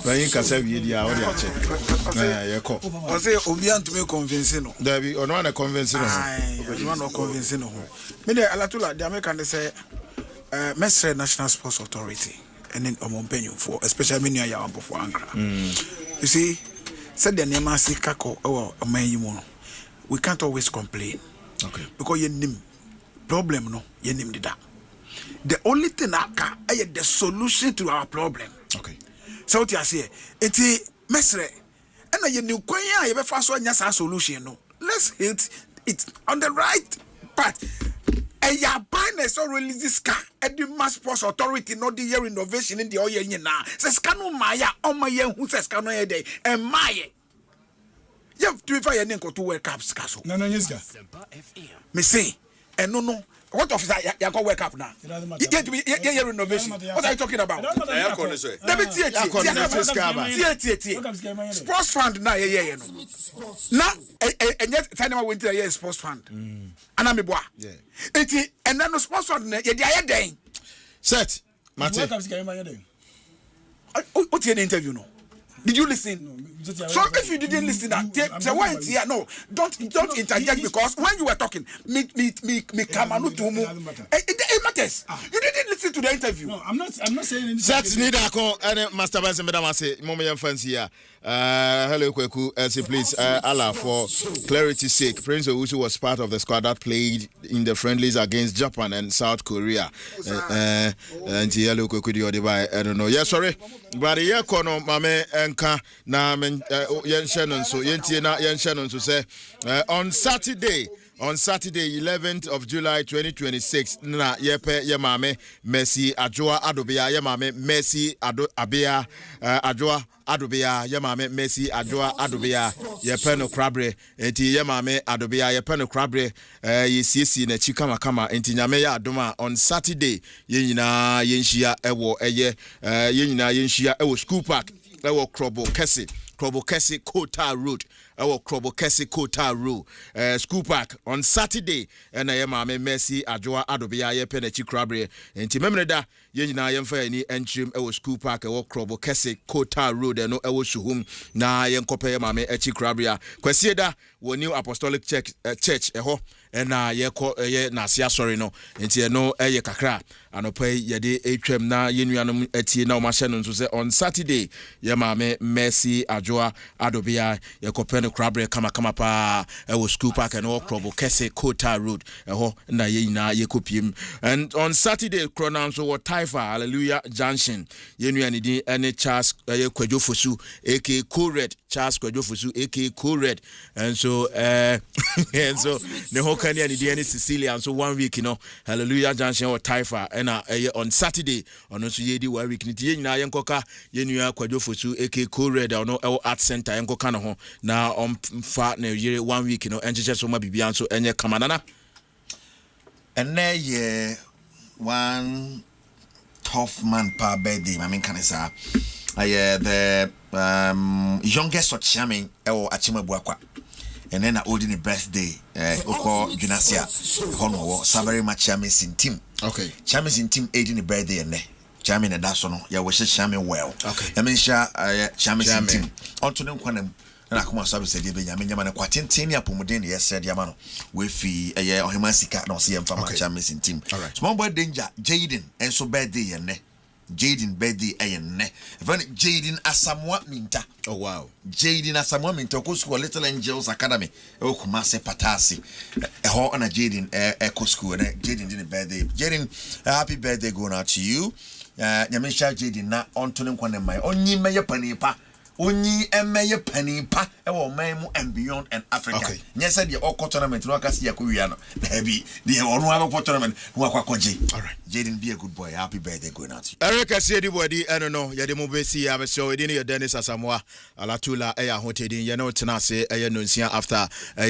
Bayin kasa wi dia o dia che. Ye ko. O say obi antumi convince no. There be ono na convince no. Obi no convince no. Me dey Alatuula the American dey say Mestre National Sports Authority. And then for especially when you are for Ankara. You see, said the name Kako or man we can't always complain. Okay. Because you name problem no, you name that. The only thing that can the solution to our problem. Okay. So what you say, it's Mesre. And you new kwanya you be fast one solution no. Let's hit it on the right path. And ya buy so release this car at the mass sports authority not the year innovation in the oil now. Says cano maya on my young who says cano a day and my you have to fire and go to World Cup castle. No, yes, me say and no. What of that? You go wake up now. You get to be your renovation. What are you talking about? Sports fund now, yeah. Now, and yet, Tanama went to a sports fund. And I'm a boy. And then the sports fund, you're day. Set, Mate. What's your interview? No. Did you listen? No. So if you didn't listen, no, don't interject because when you were talking, me come on to move. It supporters. You didn't listen to the interview. No, I'm not saying anything. Set need a call and Master Vice Madam say Momo fancy here. Hello Kweku, say please Allah for clarity's sake. Prince Owusu was part of the squad that played in the friendlies against Japan and South Korea. And hello Kweku the Odibai, I don't know. Yeah, sorry. But yeah, kono mame enka na men yen Shannon so yenti na yen Shannon so say on Saturday 11th of July 2026 na yepe yemame Messi Adjoa Adobia yemame Messi Abia Adjoa Adobia yemame Messi Adjoa Adobia yepe no krabre enti yemame Adobia yepe no krabre yesiesi na chikama kama enti nyame ya adoma on Saturday yenyina yenhia ewo yenyina yenhia ewo school park ewo Krobo Kese Kota Road. Our Krobo Kese Kota Road school park on Saturday. And I am a Messi Adjoa Adobia Yepenechi Krabre. And Timemreda Yenina Yemfa any entry our school park our Krobo Kese Kota Road and no Ewosuhum na Yenkope Mame Echi Krabria. Kwesieda wo New Apostolic Church eho and ye nasia sorry no enti no eye kakra anopai yede etwam na yenuanom etie na omahye no nso on Saturday ye mame Messi Adjoa Adobia yekope no krabre kama pa ewo school park and all Krobo Kese Kota Road eho na ye nyina yekopiem. And on Saturday pronouns so Taifa Hallelujah Junction yenuane din ene Charles Kwadwofosu aka Cored Charles Kwadwofosu aka Cored and so and so the whole Kenya and the Sicilia and so 1 week Hallelujah Junction or Taifa and on Saturday on also yedi 1 week ni na yenkoka yenua Kwadwofosu aka Cored or no art center yenkoka no ho na on fa na yere 1 week enjeje so ma bibia so enye kamanana and ye one tough man per birthday I mean can say the youngest of chairman or Achimabuakwa. And then I hold in the birthday, Oko Junasia, Hono, Savary Chairman's in team. Okay. Chairman's in team aiding the birthday and Chairman and Dasono, ya wish Chairman well. Okay. I mean, Chairman's in team. On to them, and I come on service, Yaman, Quatintania Pomodin, yes, said Yamano, with a year or Himasika, no see him from Chairman's in team. All right. Small boy danger, Jaden, and so birthday and Jaden birthday and Jaden Asamoah Minta. Oh wow. Jaden Asamoah Minta School Little Angels Academy. Oh Kumase Patasi. A ho on a Jaden Echo School and Jaden didn't birthday. Jaden, happy birthday going out to you. Nyamisha Jaden na on to them my only mayor panipa. Only a mayor penny pa memu and beyond and Africa. Okay. Yes, I the all tournament, no Cassia Kuriano. Heavy the one tournament, Wakakoji. All right. Jaden, be a good boy. Happy birthday going out. Erica said the body, I don't know, Yadimobesi, I saw it in your Dennis Asamoah, Alatuula, Aya Hotedin, Tenase, Aya Nunsia after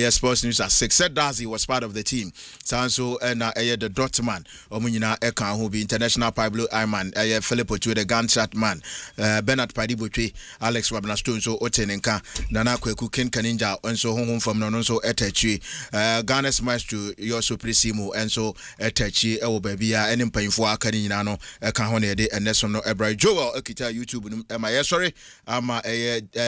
Sports News at 6. Said Dazi was part of the team. Sanso and the Dotman, Omunina Eka, who be international Pablo Ayman, Filippo to the gunshot man, Bernard Padibutri, Alex Wabnastone, so Otenenka, Nana Kweku Ken Kaninja, and so home from Nonso Etechi, Ghana's Maestro, Yoso Prisimo, and so Etechi, Babia, and painful Kaninano, Kahone, and Nesson, Ebra Joel, Akita, YouTube, am I sorry? I'm a